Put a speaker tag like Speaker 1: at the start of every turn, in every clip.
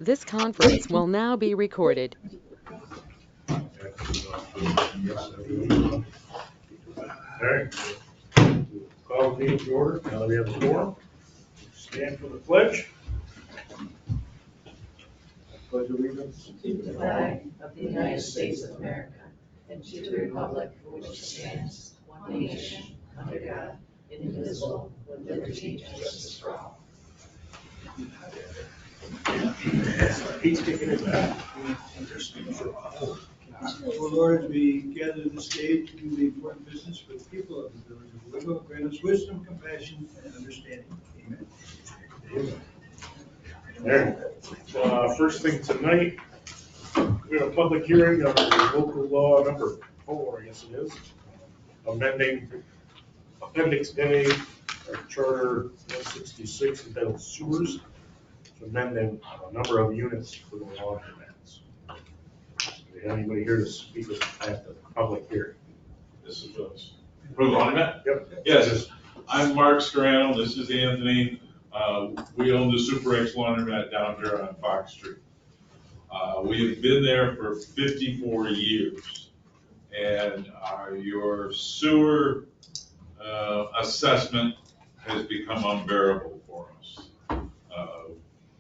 Speaker 1: This conference will now be recorded.
Speaker 2: All right. Call the meeting to order. Now that we have a quorum, stand for the pledge. Pledge allegiance
Speaker 3: To the flag of the United States of America and to the republic for which it stands, one nation, under God, indivisible, with liberty and justice for all.
Speaker 2: He's kicking it back.
Speaker 4: Oh Lord, as we gather this day to do the important business for the people of the village of Owego, grant us wisdom, compassion, and understanding. Amen.
Speaker 2: There. First thing tonight, we have a public hearing on local law number 4, I guess it is, amending Appendix A of Charter 166 entitled Sewers, to amend the number of units for the laundromats. Do we have anybody here to speak at the public hearing?
Speaker 5: This is us. For the laundromat?
Speaker 2: Yep.
Speaker 5: Yes, I'm Mark Scarano, this is Anthony. We own the Super X laundromat down here on Fox Street. We have been there for 54 years. And your sewer assessment has become unbearable for us.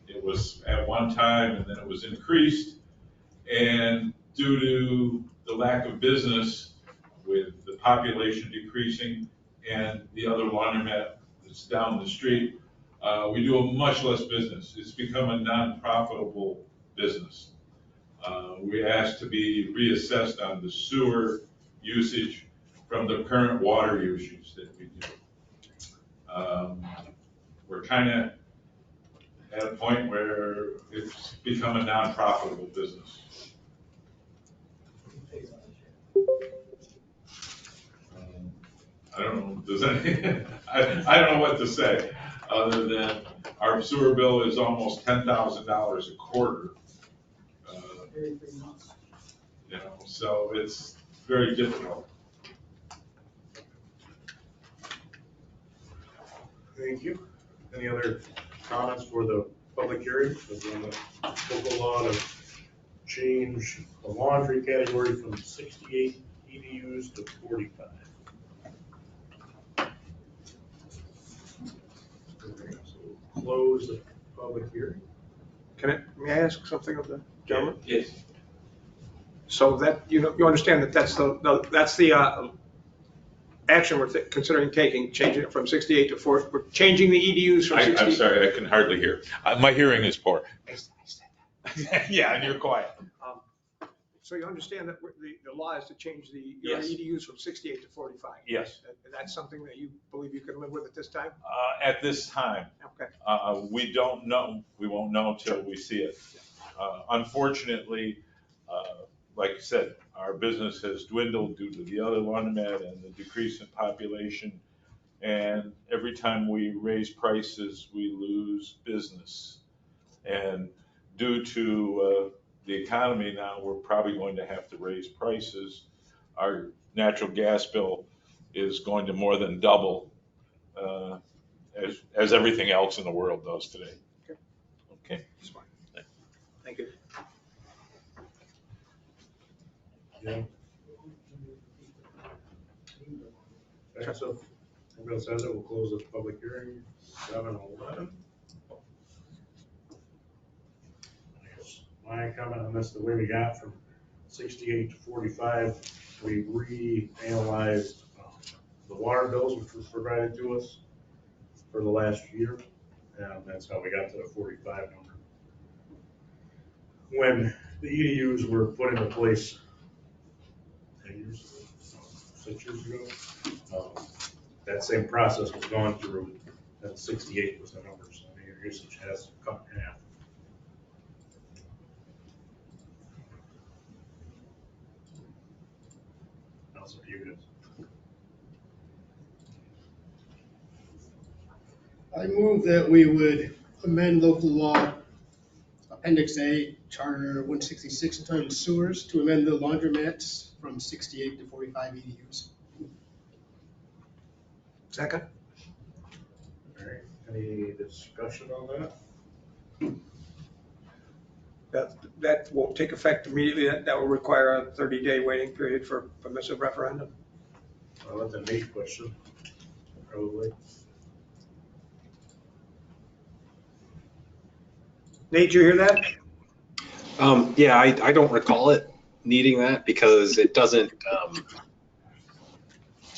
Speaker 5: It was at one time and then it was increased. And due to the lack of business with the population decreasing and the other laundromat that's down the street, we do a much less business. It's become a non-profitable business. We asked to be reassessed on the sewer usage from the current water usage that we do. We're kind of at a point where it's become a non-profitable business. I don't know, does any, I don't know what to say, other than our sewer bill is almost $10,000 a quarter. You know, so it's very difficult.
Speaker 2: Thank you. Any other comments for the public hearing? There's a local law to change the laundry category from 68 EDUs to 45. Okay, so close the public hearing.
Speaker 6: May I ask something of the gentleman?
Speaker 5: Yes.
Speaker 6: So that, you understand that that's the action we're considering taking, changing it from 68 to 40, we're changing the EDUs from 68.
Speaker 5: I'm sorry, I can hardly hear. My hearing is poor. Yeah, and you're quiet.
Speaker 6: So you understand that the law is to change your
Speaker 5: Yes.
Speaker 6: EDUs from 68 to 45?
Speaker 5: Yes.
Speaker 6: And that's something that you believe you can live with at this time?
Speaker 5: At this time,
Speaker 6: Okay.
Speaker 5: we don't know. We won't know till we see it. Unfortunately, like I said, our business has dwindled due to the other laundromat and the decrease in population. And every time we raise prices, we lose business. And due to the economy now, we're probably going to have to raise prices. Our natural gas bill is going to more than double, as everything else in the world does today.
Speaker 6: Okay.
Speaker 5: Okay.
Speaker 6: That's fine. Thank you.
Speaker 2: Yeah. Okay, so everyone says it, we'll close the public hearing, 7:11. My comment on this, the way we got from 68 to 45, we reanalyzed the water bills which were provided to us for the last year, and that's how we got to the 45 number. When the EDUs were put into place 10 years ago, 6 years ago, that same process was gone through, and 68 was the number, so your usage has cut in half. How's it you guys?
Speaker 7: I move that we would amend local law Appendix A, Charter 166 entitled Sewers, to amend the laundromats from 68 to 45 EDUs.
Speaker 6: Second?
Speaker 2: All right, any discussion on that?
Speaker 6: That won't take effect immediately. That will require a 30-day waiting period for permissive referendum.
Speaker 2: Well, that's a neat question, probably.
Speaker 6: Nate, did you hear that?
Speaker 8: Yeah, I don't recall it needing that because it doesn't,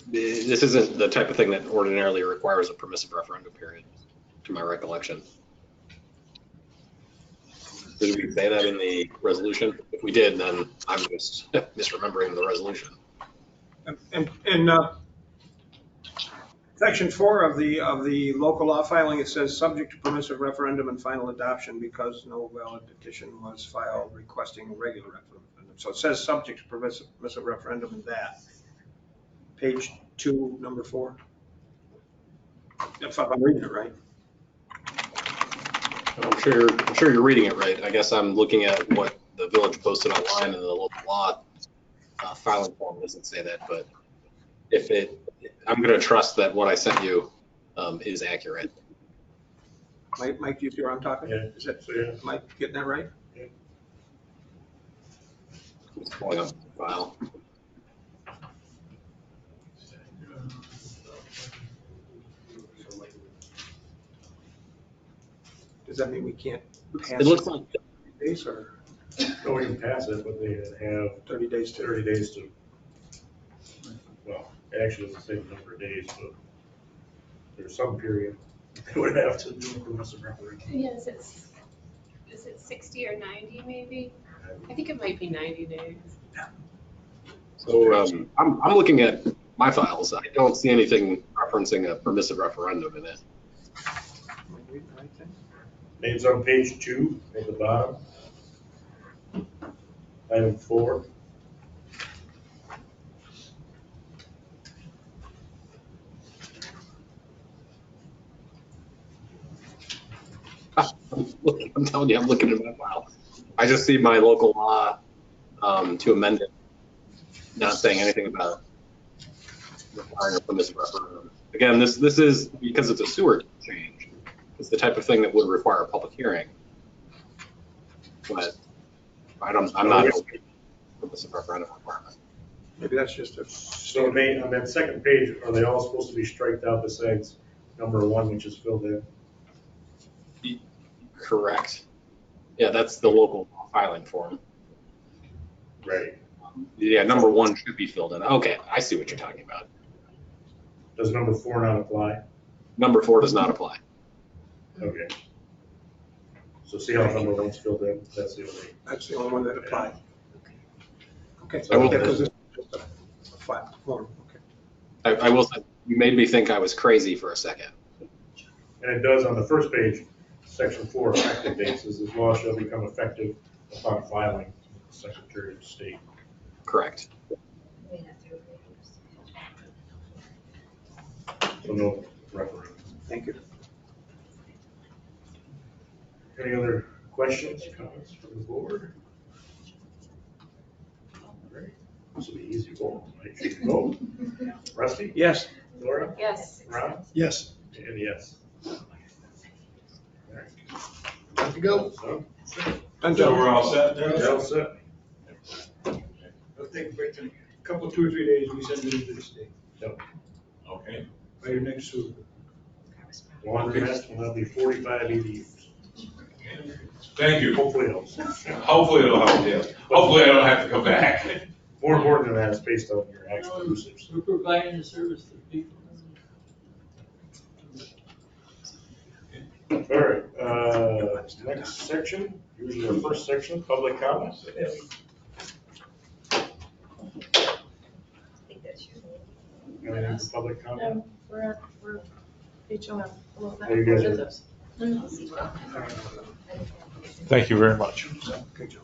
Speaker 8: this isn't the type of thing that ordinarily requires a permissive referendum period, to my recollection. Did we say that in the resolution? If we did, then I'm just misremembering the resolution.
Speaker 6: And in section 4 of the local law filing, it says subject to permissive referendum and final adoption because no valid petition was filed requesting a regular referendum. So it says subject to permissive referendum in that. Page 2, number 4. If I'm reading it right.
Speaker 8: I'm sure you're reading it right. I guess I'm looking at what the village posted online and the local law filing form doesn't say that, but I'm going to trust that what I sent you is accurate.
Speaker 6: Mike, do you see where I'm talking?
Speaker 2: Yeah.
Speaker 6: Is that,
Speaker 2: So, yeah.
Speaker 6: Mike, getting that right?
Speaker 8: It's pulling up the file.
Speaker 6: Does that mean we can't pass
Speaker 8: It looks like
Speaker 6: days or
Speaker 2: No, we can pass it, but they have
Speaker 6: 30 days to?
Speaker 2: 30 days to, well, it actually doesn't say the number of days, but there's some period they would have to do a permissive referendum.
Speaker 9: Yes, is it 60 or 90 maybe? I think it might be 90 days.
Speaker 8: so. I'm looking at my files. I don't see anything referencing a permissive referendum in it.
Speaker 2: It's on page 2 at the bottom. Item 4.
Speaker 8: I'm telling you, I'm looking at my file. I just see my local law to amend it, not saying anything about requiring a permissive referendum. Again, this is because it's a sewer change. It's the type of thing that would require a public hearing. But I'm not okay with permissive referendum requirement.
Speaker 6: Maybe that's just a.
Speaker 2: So Nate, on that second page, are they all supposed to be striked out besides number 1, which is filled in?
Speaker 8: Correct. Yeah, that's the local filing form.
Speaker 2: Right.
Speaker 8: Yeah, number 1 should be filled in. Okay, I see what you're talking about.
Speaker 2: Does number 4 not apply?
Speaker 8: Number 4 does not apply.
Speaker 2: Okay. So see how number 1's filled in?
Speaker 6: That's the only one that applied. Okay,
Speaker 2: So I will-
Speaker 6: because it's just a flat form, okay.
Speaker 8: I will say, you made me think I was crazy for a second.
Speaker 2: And it does on the first page, section 4, effective dates, says this law shall become effective upon filing with the Secretary of State.
Speaker 8: Correct.
Speaker 2: So no referendum.
Speaker 6: Thank you.
Speaker 2: Any other questions, comments from the board? All right. This will be easy. Vote. Rusty?
Speaker 6: Yes.
Speaker 2: Laura?
Speaker 9: Yes.
Speaker 2: Ron?
Speaker 7: Yes.
Speaker 2: And yes. All right.
Speaker 7: Good to go.
Speaker 2: So,
Speaker 6: Done,
Speaker 5: So
Speaker 6: Joe.
Speaker 5: we're all set
Speaker 2: you're
Speaker 5: there?
Speaker 2: all set.
Speaker 4: I'll take a break in a couple, 2 or 3 days, we send it into the state,
Speaker 5: Okay.
Speaker 4: by your next sewer.
Speaker 2: Laundromat will now be 45 EDUs.
Speaker 5: Thank you.
Speaker 2: Hopefully it helps.
Speaker 5: Hopefully it'll help you. Hopefully I don't have to go back.
Speaker 2: More important than that, it's based on your actual usage.
Speaker 10: We're providing a service to people.
Speaker 2: All right, next section, usually our first section, public comments. Anything for public comment?
Speaker 3: No, we're HOM.
Speaker 2: How you guys are-
Speaker 5: Thank you very much.
Speaker 6: Good job.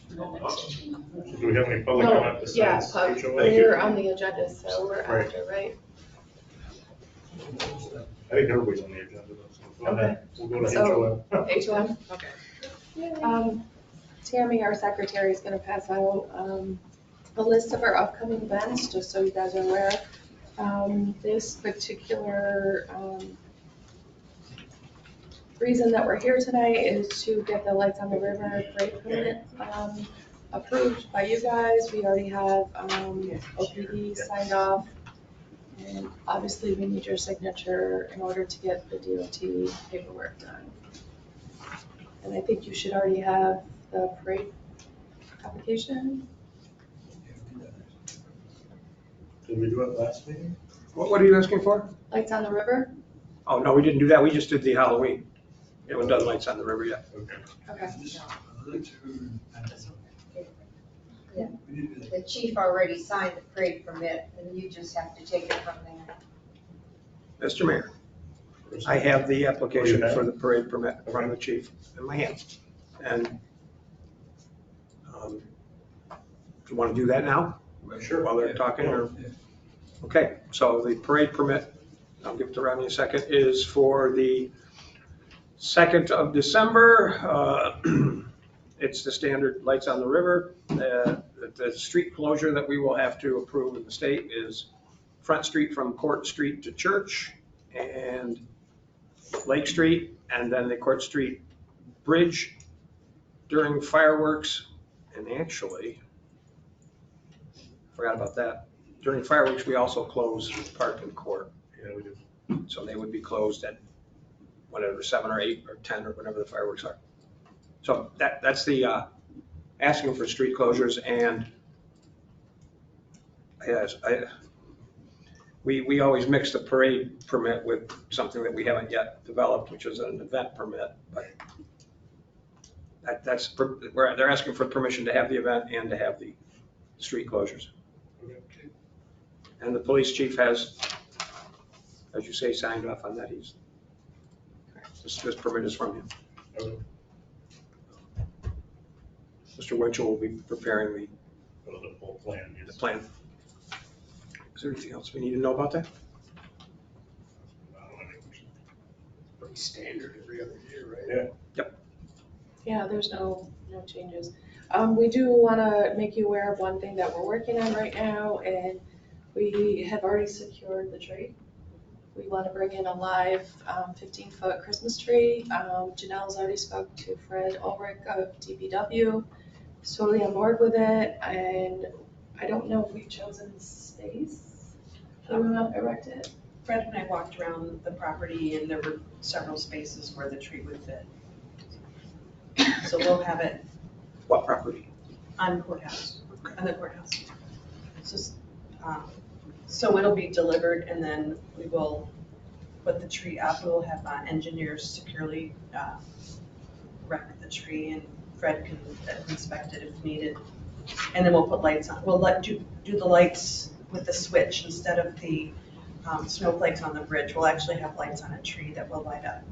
Speaker 2: Do we have any public comment
Speaker 3: Yeah,
Speaker 2: besides HOA?
Speaker 3: we're on the agenda, so we're
Speaker 2: Right.
Speaker 3: after, right?
Speaker 2: I think everybody's on the agenda, so go ahead. We'll go to
Speaker 3: So-
Speaker 2: HOA.
Speaker 3: HOM? Okay. Tammy, our secretary, is gonna pass out, a list of our upcoming events, just so you guys are aware. This particular reason that we're here tonight is to get the Lights on the River parade permit approved by you guys. We already have OPD signed off. And obviously, we need your signature in order to get the DOT paperwork done. And I think you should already have the parade application.
Speaker 2: Did we do it last meeting?
Speaker 6: What are you asking for?
Speaker 3: Lights on the River?
Speaker 6: Oh, no, we didn't do that. We just did the Halloween. We haven't done lights on the river yet.
Speaker 2: Okay.
Speaker 3: Okay.
Speaker 11: The chief already signed the parade permit, and you just have to take it from there.
Speaker 6: Mr. Mayor, I have the application for the parade permit from the chief in my hand. And do you want to do that now?
Speaker 2: Sure.
Speaker 6: While they're talking, or? Okay, so the parade permit, I'll give it to Rodney in a second, is for the 2nd of December. It's the standard lights on the river. The street closure that we will have to approve in the state is Front Street from Court Street to Church and Lake Street, and then the Court Street Bridge during fireworks. And actually, forgot about that. During fireworks, we also close Park and Court.
Speaker 2: Yeah, we did.
Speaker 6: So they would be closed at whatever, 7 or 8 or 10 or whatever the fireworks are. So that's the asking for street closures. And yes, we always mix the parade permit with something that we haven't yet developed, which is an event permit. But they're asking for permission to have the event and to have the street closures.
Speaker 2: Okay.
Speaker 6: And the police chief has, as you say, signed off on that. This permit is from him.
Speaker 2: Okay.
Speaker 6: Mr. Winchell will be preparing the
Speaker 2: full plan. Yes.
Speaker 6: plan. Is there anything else we need to know about that?
Speaker 2: I don't have any questions.
Speaker 7: Pretty standard every other year, right?
Speaker 2: Yeah.
Speaker 3: Yeah, there's no changes. We do want to make you aware of one thing that we're working on right now, and we have already secured the tree. We want to bring in a live 15-foot Christmas tree. Janelle's already spoke to Fred Ulrich of DPW. He's totally on board with it, and I don't know if we've chosen space that we want to erect it.
Speaker 12: Fred and I walked around the property and there were several spaces where the tree would fit. So we'll have it
Speaker 6: What property?
Speaker 12: on courthouse, on the courthouse. So it'll be delivered and then we will put the tree up. We'll have engineers securely erect the tree and Fred can inspect it if needed. And then we'll put lights on. We'll do the lights with the switch instead of the snowflakes on the bridge. We'll actually have lights on a tree that will light up.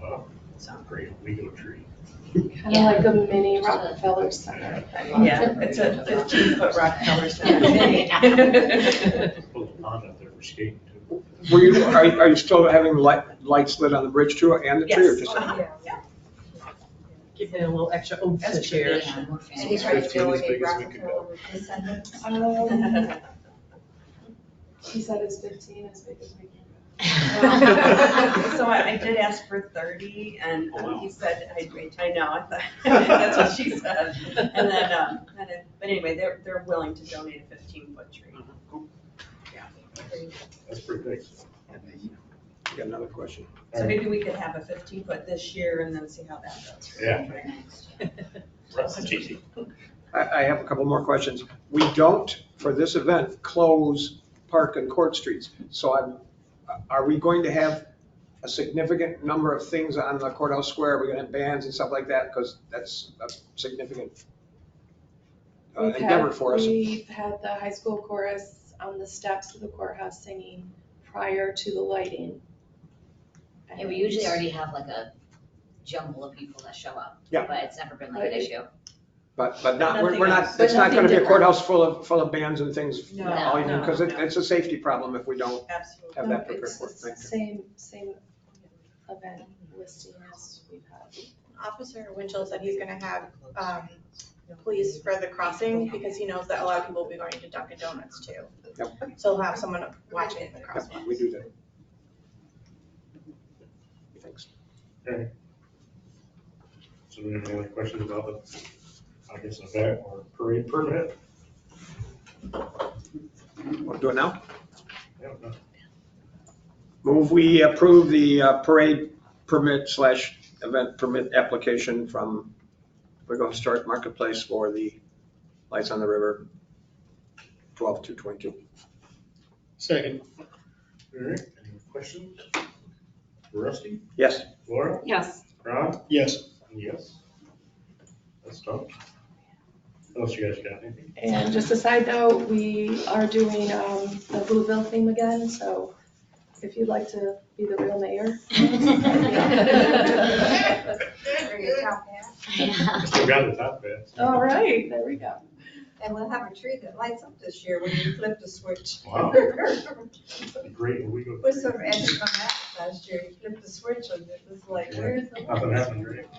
Speaker 2: Wow.
Speaker 12: So.
Speaker 2: Great Owego tree.
Speaker 3: Kind of like a mini Rockefeller Center.
Speaker 12: Yeah, it's a 15-foot Rockefeller Center.
Speaker 2: Put a pond out there for skating too.
Speaker 6: Are you still having lights lit on the bridge too and the tree, or just?
Speaker 12: Yeah.
Speaker 10: Give it a little extra oomph this year.
Speaker 11: And
Speaker 2: It's
Speaker 11: he's ready to
Speaker 2: 15
Speaker 11: go
Speaker 2: as
Speaker 11: with
Speaker 2: big
Speaker 11: a
Speaker 2: as we could go.
Speaker 11: Rockefeller descendants.
Speaker 3: He said it's 15 as big as we can.
Speaker 12: So I did ask for 30 and he said, I know, I thought, that's what she said. And then, but anyway, they're willing to donate a 15-foot tree. Yeah.
Speaker 2: That's pretty big.
Speaker 6: I got another question.
Speaker 12: So maybe we could have a 15-foot this year and then see how that goes.
Speaker 2: Yeah. That's easy.
Speaker 6: I have a couple more questions. We don't, for this event, close Park and Court Streets. So are we going to have a significant number of things on the courthouse square? Are we going to have bands and stuff like that? Because that's a significant endeavor for us.
Speaker 3: We've had the high school chorus on the steps of the courthouse singing prior to the lighting.
Speaker 13: And we usually already have like a jumble of people that show up.
Speaker 6: Yeah.
Speaker 13: But it's never been like an issue.
Speaker 6: But not, we're
Speaker 12: Nothing
Speaker 6: not,
Speaker 12: else.
Speaker 6: it's not
Speaker 3: Nothing
Speaker 6: going to be a
Speaker 3: different.
Speaker 6: courthouse full of bands and things
Speaker 12: No,
Speaker 6: all evening, because
Speaker 12: no.
Speaker 6: it's a safety problem if we don't
Speaker 12: Absolutely.
Speaker 6: have that prepared for.
Speaker 3: It's
Speaker 6: Thank
Speaker 3: the
Speaker 6: you.
Speaker 3: same event listing as we've had.
Speaker 14: Officer Winchell said he's gonna have police for the crossing because he knows that a lot of people will be going to Dunkin' Donuts too.
Speaker 6: Yep.
Speaker 14: So he'll have someone watching the crosswalk.
Speaker 6: Yep, we do that. Thanks.
Speaker 2: Okay. So do we have any other questions about the, I guess, event or parade permit?
Speaker 6: Want to do it now?
Speaker 2: Yeah, no.
Speaker 6: Move we approve the parade permit / event permit application from Owego Historic Marketplace for the Lights on the River 12/2/22.
Speaker 7: Second.
Speaker 2: All right, any questions? Rusty?
Speaker 6: Yes.
Speaker 2: Laura?
Speaker 10: Yes.
Speaker 2: Ron?
Speaker 7: Yes.
Speaker 2: Yes. That's done. What else you guys got? Anything?
Speaker 3: And just a side note, we are doing the Blueville theme again, so if you'd like to be the real mayor.
Speaker 11: Bring your top hat.
Speaker 2: Still got the top hat.
Speaker 3: All right, there we go.
Speaker 11: And we'll have a tree that lights up this year when you flip the switch.
Speaker 2: Wow. That'd be great when we go.
Speaker 11: With some edge on that last year, you flipped the switch and it was like, where's the?
Speaker 2: Nothing happened, right?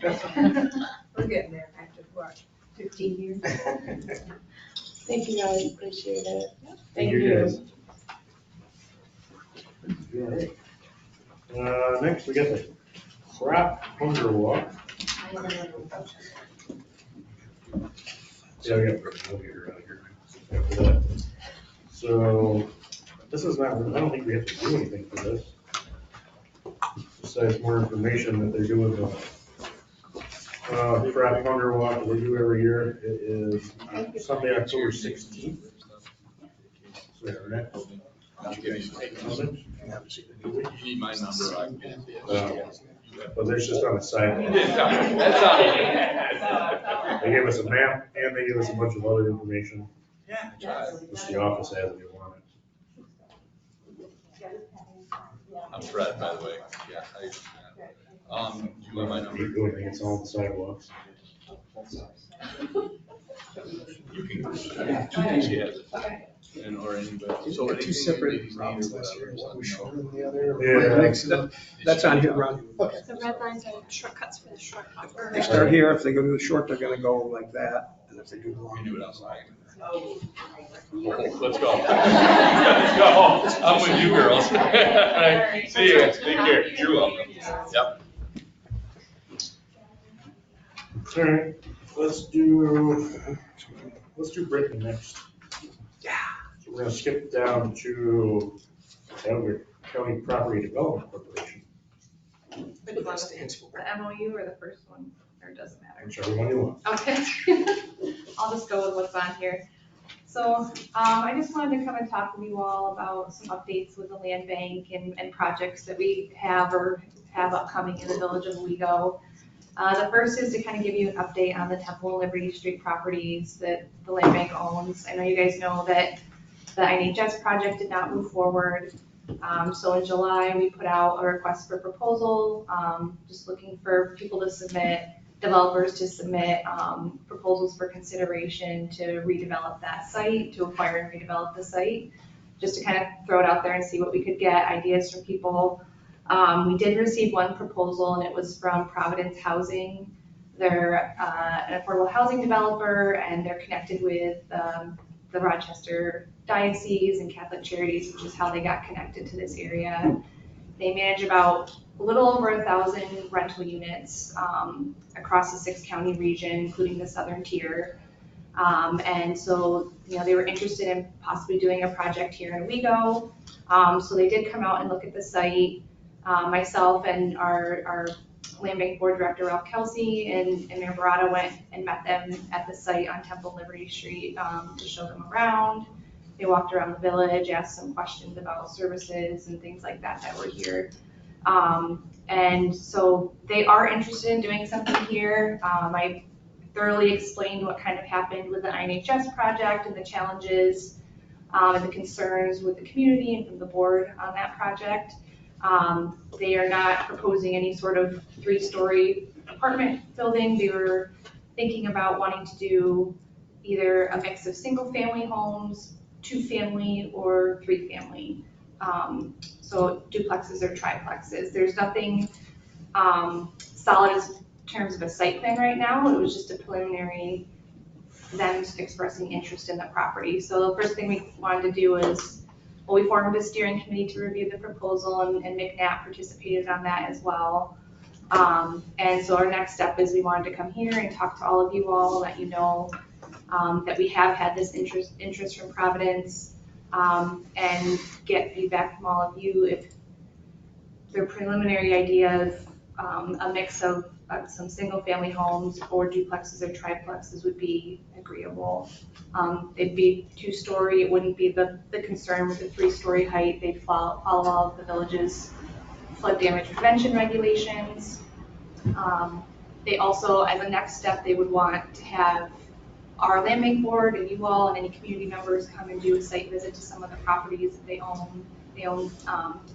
Speaker 11: We're getting there after what, 15 years?
Speaker 3: Thank you guys, appreciate it.
Speaker 2: Thank you guys. All right. Next, we got the crop hunger walk. Yeah, we got Brooke here out here after that. So, this is not, I don't think we have to do anything for this. Besides more information that they're doing the crop hunger walk that we do every year. It is Sunday, October 16th. So, right?
Speaker 15: You need my number, I can.
Speaker 2: But there's just on the side.
Speaker 15: That's all.
Speaker 2: They gave us a map and they gave us a bunch of other information.
Speaker 15: Yeah.
Speaker 2: Which the office has if you want it.
Speaker 15: I'm Fred, by the way. Yeah. Do you want my number?
Speaker 2: You do anything, it's all on the sidewalks.
Speaker 15: You can. She has it. And or anybody. So
Speaker 7: Two separate routes last year, one was shorter than the other.
Speaker 2: Yeah.
Speaker 7: Mix it up.
Speaker 6: That's on here, Ron.
Speaker 7: Okay.
Speaker 9: The red lines are shortcuts for the short.
Speaker 6: They start here, if they go to the short, they're gonna go like that, and if they do the
Speaker 15: We
Speaker 6: long.
Speaker 15: do it outside. Let's go. Let's go. I'm with you, girls. See you. Take care. You're welcome. Yep.
Speaker 2: All right, let's do Brittany next.
Speaker 6: Yeah.
Speaker 2: So we're gonna skip down to Owego County Property Development Corporation,
Speaker 16: Which one? The MOU or the first one, or it doesn't matter?
Speaker 2: whichever one you want.
Speaker 16: Okay. I'll just go with what's on here. So, I just wanted to come and talk with you all about some updates with the land bank and projects that we have or have upcoming in the village of Owego. The first is to kind of give you an update on the Temple and Liberty Street properties that the land bank owns. I know you guys know that the NHS project did not move forward. So in July, we put out a request for proposal, just looking for people to submit, developers to submit proposals for consideration to redevelop that site, to acquire and redevelop the site, just to kind of throw it out there and see what we could get, ideas from people. We did receive one proposal, and it was from Providence Housing. They're an affordable housing developer, and they're connected with the Rochester Diocese and Catholic Charities, which is how they got connected to this area. They manage about a little over 1,000 rental units across the 6-county region, including the southern tier. And so, they were interested in possibly doing a project here in Owego. So they did come out and look at the site. Myself and our land bank board director, Ralph Kelsey, and Mayor Barata went and met them at the site on Temple and Liberty Street to show them around. They walked around the village, asked some questions about services and things like that that were here. And so they are interested in doing something here. I thoroughly explained what kind of happened with the INHS project and the challenges and the concerns with the community and from the board on that project. They are not proposing any sort of 3-story apartment building. They were thinking about wanting to do either a mix of single-family homes, 2-family, or 3-family. So duplexes or triplexes. There's nothing solid in terms of a site plan right now. It was just a preliminary them expressing interest in the property. So the first thing we wanted to do is, well, we formed a steering committee to review the proposal, and McNabb participated on that as well. And so our next step is we wanted to come here and talk to all of you all, let you know that we have had this interest from Providence, and get feedback from all of you if their preliminary idea of a mix of some single-family homes or duplexes or triplexes would be agreeable. It'd be 2-story, it wouldn't be the concern with the 3-story height. They'd follow all of the village's flood damage prevention regulations. They also, as a next step, they would want to have our land bank board and you all and any community members come and do a site visit to some of the properties that they own. They own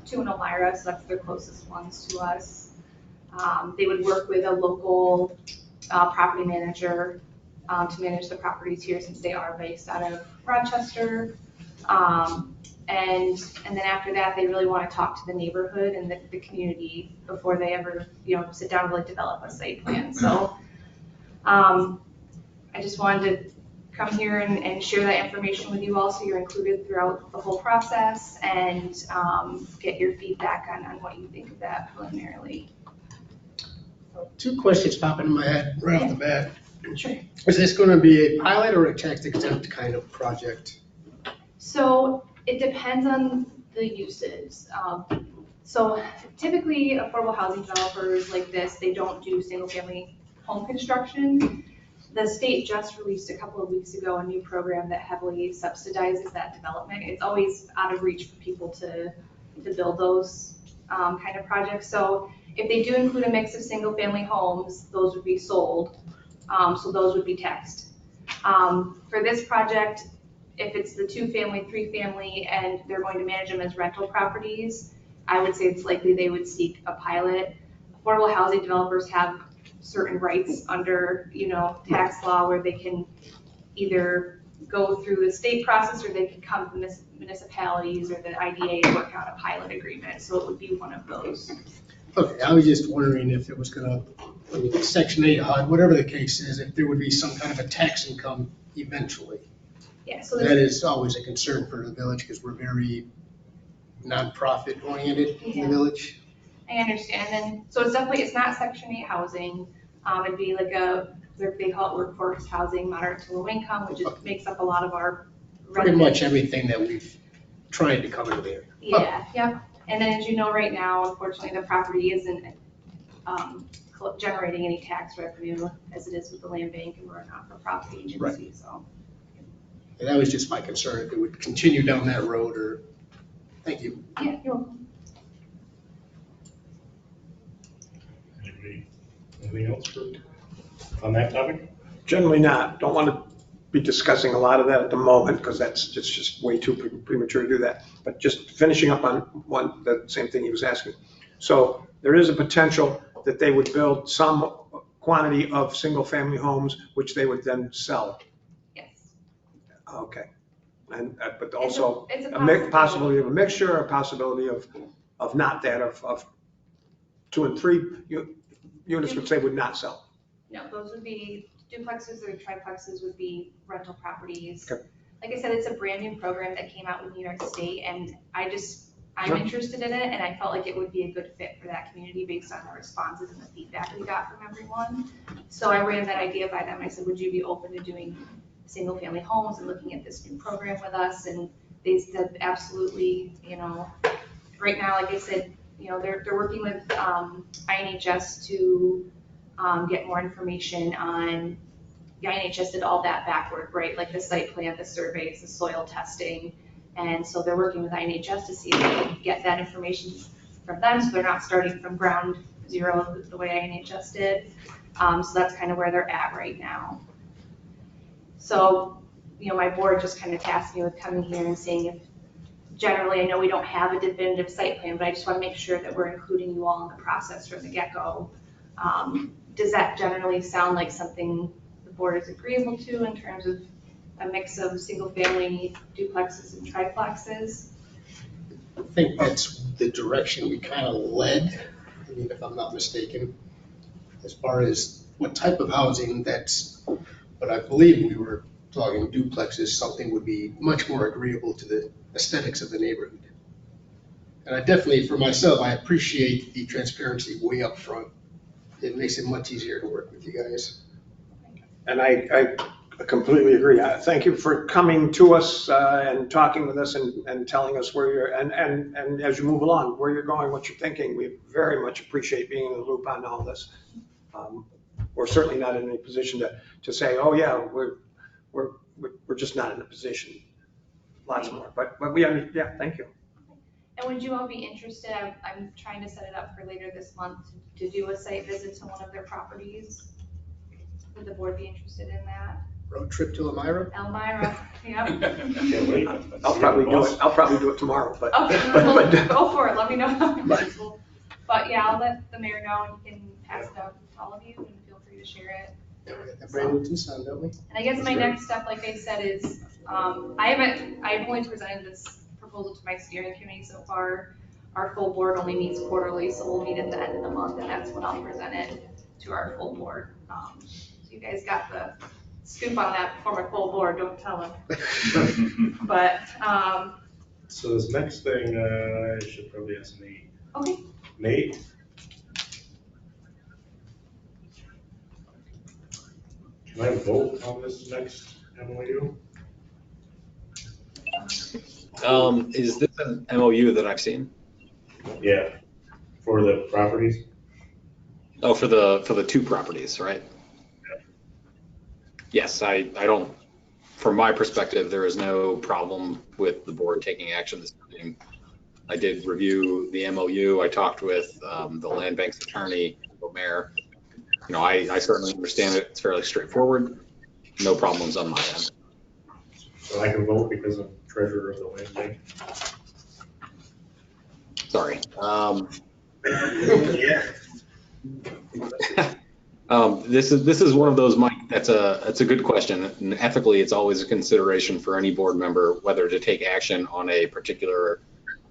Speaker 16: 2 in Elmira, so that's their closest ones to us. They would work with a local property manager to manage the properties here, since they are based out of Rochester. And then after that, they really want to talk to the neighborhood and the community before they ever, sit down and really develop a site plan. So I just wanted to come here and share that information with you all, so you're included throughout the whole process, and get your feedback on what you think of that preliminarily.
Speaker 7: 2 questions pop into my head right off the bat.
Speaker 16: Sure.
Speaker 7: Is this going to be a pilot or a tax exempt kind of project?
Speaker 16: So it depends on the uses. So typically, affordable housing developers like this, they don't do single-family home construction. The state just released a couple of weeks ago a new program that heavily subsidizes that development. It's always out of reach for people to build those kind of projects. So if they do include a mix of single-family homes, those would be sold. So those would be taxed. For this project, if it's the 2-family, 3-family, and they're going to manage them as rental properties, I would say it's likely they would seek a pilot. Affordable housing developers have certain rights under, tax law, where they can either go through the state process, or they can come to municipalities or the IDA and work out a pilot agreement. So it would be one of those.
Speaker 7: Okay, I was just wondering if it was going to, Section 8 HUD, whatever the case is, if there would be some kind of a tax income eventually.
Speaker 16: Yeah, so
Speaker 7: that is always a concern for the village, because we're very nonprofit oriented in the village.
Speaker 16: I understand. And so it's definitely, it's not Section 8 housing. It'd be like they call it workforce housing, moderate to low income, which makes up a lot of our
Speaker 7: Pretty much everything that we've tried to cover there.
Speaker 16: Yeah, yep. And then, as you know, right now, unfortunately, the property isn't generating any tax revenue as it is with the land bank, and we're a not-for-profit agency,
Speaker 7: Right.
Speaker 16: So.
Speaker 7: And that was just my concern, if it would continue down that road, or, thank you.
Speaker 16: Yeah, you're welcome.
Speaker 2: Anything else on that topic?
Speaker 6: Generally not. Don't want to be discussing a lot of that at the moment, because that's just way too premature to do that. But just finishing up on the same thing he was asking. So there is a potential that they would build some quantity of single-family homes, which they would then sell.
Speaker 16: Yes.
Speaker 6: Okay. And, but also
Speaker 16: it's a
Speaker 6: possibility of a mixture, a possibility of not that, of 2 and 3 units, which they would not sell.
Speaker 16: No, those would be duplexes or triplexes, would be rental properties.
Speaker 6: Okay.
Speaker 16: Like I said, it's a brand new program that came out with New York State, and I'm
Speaker 6: Sure.
Speaker 16: interested in it, and I felt like it would be a good fit for that community based on the responses and the feedback we got from everyone. So I ran that idea by them. I said, would you be open to doing single family homes and looking at this new program with us? And they said, absolutely. Right now, like I said, they're working with INHS to get more information on. The INHS did all that backward, right? Like the site plan, the surveys, the soil testing. And so they're working with INHS to see if they can get that information from them, so they're not starting from ground zero the way INHS did. So that's kind of where they're at right now. So, my board just kind of tasked me with coming here and seeing if, generally, I know we don't have a definitive site plan, but I just want to make sure that we're including you all in the process from the get-go. Does that generally sound like something the board is agreeable to in terms of a mix of single-family duplexes and triplexes?
Speaker 7: I think that's the direction we kind of led, if I'm not mistaken, as far as what type of housing that's But I believe we were talking duplexes, something would be much more agreeable to the aesthetics of the neighborhood. And I definitely, for myself, I appreciate the transparency way up front. It makes it much easier to work with you guys.
Speaker 6: And I completely agree. Thank you for coming to us and talking with us and telling us where you're, and as you move along, where you're going, what you're thinking. We very much appreciate being in the loop on all this. We're certainly not in any position to say, oh yeah, we're just not in a position. Lots more, but we, yeah, thank you.
Speaker 16: And would you all be interested, I'm trying to set it up for later this month to do a site visit to one of their properties? Would the board be interested in that?
Speaker 7: Road trip to Elmira?
Speaker 16: Elmira, yep.
Speaker 2: Can't wait.
Speaker 6: I'll probably do it tomorrow, but.
Speaker 16: Okay, well, go for it, let me know. But yeah, I'll let the mayor know and you can pass it out to all of you and feel free to share it.
Speaker 7: Yeah, we got that brand new Tucson, don't we?
Speaker 16: And I guess my next step, like I said, is, I've only presented this proposal to my steering committee so far. Our full board only meets quarterly, so we'll meet at the end of the month, and that's when I'll present it to our full board. So you guys got the scoop on that before my full board, don't tell them. But,
Speaker 2: So this next thing, I should probably ask Nate.
Speaker 16: okay.
Speaker 2: Nate? Can I vote on this next MOU?
Speaker 8: Is this an MOU that I've seen?
Speaker 2: Yeah, for the properties?
Speaker 8: Oh, for the two properties, right? Yes, I don't, from my perspective, there is no problem with the board taking action this evening. I did review the MOU. I talked with the land bank's attorney, the mayor. You know, I certainly understand it. It's fairly straightforward. No problems on my end.
Speaker 2: So I can vote because I'm treasurer of the land bank?
Speaker 8: Sorry. This is one of those, Mike, that's a good question. And ethically, it's always a consideration for any board member whether to take action on a particular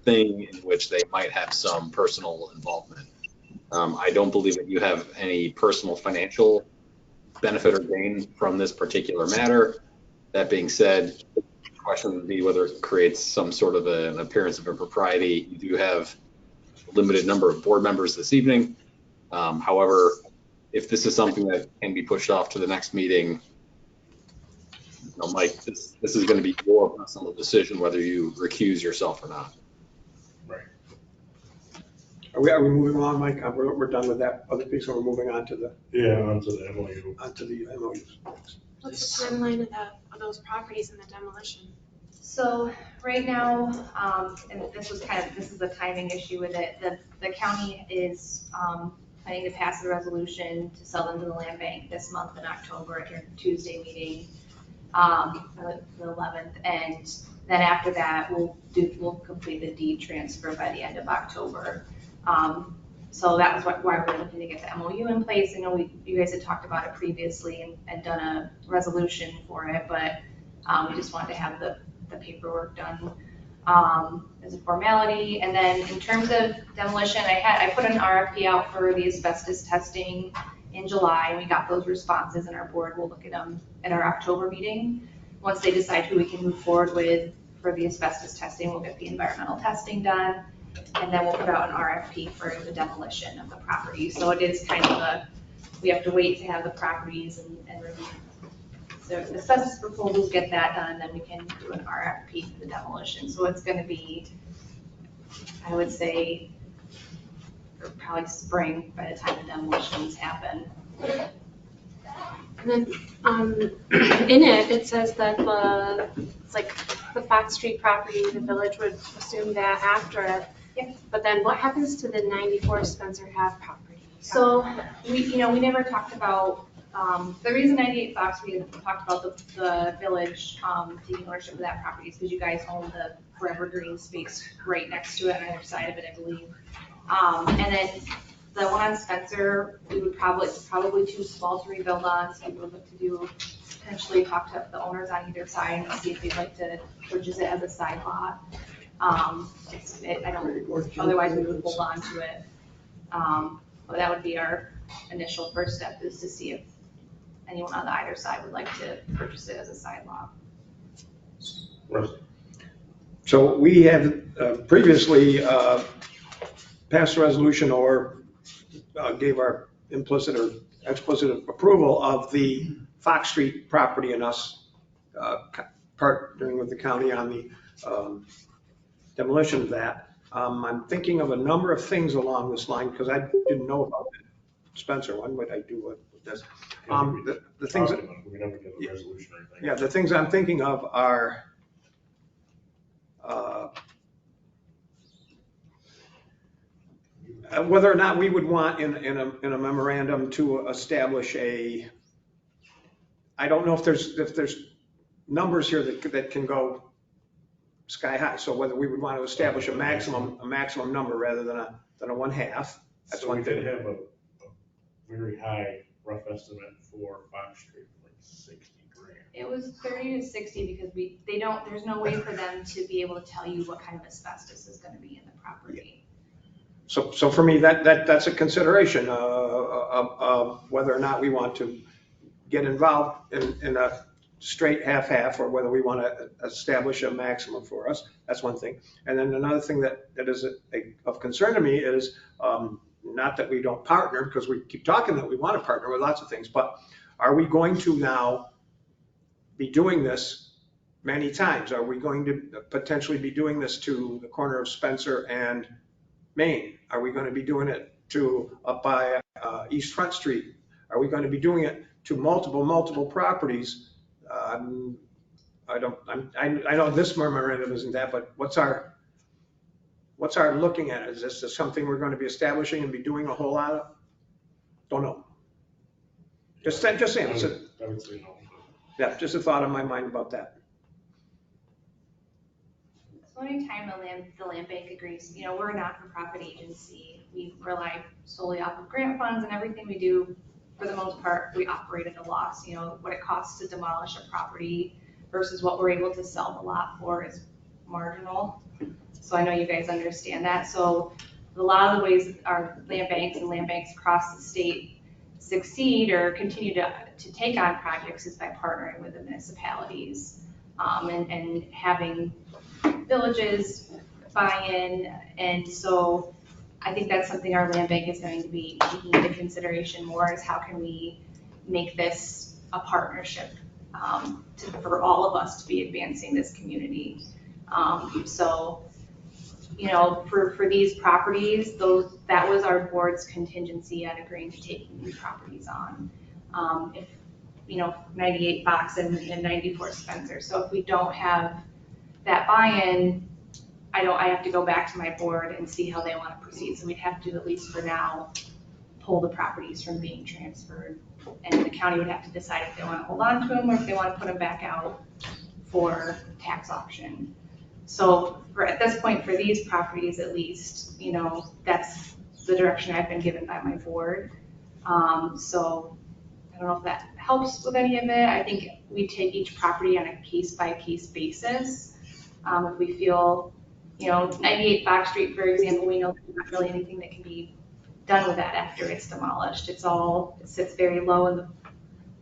Speaker 8: thing in which they might have some personal involvement. I don't believe that you have any personal financial benefit or gain from this particular matter. That being said, the question would be whether it creates some sort of an appearance of impropriety. You do have a limited number of board members this evening. However, if this is something that can be pushed off to the next meeting, you know, Mike, this is going to be your personal decision whether you recuse yourself or not.
Speaker 2: Right.
Speaker 6: Are we moving along, Mike? We're done with that other piece, or we're moving on to the.
Speaker 2: Yeah, onto the MOU.
Speaker 6: Onto the MOUs.
Speaker 9: What's the timeline of those properties and the demolition?
Speaker 16: So right now, and this is a timing issue with it, the county is planning to pass a resolution to sell them to the land bank this month in October at their Tuesday meeting, the 11th, and then after that, we'll complete the deed transfer by the end of October. So that was why we're looking to get the MOU in place. I know you guys had talked about it previously and done a resolution for it, but we just wanted to have the paperwork done as a formality. And then in terms of demolition, I put an RFP out for the asbestos testing in July, and we got those responses, and our board will look at them at our October meeting. Once they decide who we can move forward with for the asbestos testing, we'll get the environmental testing done, and then we'll put out an RFP for the demolition of the property. So it is kind of we have to wait to have the properties and review. So the asbestos proposals, get that done, and then we can do an RFP for the demolition. So it's going to be, I would say, probably spring by the time the demolitions happen.
Speaker 9: And then in it says that it's like the Fox Street property, the village would assume that after it.
Speaker 16: Yeah.
Speaker 9: But then what happens to the 94 Spencer Ave property?
Speaker 16: So we never talked about, the reason 98 Fox, we talked about the village taking ownership of that property is because you guys own the forever green space right next to it on either side of it, I believe. And then the one on Spencer, we would it's probably too small to rebuild on, so we would look to potentially talk to the owners on either side and see if they'd like to purchase it as a side lot. Otherwise we would hold on to it. But that would be our initial first step, is to see if anyone on either side would like to purchase it as a side lot.
Speaker 6: So we have previously passed a resolution or gave our implicit or explicit approval of the Fox Street property and us partnering with the county on the demolition of that. I'm thinking of a number of things along this line because I didn't know about it. Spencer, when would I do with this? The things that,
Speaker 2: We never get a resolution or anything.
Speaker 6: yeah, the things I'm thinking of are whether or not we would want in a memorandum to establish I don't know if there's numbers here that can go sky high. So whether we would want to establish a maximum number rather than a 1/2. That's
Speaker 2: So
Speaker 6: one
Speaker 2: we
Speaker 6: thing.
Speaker 2: did have a very high rough estimate for Fox Street, like 60 grand.
Speaker 16: It was 30 to 60 because there's no way for them to be able to tell you what kind of asbestos is going to be in the property.
Speaker 6: So for me, that's a consideration of whether or not we want to get involved in a straight half or whether we want to establish a maximum for us. That's one thing. And then another thing that is of concern to me is not that we don't partner, because we keep talking that we want to partner with lots of things, but are we going to now be doing this many times? Are we going to potentially be doing this to the corner of Spencer and Main? Are we going to be doing it up by East Front Street? Are we going to be doing it to multiple properties? I know this memorandum isn't that, but what's our looking at? Is this something we're going to be establishing and be doing a whole lot of? Don't know. Just saying.
Speaker 2: I would say no.
Speaker 6: Yeah, just a thought on my mind about that.
Speaker 16: So anytime the land bank agrees, we're a not-for-profit agency. We rely solely off of grant funds, and everything we do, for the most part, we operate at a loss. What it costs to demolish a property versus what we're able to sell the lot for is marginal. So I know you guys understand that. So a lot of the ways our land banks and land banks across the state succeed or continue to take on projects is by partnering with the municipalities and having villages buy in. And so I think that's something our land bank is going to be taking into consideration more, is how can we make this a partnership for all of us to be advancing this community. So, for these properties, that was our board's contingency on agreeing to taking these properties on. If 98 Fox and 94 Spencer. So if we don't have that buy-in, I have to go back to my board and see how they want to proceed. So we'd have to, at least for now, pull the properties from being transferred. And the county would have to decide if they want to hold on to them or if they want to put them back out for tax auction. So at this point, for these properties at least, that's the direction I've been given by my board. So I don't know if that helps with any of it. I think we take each property on a case-by-case basis. If we feel, 98 Fox Street, for example, we know there's not really anything that can be done with that after it's demolished. It sits very low in the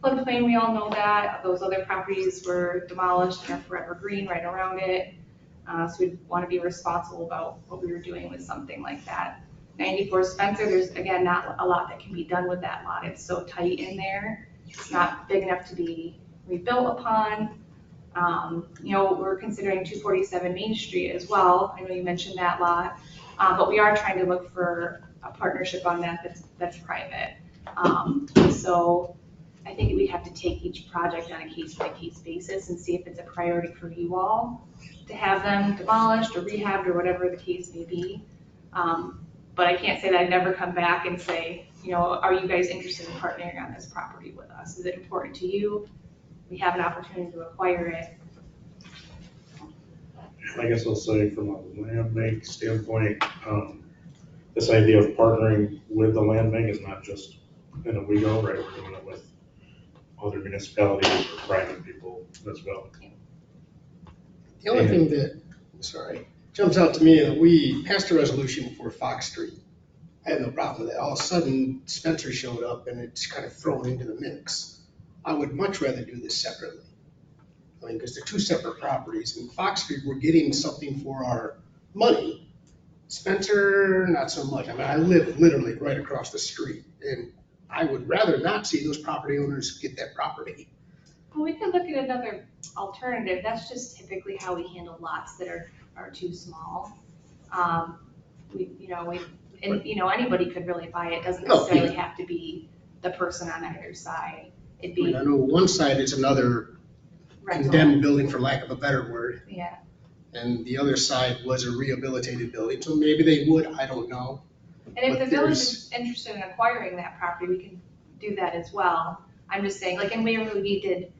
Speaker 16: floodplain, we all know that. Those other properties were demolished and are forever green right around it. So we'd want to be responsible about what we were doing with something like that. 94 Spencer, there's again not a lot that can be done with that lot. It's so tight in there. It's not big enough to be rebuilt upon. We're considering 247 Main Street as well. I know you mentioned that lot, but we are trying to look for a partnership on that that's private. So I think we have to take each project on a case-by-case basis and see if it's a priority for you all to have them demolished or rehabbed or whatever the case may be. But I can't say that I'd never come back and say, are you guys interested in partnering on this property with us? Is it important to you? We have an opportunity to acquire it.
Speaker 2: I guess I'll say from a land bank standpoint, this idea of partnering with the land bank is not just in Owego, right? We're doing it with other municipalities or private people as well.
Speaker 7: The only thing that, jumps out to me, we passed a resolution for Fox Street. I had no problem with that. All of a sudden, Spencer showed up and it's kind of thrown into the mix. I would much rather do this separately. I mean, because they're two separate properties. In Fox Street, we're getting something for our money. Spencer, not so much. I mean, I live literally right across the street, and I would rather not see those property owners get that property.
Speaker 16: Well, we could look at another alternative. That's just typically how we handle lots that are too small. Anybody could really buy it. Doesn't necessarily have to be the person on either side. It'd
Speaker 7: I mean,
Speaker 16: be
Speaker 7: I know one side is another
Speaker 16: rental.
Speaker 7: condemned building, for lack of a better word,
Speaker 16: Yeah.
Speaker 7: and the other side was a rehabilitated building, so maybe they would, I don't know.
Speaker 16: And if
Speaker 7: But
Speaker 16: the village
Speaker 7: there's-
Speaker 16: is interested in acquiring that property, we can do that as well. I'm just saying, like in Waverly, we did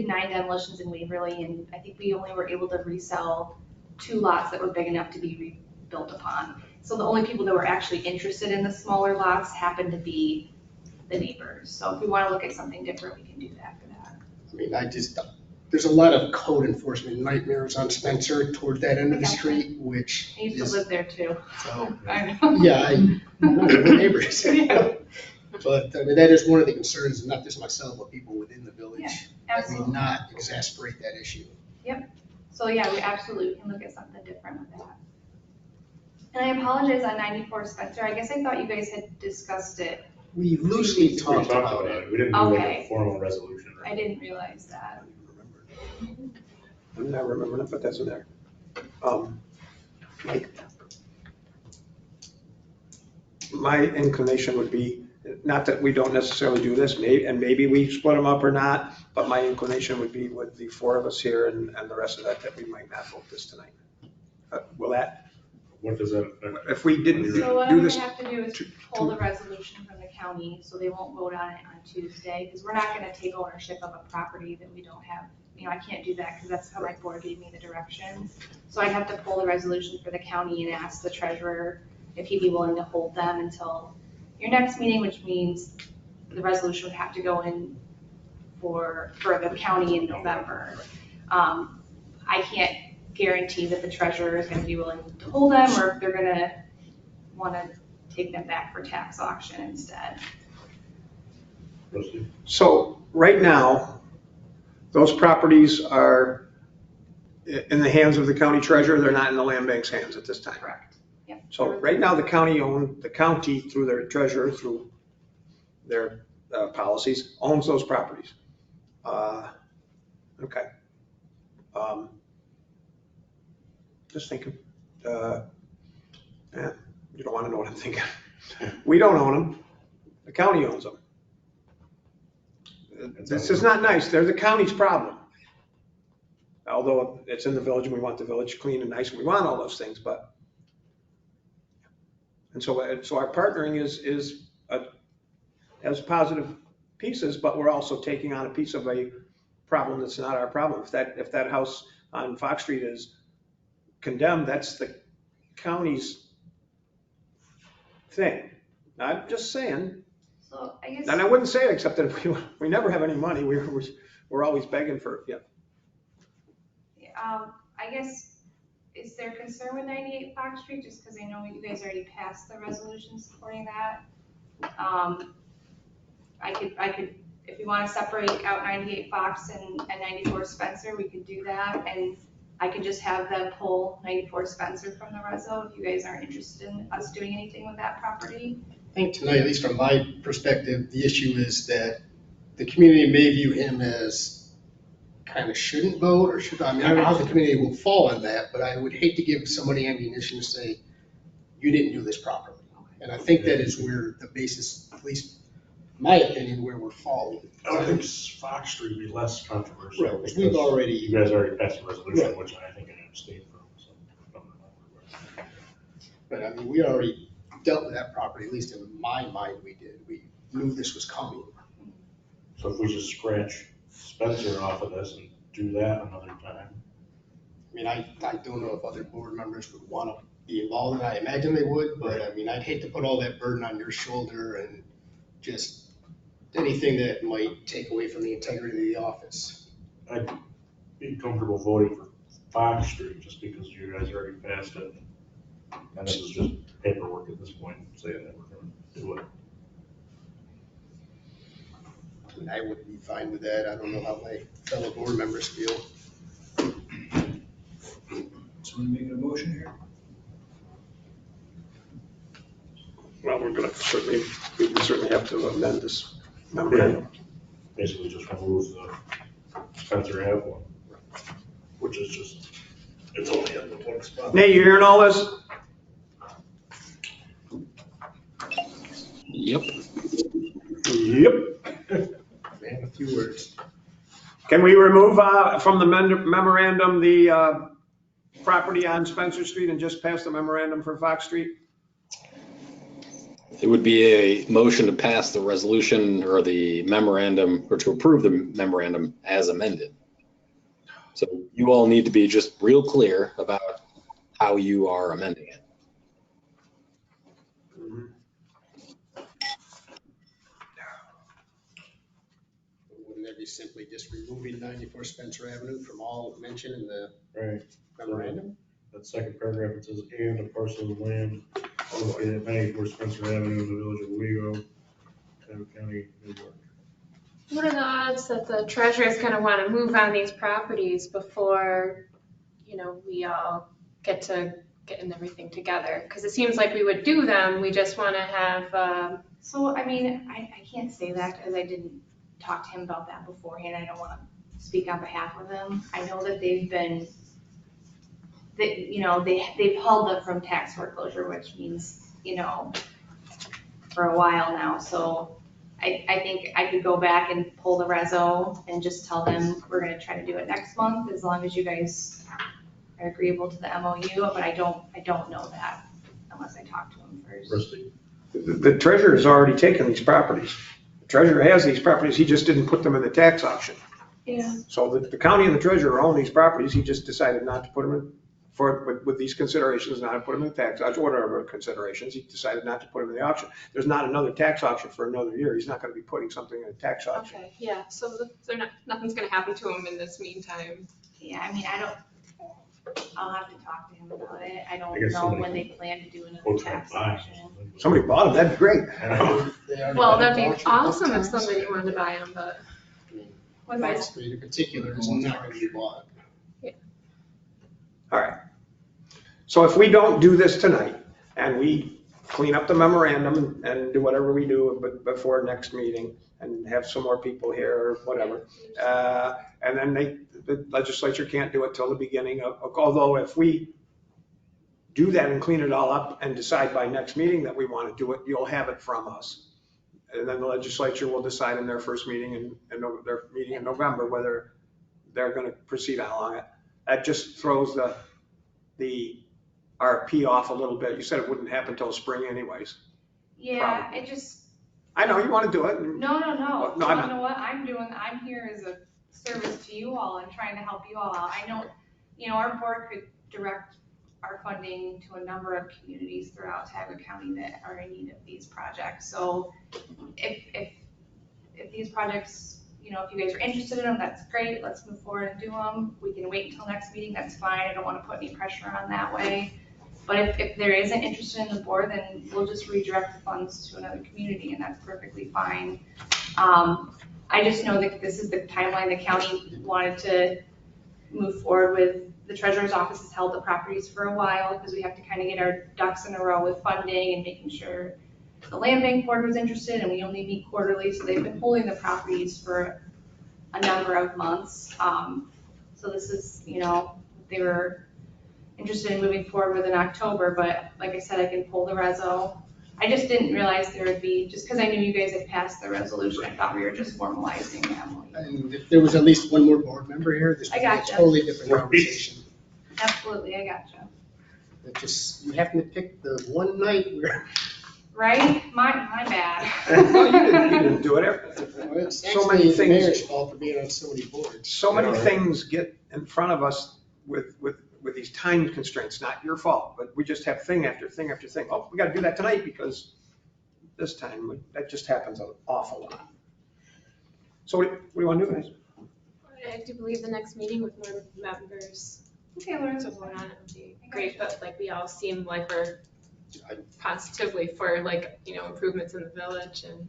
Speaker 16: 9 demolitions in Waverly, and I think we only were able to resell 2 lots that were big enough to be rebuilt upon. So the only people that were actually interested in the smaller lots happened to be the neighbors. So if we want to look at something different, we can do that for that.
Speaker 7: I mean, there's a lot of code enforcement nightmares on Spencer toward that end of the
Speaker 16: I gotcha.
Speaker 7: street, which
Speaker 16: I used to
Speaker 7: is,
Speaker 16: live there too.
Speaker 7: so,
Speaker 16: I know.
Speaker 7: yeah, we're neighbors.
Speaker 16: Yeah.
Speaker 7: But, I mean, that is one of the concerns, not just myself, but people within the village.
Speaker 16: Yeah,
Speaker 7: That we
Speaker 16: absolutely.
Speaker 7: not exasperate that issue.
Speaker 16: So yeah, we absolutely can look at something different with that. And I apologize on 94 Spencer. I guess I thought you guys had discussed it.
Speaker 7: We loosely
Speaker 2: We
Speaker 7: talked about it.
Speaker 2: We didn't do like
Speaker 16: Okay.
Speaker 2: a formal resolution. or
Speaker 16: I didn't realize that.
Speaker 6: I'm not remembering it, but that's in there. Mike? My inclination would be, not that we don't necessarily do this, and maybe we split them up or not, but my inclination would be with the 4 of us here and the rest of that we might not vote this tonight. Will that,
Speaker 2: What does that affect?
Speaker 6: if we didn't
Speaker 16: So what
Speaker 6: do
Speaker 16: I'm
Speaker 6: this,
Speaker 16: gonna have to do is pull the resolution from the county, so they won't vote on it on Tuesday, because we're not gonna take ownership of a property that we don't have. I can't do that, because that's how my board gave me the directions. So I'd have to pull the resolution for the county and ask the treasurer if he'd be willing to hold them until your next meeting, which means the resolution would have to go in for the county in November. I can't guarantee that the treasurer is gonna be willing to hold them, or if they're gonna wanna take them back for tax auction instead.
Speaker 2: Rusty?
Speaker 6: so right now, those properties are in the hands of the county treasurer, they're not in the land bank's hands at this time.
Speaker 16: Correct. Yep.
Speaker 6: So right now, the county through their treasurer, through their policies, owns those properties. Okay. Just thinking, yeah, you don't want to know what I'm thinking. We don't own them, the county owns them. This is not nice, they're the county's problem. Although it's in the village and we want the village clean and nice and we want all those things, but. And so our partnering has positive pieces, but we're also taking on a piece of a problem that's not our problem. If that house on Fox Street is condemned, that's the county's thing. I'm just saying,
Speaker 16: So I guess.
Speaker 6: and I wouldn't say it except that if we never have any money, we're always begging for, yeah.
Speaker 16: I guess, is there concern with 98 Fox Street, just because I know you guys already passed the resolution supporting that? I could, if you want to separate out 98 Fox and 94 Spencer, we could do that, and I could just have them pull 94 Spencer from the reso if you guys aren't interested in us doing anything with that property.
Speaker 7: I think tonight, at least from my perspective, the issue is that the community may view him as kind of shouldn't vote, or should, I mean, I don't know how the community will fall on that, but I would hate to give somebody ammunition to say, you didn't do this properly. And I think that is where the basis, at least in my opinion, where we're falling.
Speaker 2: I would think Fox Street would be less controversial.
Speaker 7: Right, because we've already.
Speaker 2: You guys already passed a resolution,
Speaker 7: Right.
Speaker 2: which I think I abstained from, so.
Speaker 7: But I mean, we already dealt with that property, at least in my mind we did. We knew this was coming.
Speaker 2: So if we just scratch Spencer off of this and do that another time.
Speaker 7: I mean, I don't know if other board members would want to be involved in it. I imagine they would, but I mean, I'd hate to put all that burden on your shoulder and just anything that might take away from the integrity of the office.
Speaker 2: I'd be comfortable voting for Fox Street just because you guys already passed it. And this is just paperwork at this point, saying that we're gonna do it.
Speaker 7: And I would be fine with that. I don't know how my fellow board members feel.
Speaker 4: Someone making a motion here?
Speaker 6: Well, we would certainly have to amend this memorandum.
Speaker 2: Basically just remove the Spencer Ave one, which is just, it's only in the one spot.
Speaker 6: Nate, you hearing all this?
Speaker 8: Yep.
Speaker 6: Yep.
Speaker 7: Man, a few words.
Speaker 6: Can we remove from the memorandum the property on Spencer Street and just pass the memorandum for Fox Street?
Speaker 8: It would be a motion to pass the resolution or the memorandum, or to approve the memorandum as amended. So you all need to be just real clear about how you are amending it.
Speaker 7: Wouldn't that be simply just removing 94 Spencer Avenue from all mention in the
Speaker 2: Right.
Speaker 7: memorandum?
Speaker 2: That second paragraph, it says, and a parcel of land located at 94 Spencer Avenue in the village of Owego, Owego County, New York.
Speaker 9: What are the odds that the treasurer is gonna wanna move on these properties before, we all get to getting everything together? Cause it seems like we would do them, we just wanna have,
Speaker 16: So, I mean, I can't say that because I didn't talk to him about that beforehand. I don't want to speak on behalf of them. I know that they've held them from tax foreclosure, which means, for a while now. So I think I could go back and pull the reso and just tell them we're gonna try to do it next month, as long as you guys are agreeable to the MOU, but I don't know that unless I talk to him first.
Speaker 2: Rusty?
Speaker 6: The treasurer's already taken these properties. The treasurer has these properties, he just didn't put them in the tax auction.
Speaker 16: Yeah.
Speaker 6: So the county and the treasurer own these properties, he just decided not to put them in, with these considerations, not to put them in the tax auction, whatever considerations, he decided not to put them in the auction. There's not another tax auction for another year, he's not gonna be putting something in a tax auction.
Speaker 9: okay, yeah, so nothing's gonna happen to them in this meantime.
Speaker 16: Yeah, I mean, I'll have to talk to him about it. I
Speaker 2: I
Speaker 16: don't
Speaker 2: guess
Speaker 16: know
Speaker 2: somebody
Speaker 16: when they plan to do another
Speaker 2: Quote
Speaker 16: tax
Speaker 2: buy.
Speaker 16: auction.
Speaker 6: Somebody bought them, that'd be great.
Speaker 7: They already
Speaker 9: Well,
Speaker 7: had
Speaker 9: that'd be
Speaker 7: an auction
Speaker 9: awesome if
Speaker 7: both times.
Speaker 9: somebody wanted to buy them, but.
Speaker 16: What's
Speaker 7: Fox
Speaker 16: that?
Speaker 7: Street in particular is not going to be bought.
Speaker 6: All right. So if we don't do this tonight, and we clean up the memorandum and do whatever we do before next meeting, and have some more people here or whatever, and then the legislature can't do it till the beginning of, although if we do that and clean it all up and decide by next meeting that we want to do it, you'll have it from us. And then the legislature will decide in their first meeting their meeting in November whether they're going to proceed along it. That just throws the RP off a little bit. You said it wouldn't happen till spring anyways.
Speaker 16: Yeah,
Speaker 6: Probably.
Speaker 16: it
Speaker 6: I know you want to do it.
Speaker 16: no.
Speaker 6: No,
Speaker 16: You
Speaker 6: I'm not.
Speaker 16: know what I'm here as a service to you all and trying to help you all out. I know, our board could direct our funding to a number of communities throughout Owego County that are in need of these projects. So if these projects, if you guys are interested in them, that's great. Let's move forward and do them. We can wait until next meeting, that's fine. I don't want to put any pressure on that way. But if there isn't interest in the board, then we'll just redirect the funds to another community, and that's perfectly fine. I just know that this is the timeline the county wanted to move forward with. The treasurer's office has held the properties for a while because we have to kind of get our ducks in a row with funding and making sure the land bank board was interested, and we only meet quarterly, so they've been holding the properties for a number of months. So this is, they were interested in moving forward with in October, but like I said, I can pull the reso. I just didn't realize there would be, just because I knew you guys had passed the resolution, I thought we were just formalizing that one.
Speaker 7: And if there was at least one more board member here, this would be a
Speaker 16: gotcha.
Speaker 7: totally different conversation.
Speaker 16: Absolutely, I gotcha.
Speaker 7: It just, you happen to pick the one night where.
Speaker 16: Right? My bad.
Speaker 6: No, you didn't do it.
Speaker 7: It's
Speaker 6: So many
Speaker 7: actually the
Speaker 6: things.
Speaker 7: mayor's fault for being on so many boards.
Speaker 6: So many things get in front of us with these time constraints, not your fault, but we just have thing after thing after thing. Oh, we got to do that tonight because this time, that just happens an awful lot. So what do you want to do, guys?
Speaker 9: I do believe the next meeting with more members
Speaker 16: Okay, Lauren.
Speaker 9: to vote on it would be great, but we all seem like we're positively for improvements in the village and.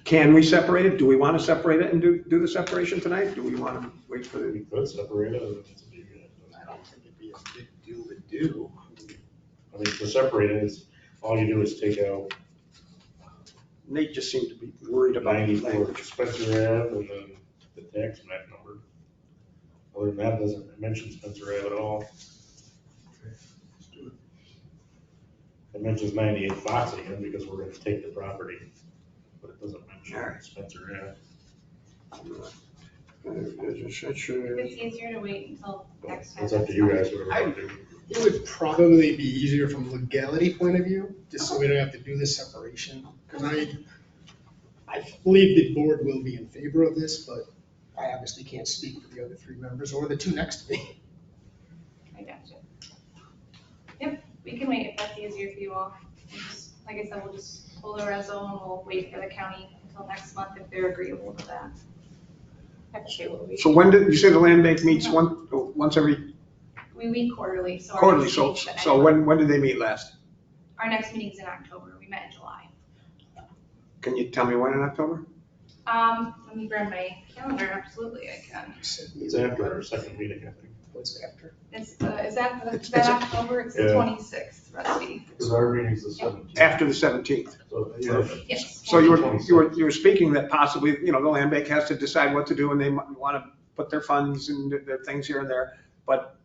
Speaker 6: Can we separate it? Do we want to separate it and do the separation tonight? Do we want to wait for the?
Speaker 2: We could separate it. It's a big,
Speaker 7: I don't think it'd be a big deal to do.
Speaker 2: I mean, to separate it is, all you do is take out
Speaker 6: Nate just seemed to be worried about the
Speaker 2: 94
Speaker 6: language.
Speaker 2: Spencer Ave and then the tax map number. Other than that, it doesn't mention Spencer Ave at all. It mentions 98 Fox again because we're gonna take the property, but it doesn't mention Spencer Ave.
Speaker 16: If it's easier to wait until next time.
Speaker 2: It's up to you guys, whatever you want to do.
Speaker 7: It would probably be easier from a legality point of view, just so we don't have to do this separation. Because I believe the board will be in favor of this, but I obviously can't speak for the other three members or the two next to me.
Speaker 16: I got you. Yep, we can wait if that's easier for you all. Like I said, we'll just hold a reso and we'll wait for the county until next month if they're agreeable to that.
Speaker 6: So when did, you say the land bank meets once every
Speaker 16: We meet quarterly, so. our
Speaker 6: quarterly,
Speaker 16: next
Speaker 6: so,
Speaker 16: meeting's the
Speaker 6: so
Speaker 16: end.
Speaker 6: when did they meet last?
Speaker 16: Our next meeting's in October, we met in July.
Speaker 6: Can you tell me when in October?
Speaker 16: Let me grab my calendar, absolutely I can.
Speaker 2: It's after our second meeting, I think.
Speaker 7: What's after?
Speaker 16: It's, is that
Speaker 6: It's
Speaker 16: October? It's the
Speaker 2: Yeah.
Speaker 16: 26th, Rusty.
Speaker 2: Because our meeting's the 17th.
Speaker 6: After the 17th.
Speaker 2: So, yeah.
Speaker 16: Yes.
Speaker 6: So you were speaking that possibly, the land bank has to decide what to do and they want to put their funds and their things here and there. But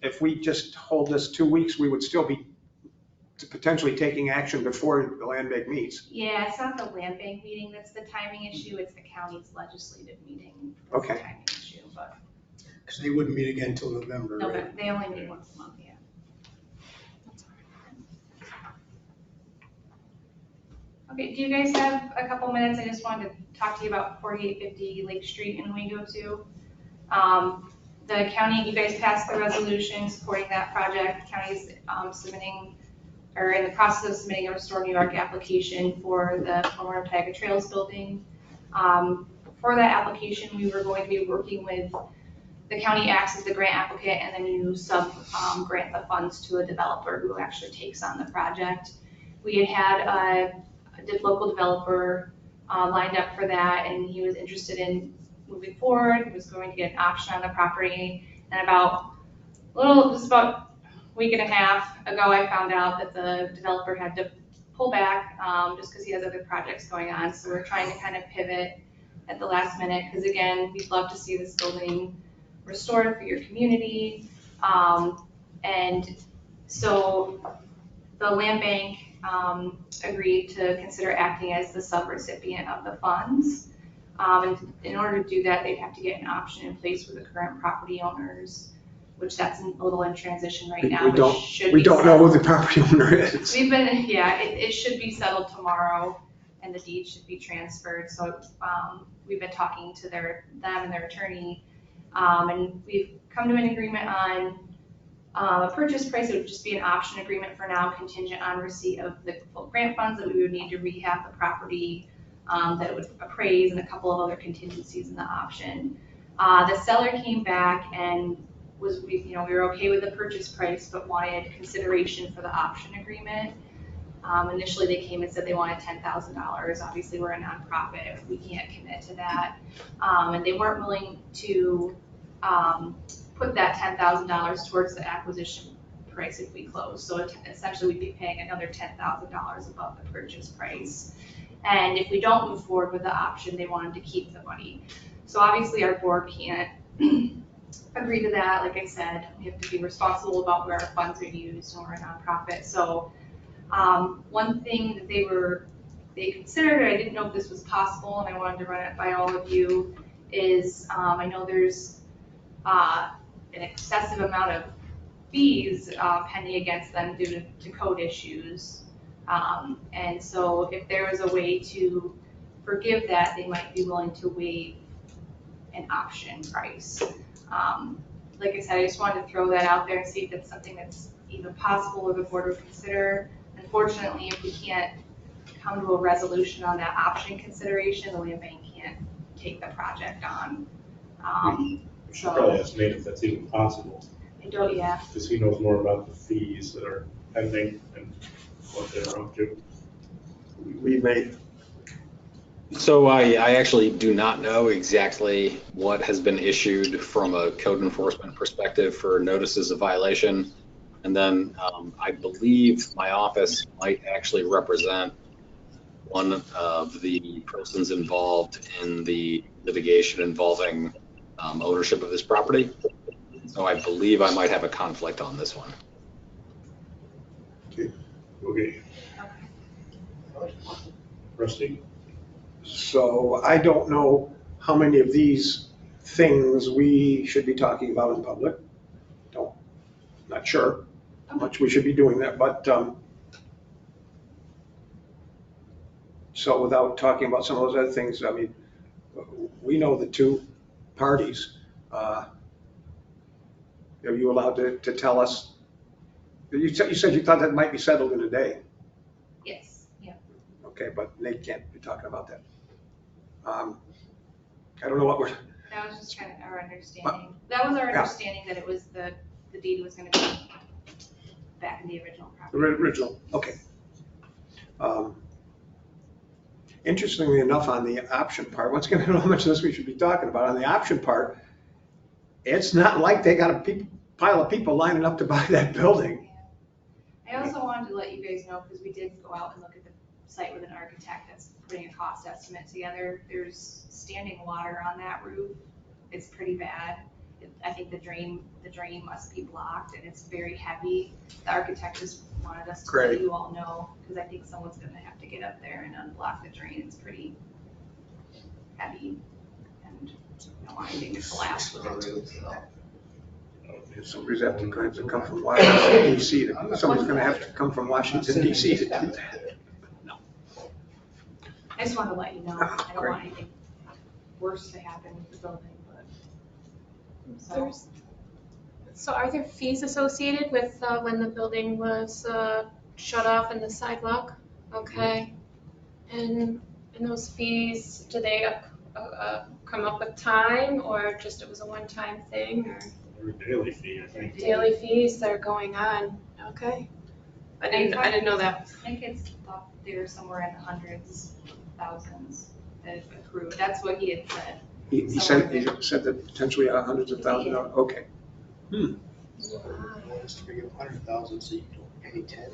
Speaker 6: if we just hold this 2 weeks, we would still be potentially taking action before the land bank meets.
Speaker 16: Yeah, it's not the land bank meeting that's the timing issue, it's the county's legislative meeting. That's the
Speaker 6: Okay.
Speaker 16: timing issue, but
Speaker 7: Because they wouldn't meet again until November,
Speaker 16: no,
Speaker 7: right?
Speaker 16: but they only meet once a month, yeah. Okay, do you guys have a couple minutes? I just wanted to talk to you about 4850 Lake Street in Owego too. The county, you guys passed the resolution supporting that project. County's submitting, or in the process of submitting a Restore New York application for the former Owego Trails building. For that application, we were going to be working with, the county acts as the grant applicant and then you grant the funds to a developer who actually takes on the project. We had a local developer lined up for that and he was interested in moving forward. He was going to get an option on the property. And just about a week and a half ago, I found out that the developer had to pull back just because he has other projects going on. So we're trying to kind of pivot at the last minute because again, we'd love to see this building restored for your community. And so the land bank agreed to consider acting as the subrecipient of the funds. And in order to do that, they'd have to get an option in place with the current property owners, which that's a little in transition right now.
Speaker 6: We don't know who the property owner is.
Speaker 16: It should be settled tomorrow and the deed should be transferred. So we've been talking to them and their attorney. And we've come to an agreement on a purchase price. It would just be an option agreement for now, contingent on receipt of the full grant funds that we would need to rehab the property, that it would appraise, and a couple of other contingencies in the option. The seller came back and we were okay with the purchase price, but wanted consideration for the option agreement. Initially, they came and said they wanted $10,000. Obviously, we're a nonprofit. We can't commit to that. And they weren't willing to put that $10,000 towards the acquisition price if we close. So essentially, we'd be paying another $10,000 above the purchase price. And if we don't move forward with the option, they wanted to keep the money. So obviously, our board can't agree to that. Like I said, we have to be responsible about where our funds are used, and we're a nonprofit. So one thing that they considered, I didn't know if this was possible, and I wanted to run it by all of you, is I know there's an excessive amount of fees pending against them due to code issues. And so if there was a way to forgive that, they might be willing to waive an option price. Like I said, I just wanted to throw that out there and see if it's something that's even possible or the board would consider. Unfortunately, if we can't come to a resolution on that option consideration, the land bank can't take the project on.
Speaker 2: We should probably ask Nate if that's even possible.
Speaker 16: I don't, yeah.
Speaker 2: Because he knows more about the fees that are pending and what they're up to.
Speaker 6: We may,
Speaker 8: So I actually do not know exactly what has been issued from a code enforcement perspective for notices of violation. And then I believe my office might actually represent one of the persons involved in the litigation involving ownership of this property. So I believe I might have a conflict on this one.
Speaker 2: Okay. Rusty?
Speaker 6: So I don't know how many of these things we should be talking about in public. Not sure how much we should be doing that, but, so without talking about some of those other things, I mean, we know the two parties. Are you allowed to tell us? You said you thought that might be settled in a day.
Speaker 16: Yes, yeah.
Speaker 6: Okay, but Nate can't be talking about that. I don't know what we're,
Speaker 16: That was just kind of our understanding. That was our
Speaker 6: Yeah.
Speaker 16: understanding, that it was the deed was gonna be back in the original property.
Speaker 6: original, okay. Interestingly enough, on the option part, once again, I don't know how much of this we should be talking about. On the option part, it's not like they got a pile of people lining up to buy that building.
Speaker 16: I also wanted to let you guys know, because we did go out and look at the site with an architect that's putting a cost estimate together. There's standing water on that roof. It's pretty bad. I think the drain must be blocked, and it's very heavy. The architect just wanted us to
Speaker 6: Great.
Speaker 16: let you all know, because I think someone's gonna have to get up there and unblock the drain. It's pretty heavy, and I don't want anything to collapse with the roof, so.
Speaker 6: Somebody's have to come from Washington DC. Someone's gonna have to come from Washington DC to do that.
Speaker 16: I just wanted to let you know, I don't
Speaker 6: Great.
Speaker 16: want anything worse to happen with the building, but.
Speaker 9: So are there fees associated with when the building was shut off and the sidewalk? Okay. And those fees, do they come up with time, or just it was a one-time thing, or
Speaker 2: Or daily fee, I think.
Speaker 9: daily fees that are going on? Okay. I didn't know that.
Speaker 16: I think it's up there somewhere in the hundreds, thousands that accrued. That's what he had said.
Speaker 6: He said that potentially hundreds of thousands,
Speaker 16: Yeah.
Speaker 6: okay.
Speaker 7: It's to bring up 100,000, so you don't pay 10.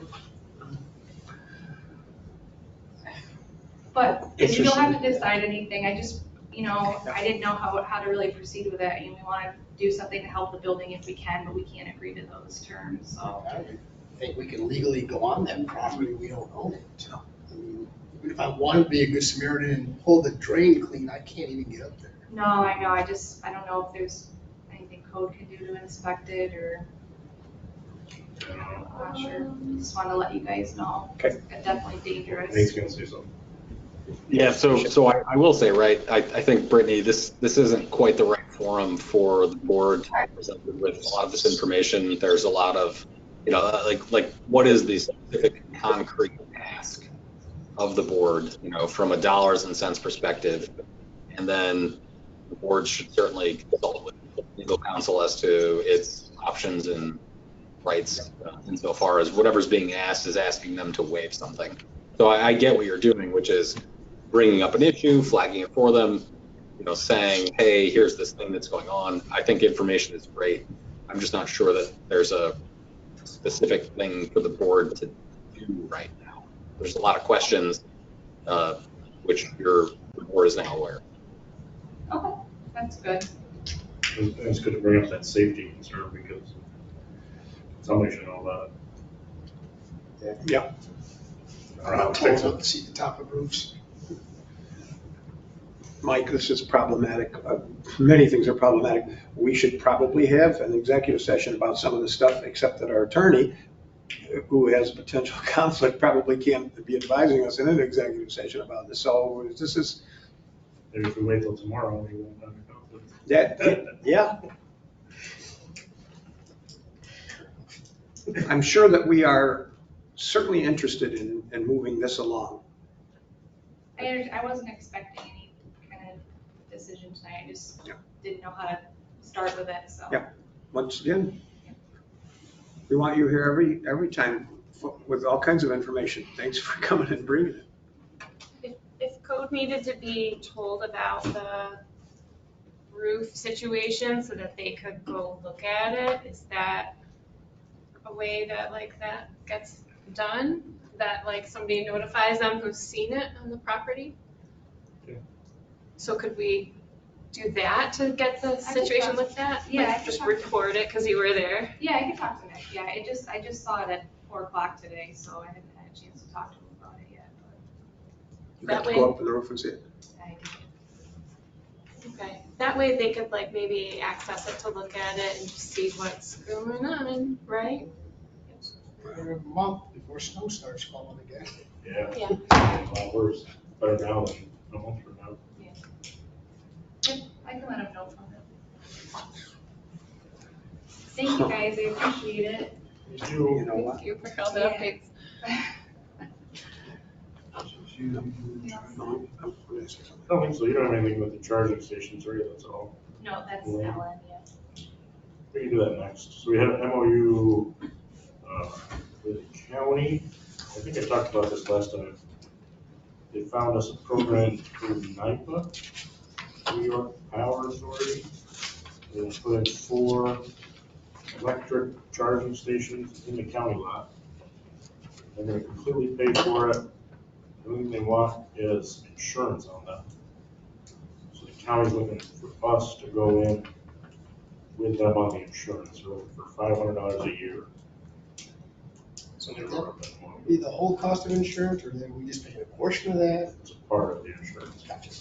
Speaker 16: But you don't have to decide anything. I just, I didn't know how to really proceed with it. We want to do something to help the building if we can, but we can't agree to those terms, so.
Speaker 7: I don't think we can legally go on that property, we don't own it. I mean, even if I wanted to be a good Samaritan and pull the drain clean, I can't even get up there.
Speaker 16: No, I know. I don't know if there's anything code can do to inspect it, or. I'm not sure. Just wanted to let you guys know.
Speaker 6: Okay.
Speaker 16: It's definitely dangerous.
Speaker 2: Nate's gonna say something.
Speaker 8: Yeah, so I will say, right, I think, Brittany, this isn't quite the right forum for the board to be presented with a lot of this information. There's a lot of, like what is the specific concrete ask of the board, from a dollars and cents perspective? And then the board should certainly consult with legal counsel as to its options and rights insofar as whatever's being asked is asking them to waive something. So I get what you're doing, which is bringing up an issue, flagging it for them, saying, hey, here's this thing that's going on. I think information is great. I'm just not sure that there's a specific thing for the board to do right now. There's a lot of questions, which the board is now aware.
Speaker 16: Okay, that's good.
Speaker 2: It's good to bring up that safety concern because somebody should know about it.
Speaker 6: Yeah.
Speaker 2: I don't know how to fix
Speaker 7: Up
Speaker 2: it.
Speaker 7: to see the top of roofs.
Speaker 6: Mike, this is problematic. Many things are problematic. We should probably have an executive session about some of this stuff, except that our attorney, who has potential conflict, probably can't be advising us in an executive session about this. So this is,
Speaker 2: Maybe if we wait till tomorrow, we won't have a conflict.
Speaker 6: yeah. I'm sure that we are certainly interested in moving this along.
Speaker 16: I wasn't expecting any kind of decision tonight. I just
Speaker 6: Yeah.
Speaker 16: didn't know how to start with it, so.
Speaker 6: Yeah. Once again, we want you here every time with all kinds of information. Thanks for coming and bringing it.
Speaker 9: If code needed to be told about the roof situation so that they could go look at it? Is that a way that like that gets done? That like somebody notifies them who's seen it on the property?
Speaker 2: Yeah.
Speaker 9: So could we do that to get the situation looked at?
Speaker 16: Yeah, I
Speaker 9: Like
Speaker 16: could
Speaker 9: just
Speaker 16: talk to-
Speaker 9: record it because you were there?
Speaker 16: Yeah, I can talk to Nick, yeah, I just saw it at 4 o'clock today, so I haven't had a chance to talk to him about it yet,
Speaker 6: You got
Speaker 9: That
Speaker 6: to go
Speaker 9: way-
Speaker 6: up on the roof and see it.
Speaker 16: but I did.
Speaker 9: Okay, that way they could like maybe access it to look at it and just see what's going on, right?
Speaker 7: A month before snow starts falling again.
Speaker 2: Yeah.
Speaker 9: Yeah.
Speaker 2: A lot worse, better now than a month from now.
Speaker 16: I can let him know from it. Thank you guys, I appreciate it.
Speaker 6: You know what?
Speaker 9: Thank you for all the
Speaker 16: Yeah.
Speaker 9: updates.
Speaker 6: No, I'm gonna say something.
Speaker 2: I don't think so, you don't have anything with the charging stations, right, that's all.
Speaker 16: No, that's
Speaker 2: Yeah.
Speaker 16: Ellen, yeah.
Speaker 2: We can do that next. So we have an MOU with the county. I think I talked about this last time. They found us a program through NYPA, New York Power Authority. They put in 4 electric charging stations in the county lot. They're gonna completely pay for it. The only thing they want is insurance on them. So the county's looking for us to go in with them on the insurance, we're looking for $500 a year.
Speaker 7: So would that be the whole cost of insurance, or then we just pay a portion of that?
Speaker 2: It's a part of the insurance.
Speaker 7: Gotcha.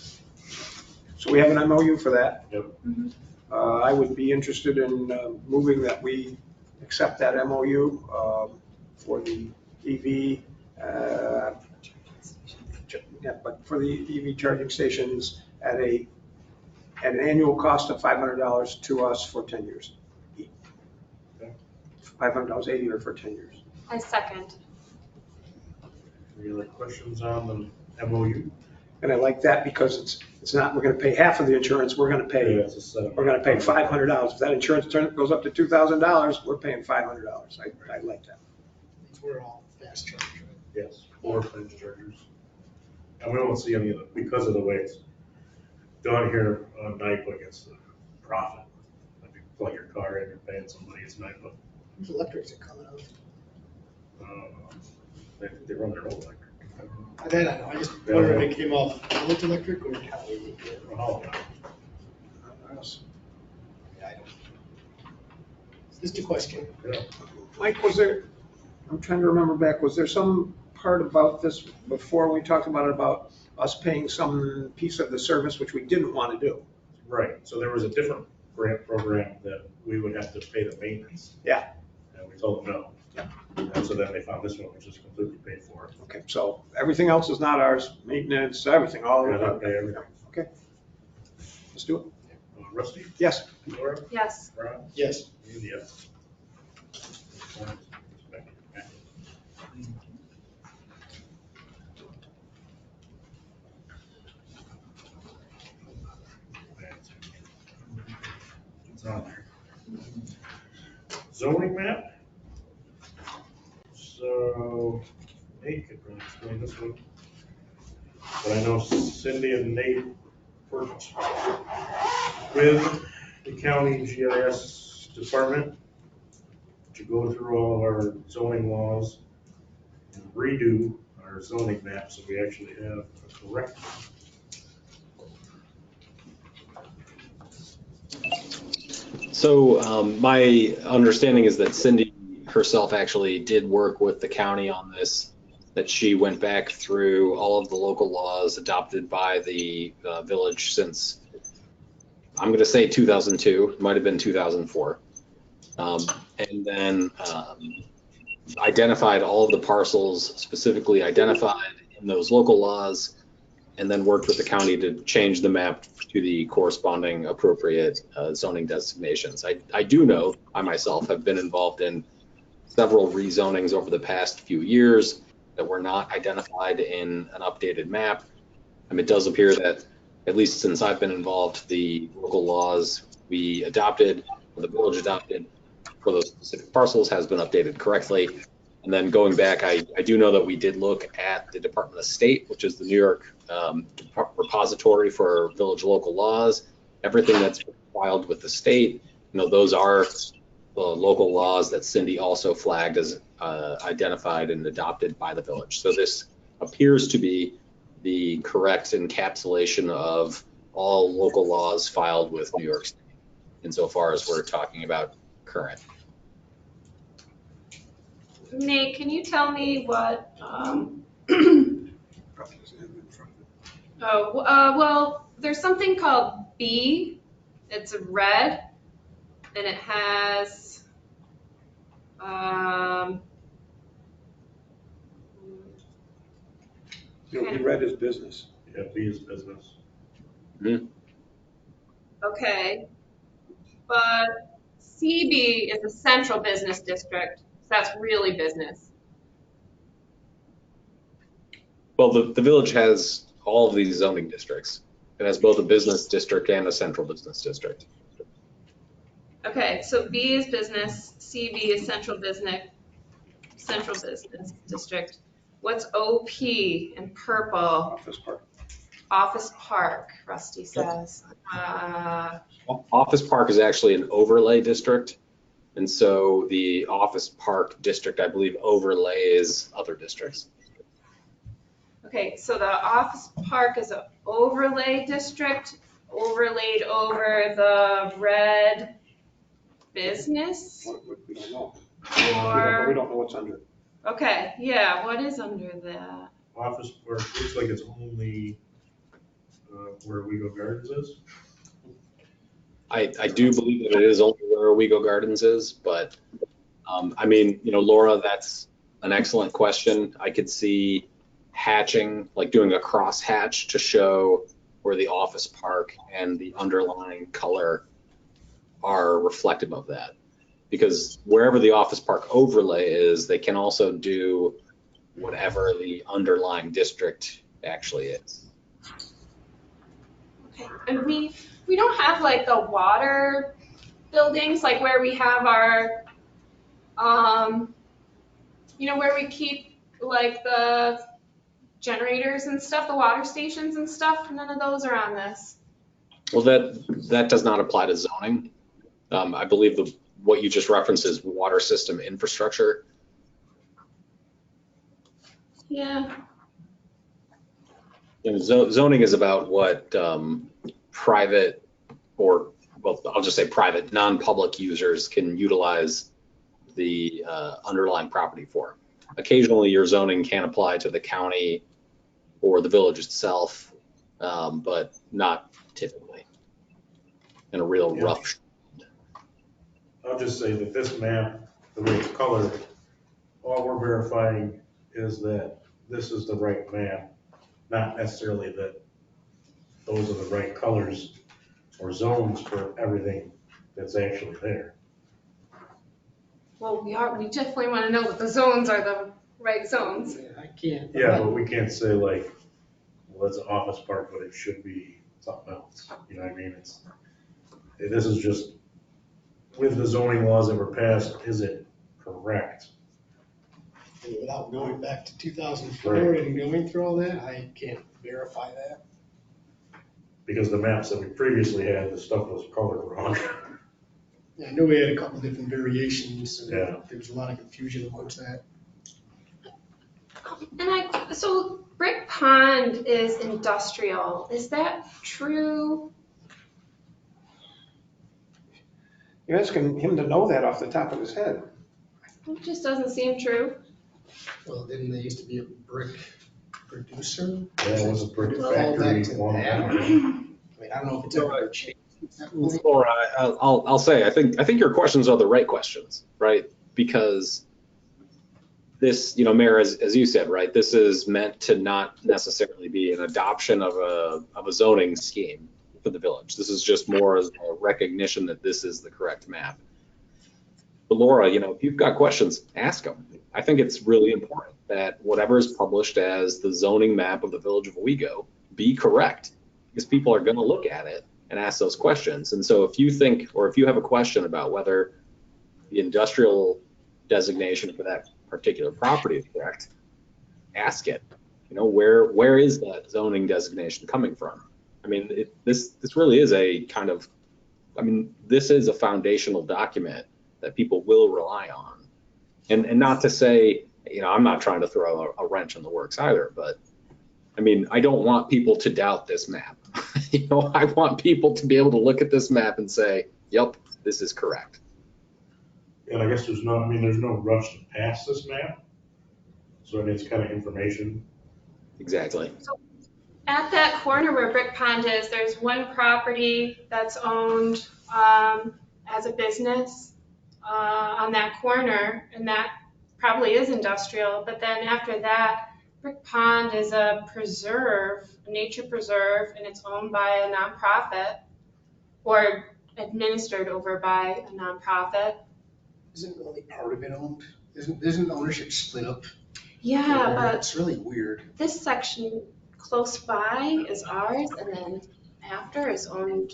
Speaker 6: So we have an MOU for that.
Speaker 2: Yep.
Speaker 6: I would be interested in moving that we accept that MOU for the EV, yeah, but for the EV charging stations at an annual cost of $500 to us for 10 years.
Speaker 2: Okay.
Speaker 6: $500 a year for 10 years.
Speaker 9: I second.
Speaker 2: Any other questions on the MOU?
Speaker 6: And I like that because it's not, we're gonna pay half of the insurance, we're gonna pay,
Speaker 2: Yeah, it's a set.
Speaker 6: we're gonna pay $500. If that insurance goes up to $2,000, we're paying $500. I like that.
Speaker 7: We're all fast chargers, right?
Speaker 2: Yes, 4 fast chargers. And we won't see any of the, because of the way it's done here on NYPA gets the profit. If you plug your car in, you're paying somebody, it's NYPA.
Speaker 7: Whose electrics are coming out?
Speaker 2: They run their own electric.
Speaker 7: That I know, I just wondered if it came off village electric or county.
Speaker 2: Oh,
Speaker 7: Yeah, I don't. Just a question.
Speaker 2: yeah.
Speaker 6: Mike, was there, I'm trying to remember back, was there some part about this before we talked about it, about us paying some piece of the service which we didn't want to do?
Speaker 2: Right, so there was a different grant program that we would have to pay the maintenance.
Speaker 6: Yeah.
Speaker 2: And we told them no.
Speaker 6: Yeah.
Speaker 2: And so then they found this one, which is completely paid for.
Speaker 6: Okay, so everything else is not ours, maintenance, everything, all
Speaker 2: Yeah,
Speaker 6: of
Speaker 2: they
Speaker 6: it.
Speaker 2: pay everything.
Speaker 6: Okay. Let's do it.
Speaker 2: Rusty?
Speaker 6: Yes.
Speaker 2: Laura?
Speaker 9: Yes.
Speaker 2: Ron?
Speaker 7: Yes.
Speaker 2: And yes. It's on there. Zoning map. So Nate could really explain this one. But I know Cindy and Nate worked with the county GIS department to go through all of our zoning laws and redo our zoning map so we actually have a correct one.
Speaker 8: So my understanding is that Cindy herself actually did work with the county on this, that she went back through all of the local laws adopted by the village since, I'm going to say 2002, it might have been 2004. And then identified all of the parcels specifically identified in those local laws, and then worked with the county to change the map to the corresponding appropriate zoning designations. I do know, I myself have been involved in several rezonings over the past few years that were not identified in an updated map. It does appear that, at least since I've been involved, the local laws we adopted, or the village adopted for those specific parcels has been updated correctly. And then going back, I do know that we did look at the Department of State, which is the New York repository for village local laws. Everything that's filed with the state, those are the local laws that Cindy also flagged as identified and adopted by the village. So this appears to be the correct encapsulation of all local laws filed with New York State, insofar as we're talking about current.
Speaker 9: Nate, can you tell me what, well, there's something called B. It's red, and it has,
Speaker 6: You'll be read as business.
Speaker 2: Yeah, B is business.
Speaker 8: Mm-hmm.
Speaker 9: okay, but CB is a central business district, so that's really business.
Speaker 8: Well, the village has all of these zoning districts. It has both a business district and a central business district.
Speaker 9: Okay, so B is business, CB is central business district. What's OP in purple?
Speaker 6: Office park.
Speaker 9: Office park, Rusty says.
Speaker 8: Office park is actually an overlay district. And so the office park district, I believe, overlays other districts.
Speaker 9: Okay, so the office park is an overlay district overlaid over the red business?
Speaker 6: We don't know.
Speaker 9: Or,
Speaker 6: We don't know what's under it.
Speaker 9: okay, yeah, what is under that?
Speaker 2: Office park looks like it's only where Owego Gardens is.
Speaker 8: I do believe that it is only where Owego Gardens is, but I mean, Laura, that's an excellent question. I could see hatching, like doing a cross hatch to show where the office park and the underlying color are reflective of that. Because wherever the office park overlay is, they can also do whatever the underlying district actually is.
Speaker 9: Okay, and we don't have like the water buildings, like where we have our, where we keep like the generators and stuff, the water stations and stuff. None of those are on this.
Speaker 8: Well, that does not apply to zoning. I believe what you just referenced is water system infrastructure.
Speaker 9: Yeah.
Speaker 8: Zoning is about what private, or well, I'll just say private, non-public users can utilize the underlying property for. Occasionally, your zoning can apply to the county or the village itself, but not typically. In a real rough.
Speaker 2: I'll just say that this map, the way it's colored, all we're verifying is that this is the right map, not necessarily that those are the right colors or zones for everything that's actually there.
Speaker 9: Well, we definitely want to know that the zones are the right zones.
Speaker 7: I can't.
Speaker 2: Yeah, but we can't say like, well, it's an office park, but it should be something else. You know what I mean? This is just, with the zoning laws that were passed, is it correct?
Speaker 7: And without going back to 2004
Speaker 2: Right.
Speaker 7: and going through all that, I can't verify that.
Speaker 2: Because the maps that we previously had, the stuff was colored wrong.
Speaker 7: Yeah, I know we had a couple different variations, so
Speaker 2: Yeah.
Speaker 7: there was a lot of confusion amongst that.
Speaker 9: And so Brick Pond is industrial. Is that true?
Speaker 6: You're asking him to know that off the top of his head.
Speaker 9: It just doesn't seem true.
Speaker 7: Well, didn't they used to be a brick producer?
Speaker 2: Yeah, it was a brick
Speaker 7: All
Speaker 2: factory
Speaker 7: back to
Speaker 2: long
Speaker 7: that.
Speaker 2: time ago.
Speaker 7: I mean, I don't know if it's ever changed. at that point.
Speaker 8: Laura, I'll say, I think your questions are the right questions, right? Because this, Mayor, as you said, right, this is meant to not necessarily be an adoption of a zoning scheme for the village. This is just more as a recognition that this is the correct map. But Laura, if you've got questions, ask them. I think it's really important that whatever is published as the zoning map of the village of Owego be correct, because people are going to look at it and ask those questions. And so if you think, or if you have a question about whether the industrial designation for that particular property is correct, ask it. You know, where is that zoning designation coming from? I mean, this really is a kind of, I mean, this is a foundational document that people will rely on. And not to say, you know, I'm not trying to throw a wrench in the works either, but I mean, I don't want people to doubt this map. You know, I want people to be able to look at this map and say, yep, this is correct.
Speaker 2: And I guess there's no rush to pass this map. So I mean, it's kind of information.
Speaker 8: Exactly.
Speaker 9: At that corner where Brick Pond is, there's one property that's owned as a business on that corner, and that probably is industrial. But then after that, Brick Pond is a preserve, a nature preserve, and it's owned by a nonprofit or administered over by a nonprofit.
Speaker 7: Isn't only part of it owned? Isn't ownership split up?
Speaker 9: Yeah, but
Speaker 7: it's really weird.
Speaker 9: this section close by is ours, and then after is owned.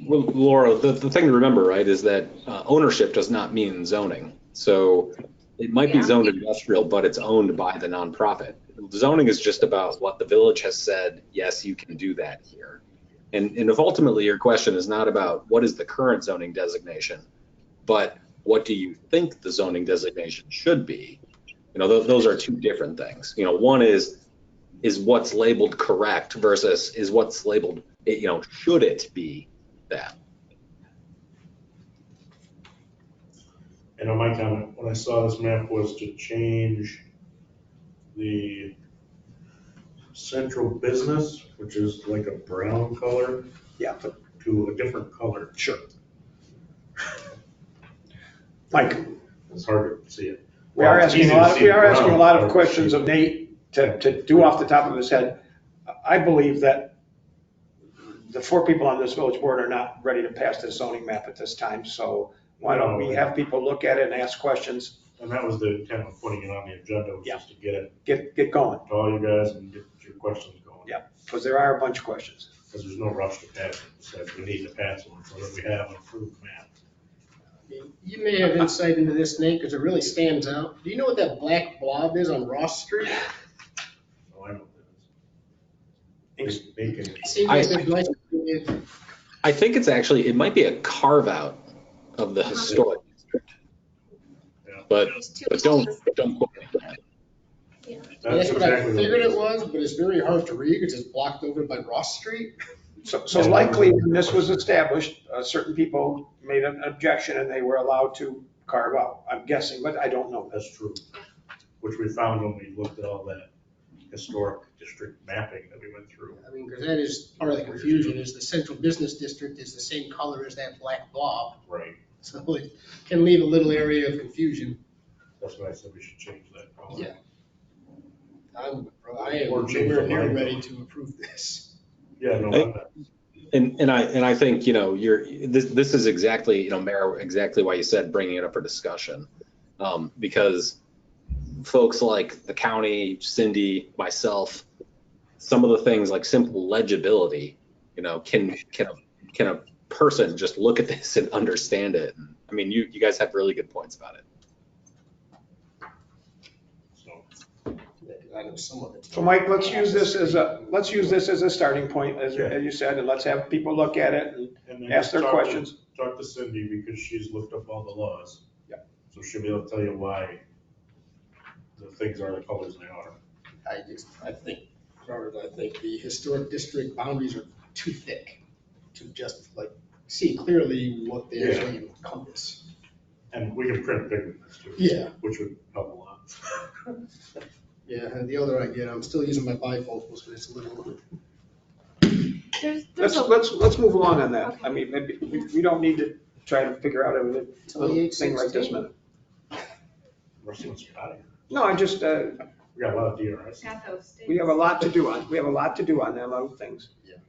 Speaker 8: Well, Laura, the thing to remember, right, is that ownership does not mean zoning. So it might be zoned industrial, but it's owned by the nonprofit. Zoning is just about what the village has said, yes, you can do that here. And if ultimately your question is not about what is the current zoning designation, but what do you think the zoning designation should be? You know, those are two different things. You know, one is what's labeled correct versus is what's labeled, you know, should it be that?
Speaker 2: I know my comment when I saw this map was to change the central business, which is like a brown color, to a different color.
Speaker 6: Sure. Mike?
Speaker 2: It's hard to see it.
Speaker 6: We are asking a lot of questions of Nate to do off the top of his head. I believe that the four people on this village board are not ready to pass this zoning map at this time, so why don't we have people look at it and ask questions?
Speaker 2: And that was the intent of putting it on the agenda, was just to get it.
Speaker 6: Get going.
Speaker 2: To all you guys and get your questions going.
Speaker 6: Yeah, because there are a bunch of questions.
Speaker 2: Because there's no rush to pass it, so we need to pass it so that we have an approved map.
Speaker 7: You may have insight into this, Nate, because it really stands out. Do you know what that black blob is on Ross Street?
Speaker 2: Oh, I know what that is. Bacon.
Speaker 7: Seems like they're like,
Speaker 8: I think it's actually, it might be a carve out of the historic district.
Speaker 2: Yeah.
Speaker 8: But don't quote me on that.
Speaker 7: that's what I figured it was, but it's very hard to read because it's blocked over by Ross Street.
Speaker 6: So likely when this was established, certain people made an objection and they were allowed to carve out. I'm guessing, but I don't know.
Speaker 2: That's true. Which we found when we looked at all that historic district mapping that we went through.
Speaker 7: I mean, because that is part of the confusion, is the central business district is the same color as that black blob.
Speaker 2: Right.
Speaker 7: So it can leave a little area of confusion.
Speaker 2: That's why I said we should change that color.
Speaker 7: Yeah. I am nowhere near ready to approve this.
Speaker 2: Yeah, no, I'm not.
Speaker 8: And I think, you know, this is exactly, you know, Mayor, exactly why you said bringing it up for discussion. Because folks like the county, Cindy, myself, some of the things like simple legibility, you know, can a person just look at this and understand it? I mean, you guys have really good points about it.
Speaker 7: I know some of it.
Speaker 6: So Mike, let's use this as a starting point, as you said, and let's have people look at it
Speaker 2: And then
Speaker 6: ask their questions.
Speaker 2: Talk to Cindy because she's looked up all the laws.
Speaker 6: Yeah.
Speaker 2: So she'll be able to tell you why the things are the colors they are.
Speaker 7: I think the historic district boundaries are too thick to just like see clearly what they actually encompass.
Speaker 2: And we can print pigments too.
Speaker 7: Yeah.
Speaker 2: Which would help a lot.
Speaker 7: Yeah, and the older I get, I'm still using my bifocals, but it's a little.
Speaker 6: Let's move along on that. Okay. I mean, maybe we don't need to try to figure out everything right this minute. No, I just.
Speaker 2: We got a lot of DRS.
Speaker 6: We have a lot to do on. We have a lot to do on that, a lot of things.
Speaker 2: Yeah.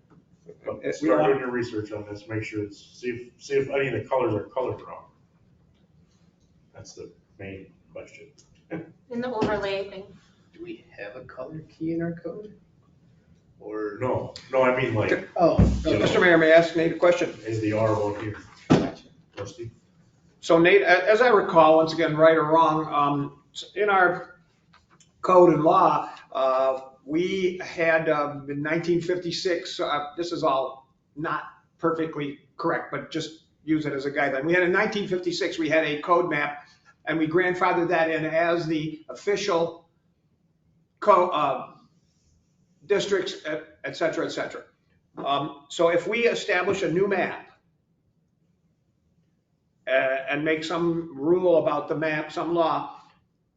Speaker 2: Start doing your research on this. Make sure see if any of the colors are colored wrong. That's the main question.
Speaker 9: In the overlay thing.
Speaker 7: Do we have a color key in our code? Or
Speaker 2: no, I mean like.
Speaker 6: Mr. Mayor, may I ask Nate a question?
Speaker 2: Is the R one here? Rusty?
Speaker 6: So Nate, as I recall, once again, right or wrong, in our code and law, we had in 1956, this is all not perfectly correct, but just use it as a guideline. We had in 1956, we had a code map, and we grandfathered that in as the official districts, et cetera, et cetera. So if we establish a new map and make some rule about the map, some law,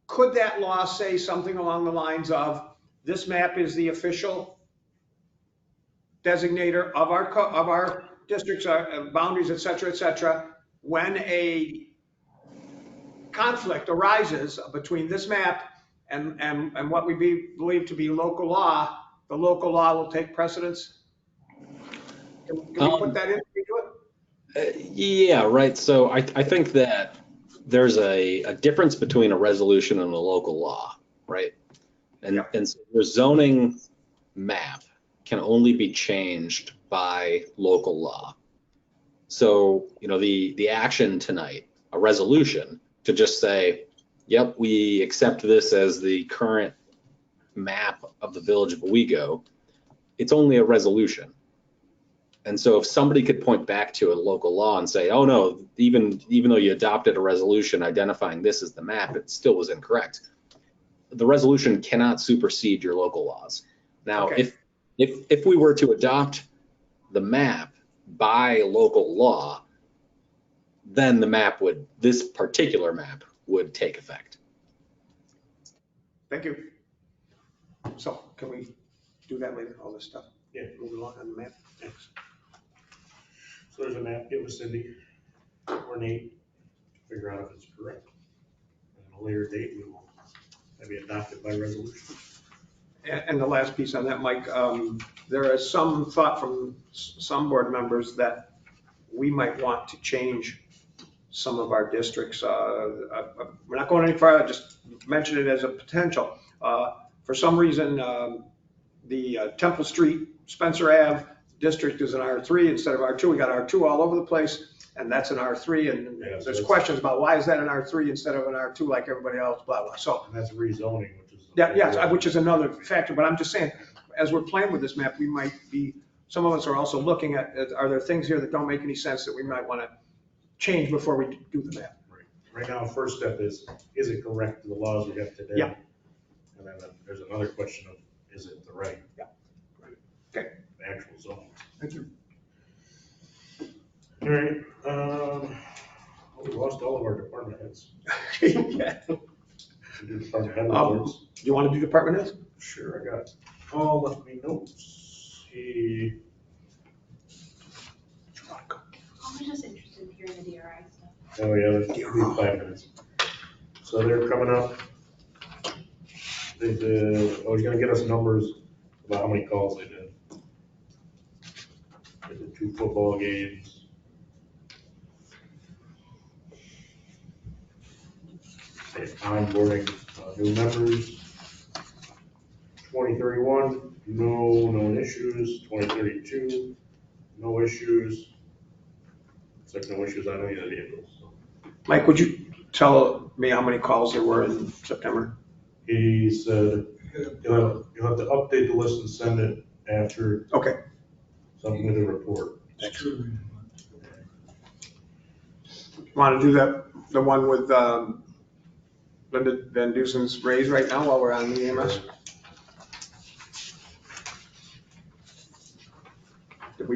Speaker 6: could that law say something along the lines of, this map is the official designator of our districts, boundaries, et cetera, when a conflict arises between this map and what we believe to be local law, the local law will take precedence? Can we put that in? Can we do it?
Speaker 8: Yeah, right. So I think that there's a difference between a resolution and a local law, right? And so your zoning map can only be changed by local law. So, the action tonight, a resolution to just say, yep, we accept this as the current map of the village of Owego, it's only a resolution. And so if somebody could point back to a local law and say, oh no, even though you adopted a resolution identifying this as the map, it still was incorrect. The resolution cannot supersede your local laws. Now,
Speaker 6: Okay.
Speaker 8: if we were to adopt the map by local law, then this particular map would take effect.
Speaker 6: Thank you. So can we do that later, all this stuff?
Speaker 2: Yeah.
Speaker 6: Move along on the map. Thanks.
Speaker 2: So there's a map, give with Cindy or Nate, to figure out if it's correct. And at a later date, we will maybe adopt it by resolution.
Speaker 6: And the last piece on that, Mike, there is some thought from some board members that we might want to change some of our districts. We're not going any farther, just mention it as a potential. For some reason, the Temple Street, Spencer Ave district is an R3 instead of R2. We got R2 all over the place, and that's an R3. And
Speaker 2: Yeah, so
Speaker 6: there's
Speaker 2: it's-
Speaker 6: questions about why is that an R3 instead of an R2 like everybody else, blah, blah. So
Speaker 2: And that's rezoning, which is.
Speaker 6: yeah, which is another factor, but I'm just saying, as we're playing with this map, we might be, some of us are also looking at, are there things here that don't make any sense that we might want to change before we do the map?
Speaker 2: Right now, first step is it correct to the laws we have today?
Speaker 6: Yeah.
Speaker 2: And then there's another question of, is it the right?
Speaker 6: Yeah. Okay.
Speaker 2: The actual zone.
Speaker 6: Thank you.
Speaker 2: All right, we lost all of our department heads.
Speaker 6: Yeah.
Speaker 2: Should do department head
Speaker 6: Do
Speaker 2: reports.
Speaker 6: you want to do department heads?
Speaker 2: Sure, I got Paul left me notes. He,
Speaker 16: I'm just interested in hearing the DRI stuff.
Speaker 2: oh yeah, there's give me 5 minutes. So they're coming up. They did, he's gonna get us numbers about how many calls they did. They did 2 football games. They're onboarding new members. 2031, no issues. 2032, no issues. It's like no issues on any of the vehicles. So.
Speaker 6: Mike, would you tell me how many calls there were in September?
Speaker 2: He said you'll have to update the list and send it after.
Speaker 6: Okay.
Speaker 2: Something with a report.
Speaker 6: Thanks. Want to do the one with Linda Van Dusen's raise right now while we're on the EMS?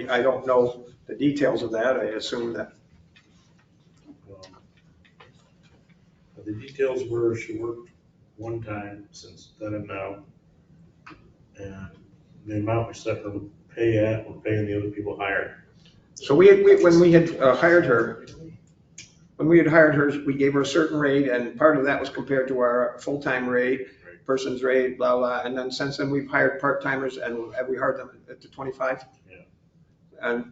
Speaker 6: I don't know the details of that. I assume that.
Speaker 2: The details were she worked one time since then and now. And the amount we set her to pay at, we're paying the other people higher.
Speaker 6: So when we had hired her, we gave her a certain rate, and part of that was compared to our full-time rate, person's rate, blah, blah. And then since then, we've hired part-timers, and have we hired them at the 25?
Speaker 2: Yeah.
Speaker 6: And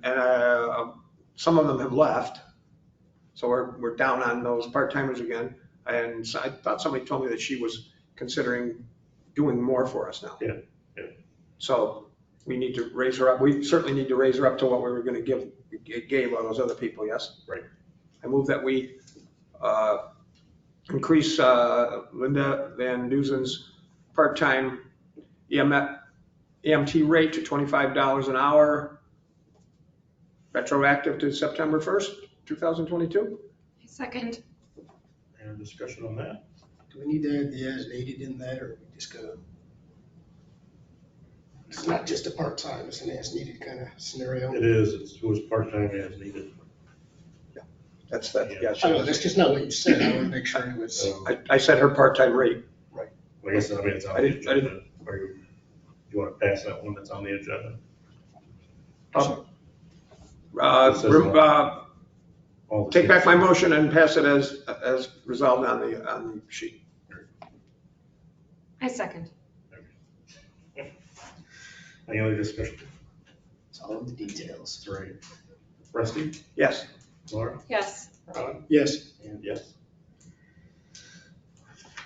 Speaker 6: some of them have left. So we're down on those part-timers again. And so I thought somebody told me that she was considering doing more for us now.
Speaker 2: Yeah.
Speaker 6: So we need to raise her up. We certainly need to raise her up to what we were going to gave all those other people, yes?
Speaker 2: Right.
Speaker 6: I move that we increase Linda Van Duzen's part-time EMT rate to $25 an hour, retroactive to September 1st, 2022.
Speaker 9: Second.
Speaker 2: Any discussion on that?
Speaker 7: Do we need to add the as needed in that, or are we just gonna? It's not just a part-time, it's an as needed kind of scenario.
Speaker 2: It is, it was part-time as needed.
Speaker 6: That's that, yeah.
Speaker 7: I know, that's just not what you said, I want to make sure it was.
Speaker 6: I said her part-time rate.
Speaker 2: Well, I guess, I mean, it's on
Speaker 6: I
Speaker 2: the
Speaker 6: didn't-
Speaker 2: agenda. Are you want to pass that one that's on the agenda? All the
Speaker 6: Take back my
Speaker 2: things.
Speaker 6: motion and pass it as resolved on the sheet.
Speaker 9: I second.
Speaker 2: Any other discussion?
Speaker 7: It's all in the details.
Speaker 2: That's right. Rusty?
Speaker 6: Yes.
Speaker 2: Laura?
Speaker 9: Yes.
Speaker 2: Ron?
Speaker 7: Yes.
Speaker 2: And yes.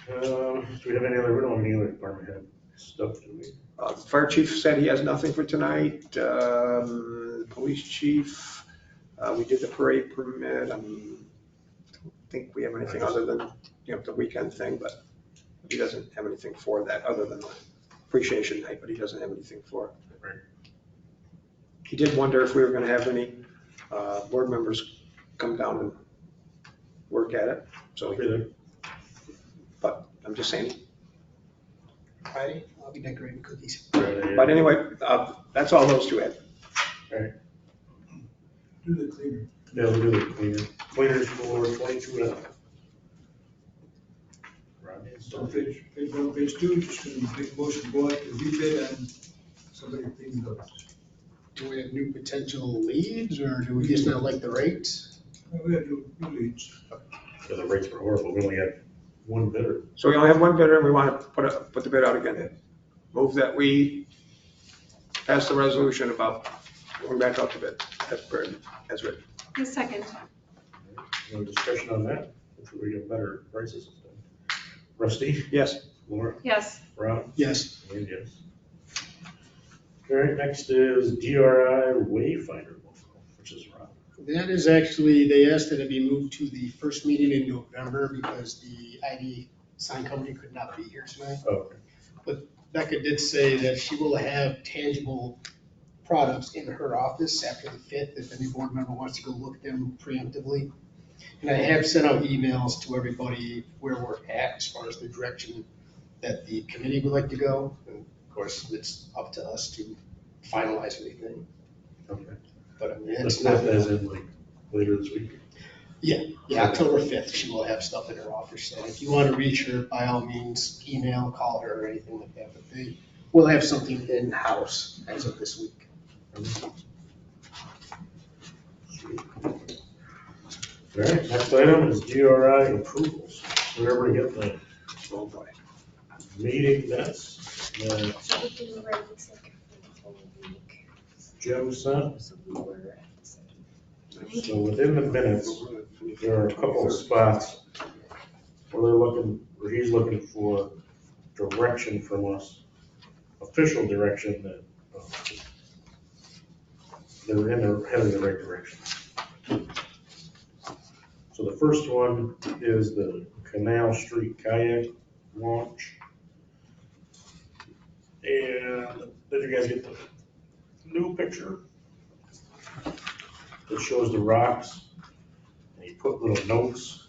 Speaker 2: Do we have any other, we don't have any other department head stuff, do we?
Speaker 6: Fire chief said he has nothing for tonight. Police chief, we did the parade permit. I don't think we have anything other than, the weekend thing, but he doesn't have anything for that other than the appreciation night, but he doesn't have anything for it.
Speaker 2: Right.
Speaker 6: He did wonder if we were gonna have any board members come down and work at it, so, but I'm just saying.
Speaker 7: Friday, I'll be decorating cookies.
Speaker 6: But anyway, that's all those two had.
Speaker 2: Right.
Speaker 4: Do the cleaner.
Speaker 2: Yeah, we'll do the cleaner. Cleaners for 22F. Rodney,
Speaker 4: So page 1, page 2, just gonna make a motion to go out to rebid on somebody cleaning those.
Speaker 7: Do we have new potential leads, or do we just not like the rates?
Speaker 4: We have new leads.
Speaker 2: Yeah, the rates were horrible. We only had one bidder.
Speaker 6: So we only have one bidder and we want to put the bid out again. Move that we pass the resolution about going back out to bid as written.
Speaker 9: I second.
Speaker 2: No discussion on that? Hopefully we get better prices. Rusty?
Speaker 6: Yes.
Speaker 2: Laura?
Speaker 9: Yes.
Speaker 2: Ron?
Speaker 7: Yes.
Speaker 2: And yes. All right, next is DRI Wayfinder local, which is Ron.
Speaker 7: That is actually, they asked that it be moved to the first meeting in November because the ID sign company could not be here tonight.
Speaker 2: Okay.
Speaker 7: But Becca did say that she will have tangible products in her office after the 5th, if any board member wants to go look at them preemptively. And I have sent out emails to everybody where we're at as far as the direction that the committee would like to go. And of course, it's up to us to finalize anything.
Speaker 2: Okay.
Speaker 7: But I mean,
Speaker 2: The
Speaker 7: it's not.
Speaker 2: fifth as in like later this week.
Speaker 7: Yeah, October 5th, she will have stuff in her office. And if you want to reach her, by all means, email, call her, or anything like that. But they will have something in-house as of this week.
Speaker 2: All right, next item is DRI approvals. Did everybody get the meeting minutes that
Speaker 9: So we can write this like a whole week.
Speaker 2: Jim sent?
Speaker 9: So we were at the second.
Speaker 2: So within the minutes, there are a couple of spots where they're looking, where he's looking for direction from us, official direction that they're heading the right direction. So the first one is the Canal Street kayak launch. And did you guys get the new picture? It shows the rocks, and he put little notes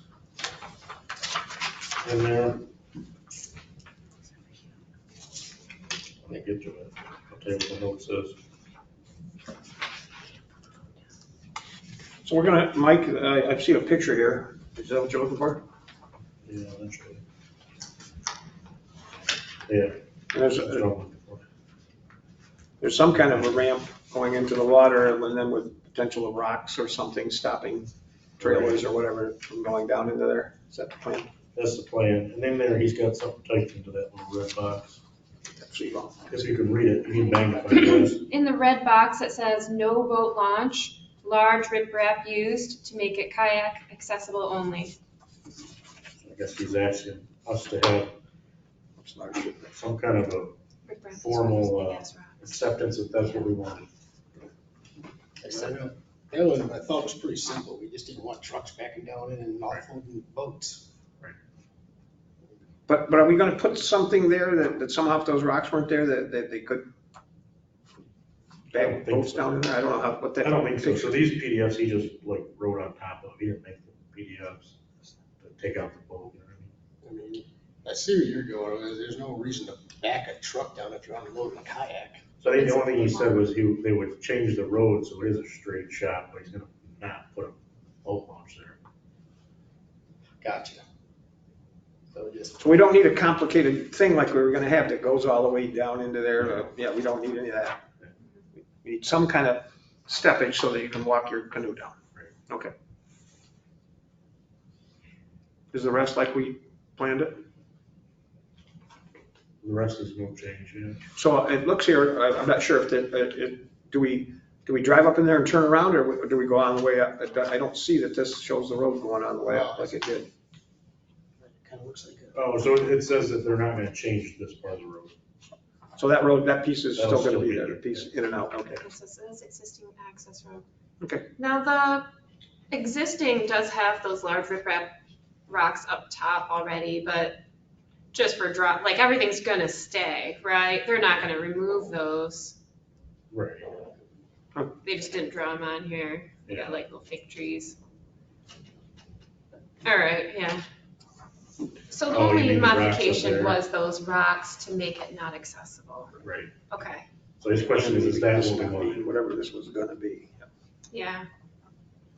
Speaker 2: in there. Let me get to it. I'll tell you what the note says.
Speaker 6: So we're gonna, Mike, I've seen a picture here. Is that what you're looking for?
Speaker 2: Yeah, eventually. Yeah.
Speaker 6: And there's some kind of a ramp going into the water and then with potential of rocks or something stopping trailers or whatever from going down into there. Is that the plan?
Speaker 2: That's the plan. And in there, he's got something typed into that little red box. If you can read it, you can magnify it.
Speaker 9: In the red box, it says no boat launch, large riprap used to make it kayak accessible only.
Speaker 2: I guess he's asking us to have some kind of a formal acceptance if that's what we wanted.
Speaker 7: That one I thought was pretty simple. We just didn't want trucks backing down in and offloading boats.
Speaker 2: Right.
Speaker 6: But are we gonna put something there that somehow if those rocks weren't there, that they could
Speaker 2: I don't
Speaker 6: back
Speaker 2: think
Speaker 6: boats
Speaker 2: so.
Speaker 6: down in there? I don't know how, what that.
Speaker 2: I don't think so. So these PDFs, he just like wrote on top of, he didn't make the PDFs to take out the boat, you know what I mean?
Speaker 7: I mean, I see where you're going. There's no reason to back a truck down if you're unloading a kayak.
Speaker 2: So I think the only thing he said was they would change the road so it is a straight shot, but he's gonna not put a boat launch there.
Speaker 7: Gotcha. So just,
Speaker 6: So we don't need a complicated thing like we were gonna have that goes all the way down into there. Yeah, we don't need any of that. We need some kind of steppage so that you can walk your canoe down. Okay. Is the rest like we planned it?
Speaker 2: The rest is no change, yeah.
Speaker 6: So it looks here, I'm not sure if do we drive up in there and turn around or do we go on the way up? I don't see that this shows the road going on the way up like it did.
Speaker 7: it kind of looks like a.
Speaker 2: Oh, so it says that they're not gonna change this part of the road.
Speaker 6: So that road, that piece is
Speaker 2: That'll
Speaker 6: still gonna
Speaker 2: still
Speaker 6: be
Speaker 2: be
Speaker 6: there,
Speaker 2: there.
Speaker 6: the piece in and out, okay.
Speaker 9: This is existing access road.
Speaker 6: Okay.
Speaker 9: Now, the existing does have those large riprap rocks up top already, but just for drop, like everything's gonna stay, right? They're not gonna remove those.
Speaker 2: Right.
Speaker 9: They just didn't draw them on here. They got
Speaker 2: Yeah.
Speaker 9: like little fake trees. All right, yeah. So the
Speaker 2: Oh, you
Speaker 9: only
Speaker 2: mean the rocks up
Speaker 9: modification
Speaker 2: there?
Speaker 9: was those rocks to make it not accessible.
Speaker 2: Right.
Speaker 9: Okay,
Speaker 2: So his question is that
Speaker 6: This
Speaker 2: what we
Speaker 6: not being
Speaker 2: want?
Speaker 6: whatever this was gonna be.
Speaker 9: yeah,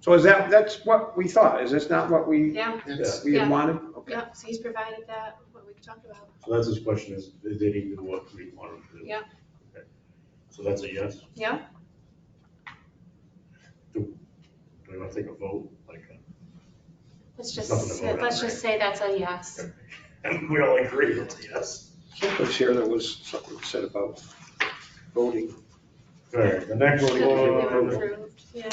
Speaker 6: So that's what we thought, is this not what we
Speaker 9: yeah,
Speaker 7: It's-
Speaker 6: had
Speaker 9: Yeah.
Speaker 6: wanted? Okay.
Speaker 9: yeah. So he's provided that, what we talked about.
Speaker 2: So that's his question is, did he do what we wanted to do?
Speaker 9: Yeah.
Speaker 2: Okay. So that's a yes?
Speaker 9: Yeah,
Speaker 2: Do we want to take a vote? Like,
Speaker 9: let's
Speaker 2: Nothing to
Speaker 9: just,
Speaker 2: vote on,
Speaker 9: let's
Speaker 2: right?
Speaker 9: just say that's a yes.
Speaker 2: we all agree it's a yes.
Speaker 6: Someplace here there was something said about voting.
Speaker 2: All right, the next
Speaker 9: Should have been
Speaker 2: one,
Speaker 9: approved, yeah.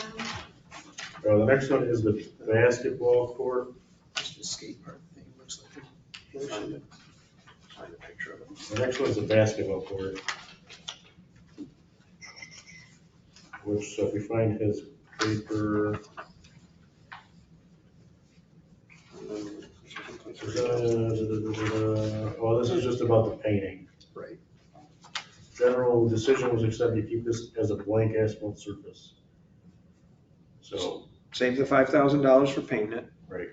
Speaker 2: the next one is the basketball court.
Speaker 7: Just a skate park thing, looks like.
Speaker 6: Find a picture of it.
Speaker 2: The next one is the basketball court. Which, so if we find his paper, well, this is just about the painting.
Speaker 7: Right.
Speaker 2: General decision was accepted to keep this as a blank asphalt surface. So,
Speaker 6: Save the $5,000 for painting it.
Speaker 2: right,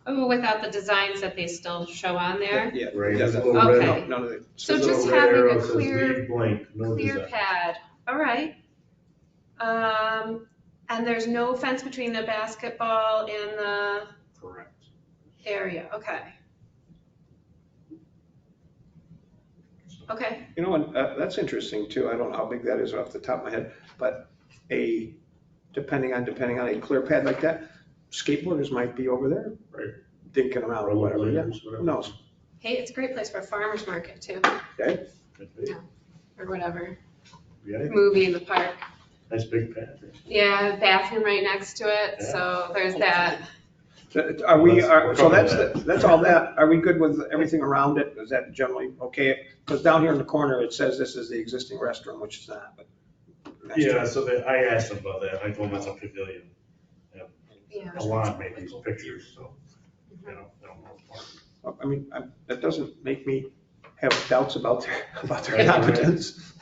Speaker 9: Oh, without the designs that they still show on there?
Speaker 6: Yeah.
Speaker 2: right,
Speaker 6: Yeah,
Speaker 2: there's a
Speaker 6: that-
Speaker 2: little
Speaker 9: Okay.
Speaker 2: red,
Speaker 6: None of the.
Speaker 9: So
Speaker 2: there's a
Speaker 9: just
Speaker 2: little red
Speaker 9: having
Speaker 2: arrow
Speaker 9: a
Speaker 2: that says
Speaker 9: clear,
Speaker 2: leave blank, no
Speaker 9: clear
Speaker 2: design.
Speaker 9: pad, all right. And there's no fence between the basketball and the
Speaker 2: Correct.
Speaker 9: area, okay. Okay,
Speaker 6: You know, and that's interesting too. I don't know how big that is off the top of my head, but depending on a clear pad like that, skateboarders might be over there.
Speaker 2: Right.
Speaker 6: Dinking around or whatever, yeah.
Speaker 2: Rollerbladers, whatever.
Speaker 6: Who knows?
Speaker 9: hey, it's a great place for a farmer's market too,
Speaker 6: Okay.
Speaker 2: Could be.
Speaker 9: or whatever,
Speaker 2: Yeah,
Speaker 9: movie in the park.
Speaker 2: nice big pad.
Speaker 9: Yeah, bathroom right next to it, so there's that.
Speaker 6: Are we,
Speaker 2: We'll
Speaker 6: so
Speaker 2: cover
Speaker 6: that's all that. Are we good with everything around it? Is that generally okay? Because down here in the corner, it says this is the existing restroom, which is not, but.
Speaker 2: Yeah, so I asked him about that, I told him that's a pavilion.
Speaker 9: Yeah.
Speaker 2: Alon made these pictures, so, you know, I don't know.
Speaker 6: I mean, that doesn't make me have doubts about their
Speaker 2: Right.
Speaker 6: competence.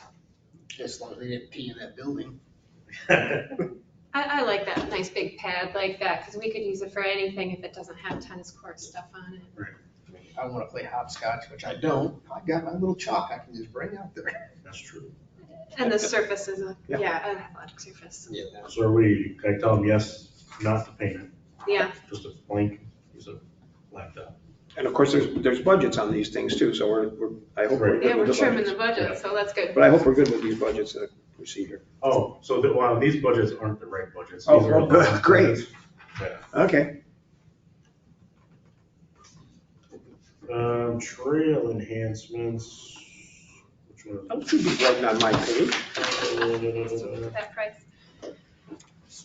Speaker 7: As long as they didn't pee in that building.
Speaker 9: I like that nice big pad like that, because we could use it for anything if it doesn't have tennis court stuff on it.
Speaker 7: I mean, if I want to play hopscotch, which I don't, I got my little chalk I can just bring out there.
Speaker 2: That's true.
Speaker 9: And the surface is
Speaker 6: Yeah.
Speaker 9: an athletic surface.
Speaker 7: Yeah.
Speaker 2: So are we, can I tell him yes, not to paint it,
Speaker 9: Yeah,
Speaker 2: just a blank piece of laptop?
Speaker 6: And of course, there's budgets on these things too, so I hope we're
Speaker 2: Right.
Speaker 6: good
Speaker 9: yeah,
Speaker 6: with
Speaker 9: we're
Speaker 6: the
Speaker 9: trimming the
Speaker 6: budgets.
Speaker 9: budget, so that's good.
Speaker 6: But I hope we're good with these budgets that we see here.
Speaker 2: Oh, so well, these budgets aren't the right budgets.
Speaker 6: Oh,
Speaker 2: These are
Speaker 6: well,
Speaker 2: the
Speaker 6: good,
Speaker 2: wrong
Speaker 6: great.
Speaker 2: budgets. Yeah.
Speaker 6: Okay.
Speaker 2: Trail enhancements, which one?
Speaker 6: That should be right on my page.
Speaker 9: That price.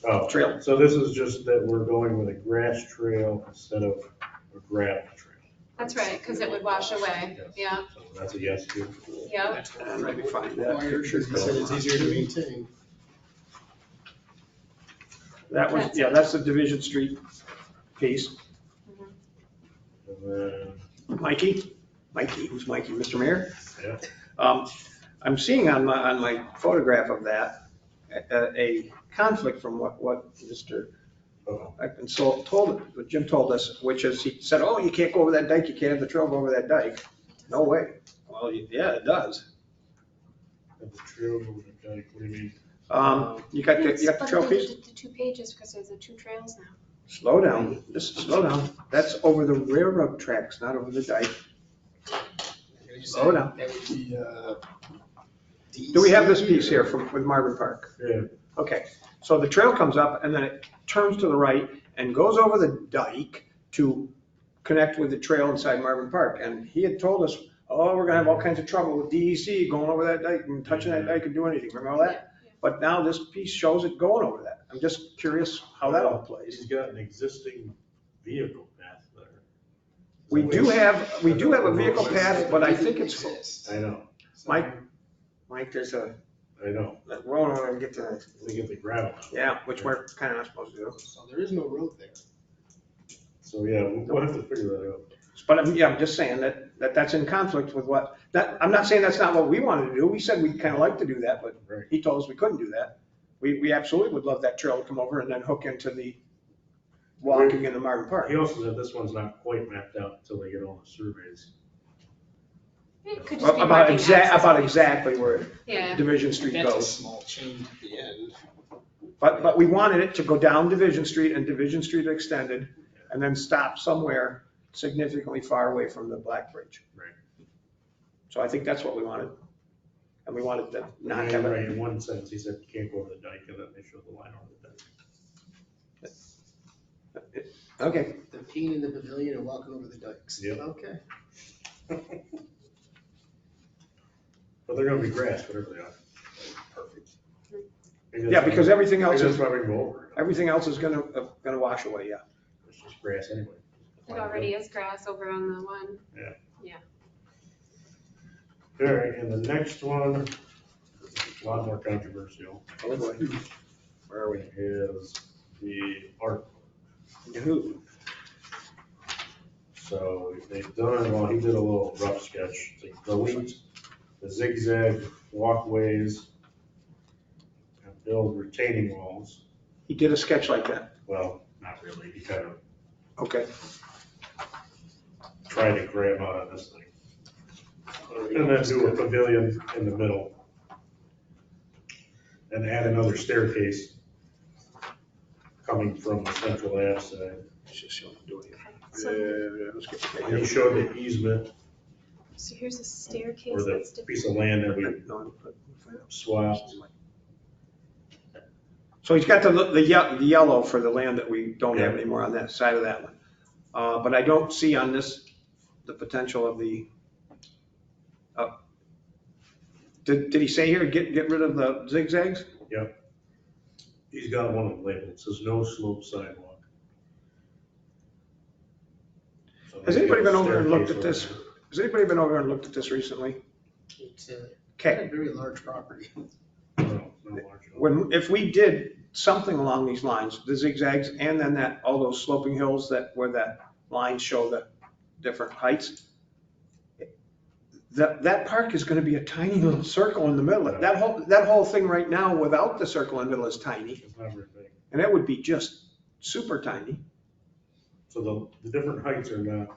Speaker 2: Oh,
Speaker 6: Trail.
Speaker 2: so this is just that we're going with a grass trail instead of a gravel trail.
Speaker 9: That's right, because it would wash away,
Speaker 2: Yes.
Speaker 9: yeah,
Speaker 2: So that's a yes too.
Speaker 9: yeah.
Speaker 6: And let me find that
Speaker 7: Wired,
Speaker 6: picture.
Speaker 7: because he said it's easier to maintain.
Speaker 6: That was, yeah, that's the Division Street piece.
Speaker 2: And then
Speaker 6: Mikey, Mikey, who's Mikey, Mr. Mayor?
Speaker 2: Yeah.
Speaker 6: I'm seeing on my photograph of that, a conflict from what Mr. I've been told, what Jim told us, which is, he said, oh, you can't go over that dike, you can't have the trail go over that dike. No way. Well, yeah, it does.
Speaker 2: The trail over the dike, what do you mean?
Speaker 6: You got the trail piece?
Speaker 9: The 2 pages, because there's the 2 trails now.
Speaker 6: Slow down, just slow down. That's over the railroad tracks, not over the dike. Slow down.
Speaker 7: That would be,
Speaker 6: Do we have this piece here with Marvin Park?
Speaker 2: Yeah.
Speaker 6: Okay, so the trail comes up and then it turns to the right and goes over the dike to connect with the trail inside Marvin Park. And he had told us, oh, we're gonna have all kinds of trouble with DEC going over that dike and touching that dike and doing anything, remember all that? But now this piece shows it going over that. I'm just curious how that all plays.
Speaker 2: He's got an existing vehicle path there.
Speaker 6: We do have a vehicle path, but I think it's full.
Speaker 2: I know.
Speaker 6: Mike, there's a,
Speaker 2: I know.
Speaker 6: roll over and get to,
Speaker 2: They get the gravel out.
Speaker 6: yeah, which we're kind of not supposed to do.
Speaker 7: so there is no road there.
Speaker 2: So, yeah, we'll have to figure that out.
Speaker 6: But I'm just saying that's in conflict with what, I'm not saying that's not what we wanted to do. We said we'd kind of like to do that, but
Speaker 2: Right.
Speaker 6: he told us we couldn't do that. We absolutely would love that trail to come over and then hook into the walking in the Marvin Park.
Speaker 2: He also said this one's not quite mapped out until they get all the surveys.
Speaker 9: It could just be
Speaker 6: About
Speaker 9: marking access points.
Speaker 6: exactly where
Speaker 9: Yeah.
Speaker 6: Division Street
Speaker 7: That's a
Speaker 6: goes.
Speaker 7: small change at the end.
Speaker 6: But we wanted it to go down Division Street and Division Street extended and then stop somewhere significantly far away from the Black Bridge.
Speaker 2: Right.
Speaker 6: So I think that's what we wanted. And we wanted to not
Speaker 2: And
Speaker 6: have
Speaker 2: right,
Speaker 6: it.
Speaker 2: in one sentence, he said you can't go over the dike, and then they showed the line over the dike.
Speaker 6: Okay,
Speaker 7: The peeing in the pavilion and walking over the dikes.
Speaker 2: Yep.
Speaker 7: Okay.
Speaker 2: But they're gonna be grass, whatever they are.
Speaker 7: Perfect.
Speaker 6: yeah, because everything else
Speaker 2: That's
Speaker 6: is,
Speaker 2: why we can go over it.
Speaker 6: everything else is gonna wash away, yeah.
Speaker 2: It's just grass anyway.
Speaker 9: It already is grass over on the one.
Speaker 2: All right, and the next one, is a lot more controversial.
Speaker 6: Oh boy. Where are we?
Speaker 2: Is the art.
Speaker 6: Who?
Speaker 2: So they've done, well, he did a little rough sketch, to delete the zigzag walkways and build retaining walls.
Speaker 6: He did a sketch like that.
Speaker 2: Well, not really, he kind of
Speaker 6: Okay.
Speaker 2: tried to grab out of this thing. And then do a pavilion in the middle. And add another staircase coming from the central Ave side.
Speaker 6: Let's just see what I'm doing
Speaker 9: So,
Speaker 6: here. Let's get the
Speaker 2: And he showed the easement
Speaker 9: so here's a staircase
Speaker 2: or the
Speaker 9: that's different.
Speaker 2: piece of land that we swapped.
Speaker 6: So he's got the yellow for the land that we don't have anymore on that side of that one. But I don't see on this the potential of the, did he say here, get rid of the zigzags?
Speaker 2: Yep. He's got one of them labeled, it says no slope sidewalk. So
Speaker 6: Has
Speaker 2: maybe
Speaker 6: anybody been
Speaker 2: a
Speaker 6: over and looked at
Speaker 2: staircase
Speaker 6: this?
Speaker 2: over
Speaker 6: Has anybody been over and looked at this recently?
Speaker 7: It's a
Speaker 6: Okay,
Speaker 7: very large property.
Speaker 2: there. No, not large at all.
Speaker 6: if we did something along these lines, the zigzags and then all those sloping hills where that lines show the different heights, that park is gonna be a tiny little circle in the middle. That whole thing right now without the circle in the middle is tiny,
Speaker 2: It's not very big.
Speaker 6: and it would be just super tiny.
Speaker 2: So the different heights are not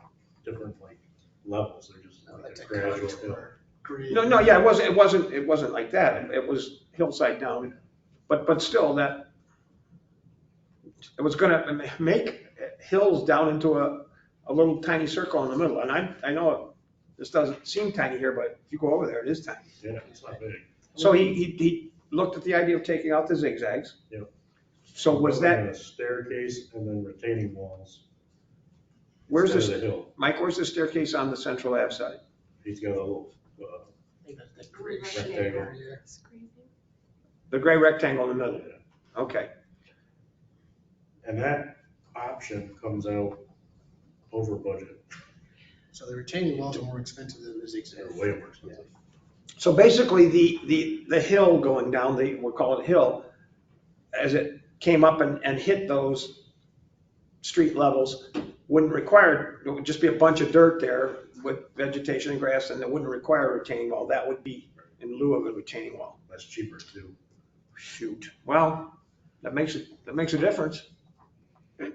Speaker 2: different like levels, they're just like
Speaker 7: That's
Speaker 2: a
Speaker 7: a
Speaker 2: gradual
Speaker 7: contour.
Speaker 2: hill.
Speaker 7: Great.
Speaker 6: No, yeah, it wasn't like that. It was hillside down, but still it was gonna make hills down into a little tiny circle in the middle. And I know this doesn't seem tiny here, but if you go over there, it is tiny.
Speaker 2: Yeah, it's not big.
Speaker 6: So he looked at the idea of taking out the zigzags.
Speaker 2: Yep.
Speaker 6: So was
Speaker 2: Building
Speaker 6: that,
Speaker 2: a staircase and then retaining walls.
Speaker 6: where's
Speaker 2: instead
Speaker 6: this,
Speaker 2: of the hill.
Speaker 6: Mike, where's the staircase on the Central Ave side?
Speaker 2: He's got a little, rectangle.
Speaker 6: The gray rectangle in the middle? Okay.
Speaker 2: And that option comes out over budget.
Speaker 7: So the retaining walls are more expensive than the zigzag.
Speaker 2: They're way more expensive.
Speaker 6: So basically, the hill going down, we'll call it hill, as it came up and hit those street levels, wouldn't require, it would just be a bunch of dirt there with vegetation and grass, and that wouldn't require a retaining wall. That would be in lieu of a retaining wall.
Speaker 2: That's cheaper too.
Speaker 6: Shoot. Well, that makes a difference. We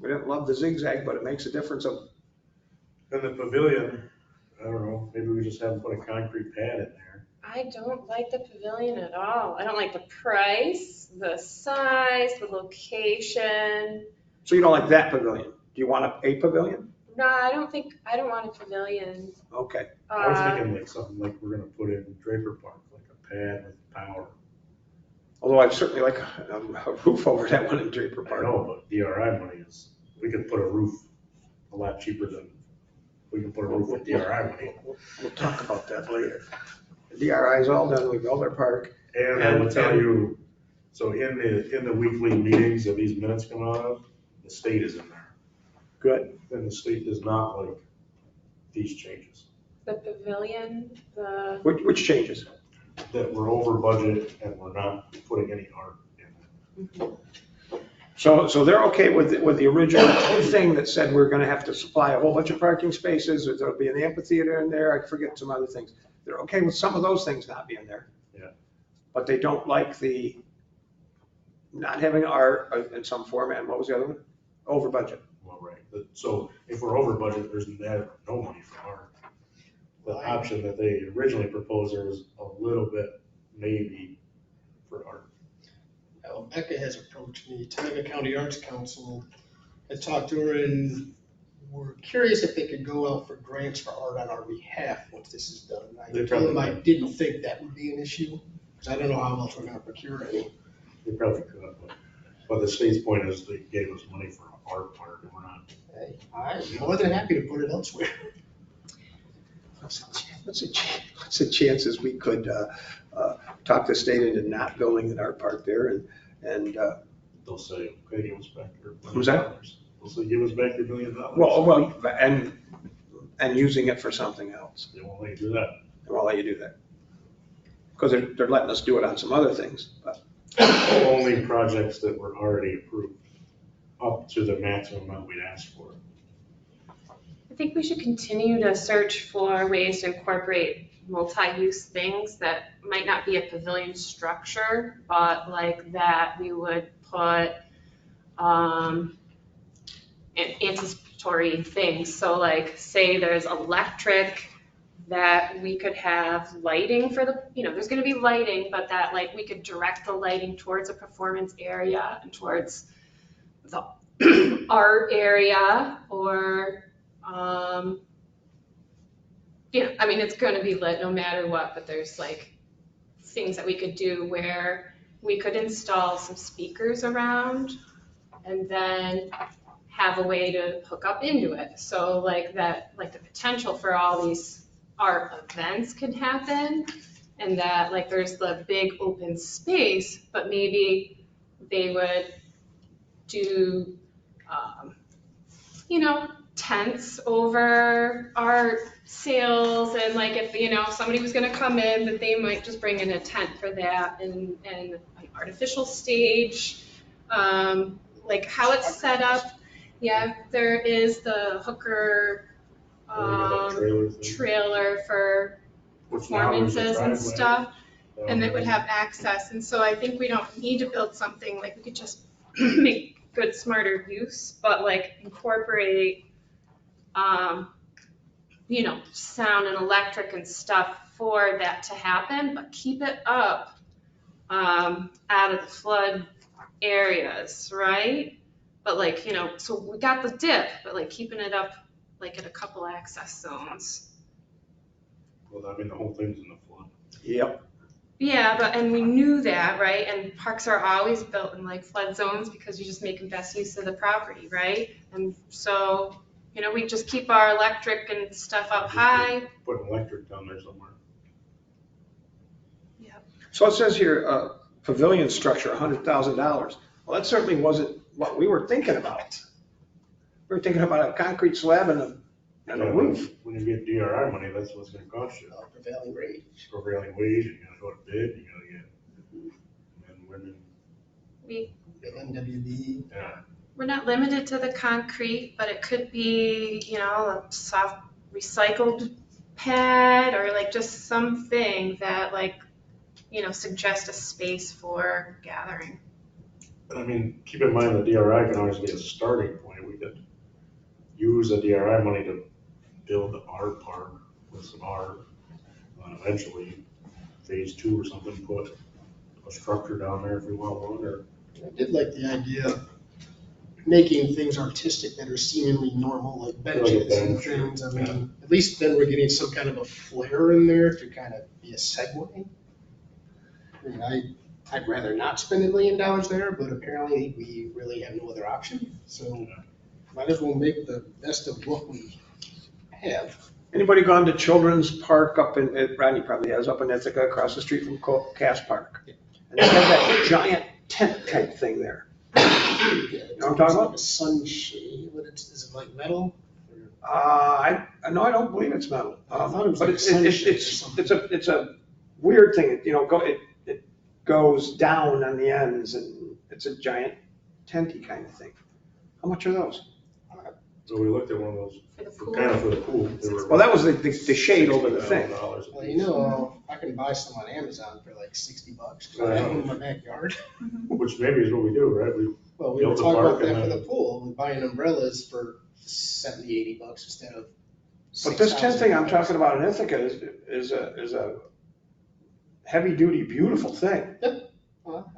Speaker 6: didn't love the zigzag, but it makes a difference of,
Speaker 2: And the pavilion, I don't know, maybe we just haven't put a concrete pad in there.
Speaker 9: I don't like the pavilion at all. I don't like the price, the size, the location.
Speaker 6: so you don't like that pavilion. Do you want a pavilion?
Speaker 9: No, I don't want a pavilion.
Speaker 6: Okay.
Speaker 2: I was thinking like something like we're gonna put in Draper Park, like a pad with power.
Speaker 6: Although I'd certainly like a roof over that one in Draper
Speaker 2: I
Speaker 6: Park.
Speaker 2: know, but DRI money is, we could put a roof a lot cheaper than, we can put a roof with DRI money.
Speaker 6: We'll talk about that later. The DRI is all done, we built our park.
Speaker 2: And I will tell you, so in the weekly meetings that these minutes come out of, the state is in there.
Speaker 6: Good.
Speaker 2: And the state does not like these changes,
Speaker 9: The pavilion,
Speaker 6: Which changes?
Speaker 2: that we're over budget and we're not putting any art in it.
Speaker 6: So they're okay with the original thing that said we're gonna have to supply a whole bunch of parking spaces, or there'll be an amphitheater in there, I forget some other things. They're okay with some of those things not being there.
Speaker 2: Yeah.
Speaker 6: But they don't like the not having art in some format. What was the other one? Over budget.
Speaker 2: Well, right, so if we're over budget, there's never no money for art. The option that they originally proposed, there was a little bit maybe for art.
Speaker 7: Well, Becca has approached me, Tioga County Arts Council. I talked to her and we're curious if they could go out for grants for art on our behalf once this is done. I
Speaker 2: They
Speaker 7: told them I
Speaker 2: probably
Speaker 7: didn't think that would be an issue, because I don't know how else we're gonna procure any.
Speaker 2: They probably could, but the state's point is they gave us money for art park and we're not.
Speaker 7: Hey, I'm more than happy to put it elsewhere.
Speaker 6: What's the chances we could talk the state into not building an art park there and
Speaker 2: They'll say, okay, give us back your $1 million.
Speaker 6: Who's that?
Speaker 2: They'll say, give us back your $1 million.
Speaker 6: well, and using it for something else.
Speaker 2: They won't let you do that.
Speaker 6: They won't let you do that. Because they're letting us do it on some other things, but.
Speaker 2: Only projects that were already approved, up to the maximum amount we'd asked for.
Speaker 9: I think we should continue to search for ways to incorporate multi-use things that might not be a pavilion structure, but like that we would put anticipatory things. So like say there's electric, that we could have lighting for the, there's gonna be lighting, but that like we could direct the lighting towards a performance area and towards the art area, or it's gonna be lit no matter what, but there's like things that we could do where we could install some speakers around and then have a way to hook up into it. So like that, like the potential for all these art events could happen, and that like there's the big open space, but maybe they would do, tents over art sales, and like if, somebody was gonna come in, that they might just bring in a tent for that, and an artificial stage, like how it's set up. Yeah, there is the hooker trailer for performances and stuff, and it would have access. And so I think we don't need to build something, like we could just make good, smarter use, but like incorporate, sound and electric and stuff for that to happen, but keep it up out of the flood areas, right? But like, so we got the dip, but like keeping it up like at a couple access zones.
Speaker 2: Well, the whole thing's in the flood.
Speaker 6: Yep.
Speaker 9: Yeah, and we knew that, right? And parks are always built in like flood zones because you just make the best use of the property, right? And so, we just keep our electric and stuff up high.
Speaker 2: Put an electric down there somewhere.
Speaker 9: Yep.
Speaker 6: So it says here, pavilion structure, $100,000. Well, that certainly wasn't what we were thinking about. We were thinking about a concrete slab and a roof.
Speaker 2: When you get DRI money, that's what's gonna cost you.
Speaker 7: Prevailing wage.
Speaker 2: Prevailing wage, you gotta go to bid, you gotta get men, women.
Speaker 9: We
Speaker 7: NWB.
Speaker 2: Yeah.
Speaker 9: we're not limited to the concrete, but it could be, you know, a soft recycled pad or like just something that like, you know, suggests a space for gathering.
Speaker 2: I mean, keep in mind the DRI can always be a starting point. We could use the DRI money to build the art park with some art. And eventually, phase 2 or something, put a structure down there if we want one, or.
Speaker 7: I did like the idea of making things artistic that are seemingly normal, like benches and
Speaker 2: bench,
Speaker 7: things. I mean, at least then we're getting some kind of a flair in there to kind of be a segue. I mean, I'd rather not spend $1 million there, but apparently we really have no other option. So might as well make the best of what we have.
Speaker 6: Anybody gone to Children's Park up in, Rodney probably has, up in Ithaca, across the street from Cass Park? And they have that giant tent type thing there. You know what I'm talking about?
Speaker 7: Like a sunshade, but is it like metal?
Speaker 6: No, I don't believe it's metal.
Speaker 7: I thought it was
Speaker 6: But
Speaker 7: like sunshade or something.
Speaker 6: it's a weird thing, you know, it goes down on the ends and it's a giant tenty kind of thing. How much are those?
Speaker 2: So we looked at one of those,
Speaker 9: For the pool.
Speaker 2: kind of for the pool. They were
Speaker 6: Well, that was the shade over the thing.
Speaker 2: $60,000
Speaker 7: Well, you know, I can buy some on Amazon for like $60 because I have them in my backyard.
Speaker 2: Which maybe is what we do, right?
Speaker 7: Well, we were
Speaker 2: Built the
Speaker 7: talking about
Speaker 2: park and
Speaker 7: that for
Speaker 2: then-
Speaker 7: the pool, we're buying umbrellas for $70, $80 instead of.
Speaker 6: But this tent thing I'm
Speaker 7: $6,000.
Speaker 6: talking about in Ithaca is a heavy duty, beautiful thing.
Speaker 7: Well,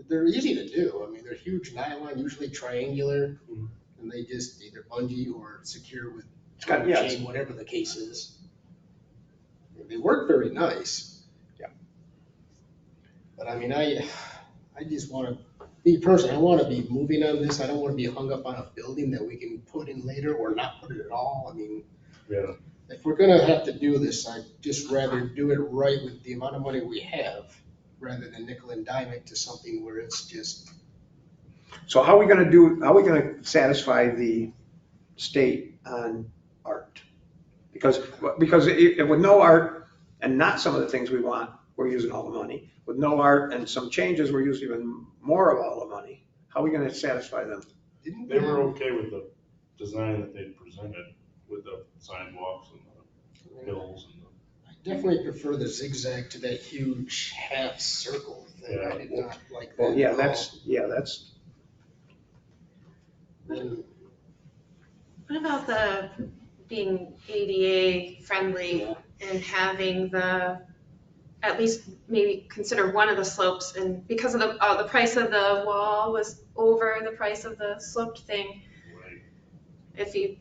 Speaker 7: they're easy to do. I mean, they're huge nylon, usually triangular,
Speaker 2: Mhm.
Speaker 7: and they just either bungee or secure with
Speaker 6: It's got, yeah, it's-
Speaker 7: chain, whatever the case is. They work very nice.
Speaker 6: Yeah.
Speaker 7: But I mean, I just want to, me personally, I want to be moving on this. I don't want to be hung up on a building that we can put in later or not put it at all. I mean,
Speaker 2: Yeah.
Speaker 7: if we're gonna have to do this, I'd just rather do it right with the amount of money we have, rather than nickel and dime it to something where it's just.
Speaker 6: So how are we gonna satisfy the state on art? Because with no art and not some of the things we want, we're using all the money. With no art and some changes, we're using even more of all the money. How are we gonna satisfy them?
Speaker 2: They were okay with the design that they presented with the sidewalks and the hills and the.
Speaker 7: I definitely prefer the zigzag to that huge half circle thing. I did not like that.
Speaker 6: Well,
Speaker 7: at all.
Speaker 6: that's,
Speaker 7: Then,
Speaker 9: What about the being ADA friendly
Speaker 7: Yeah.
Speaker 9: and having at least maybe consider one of the slopes, and because of the price of the wall was over the price of the sloped thing, if you,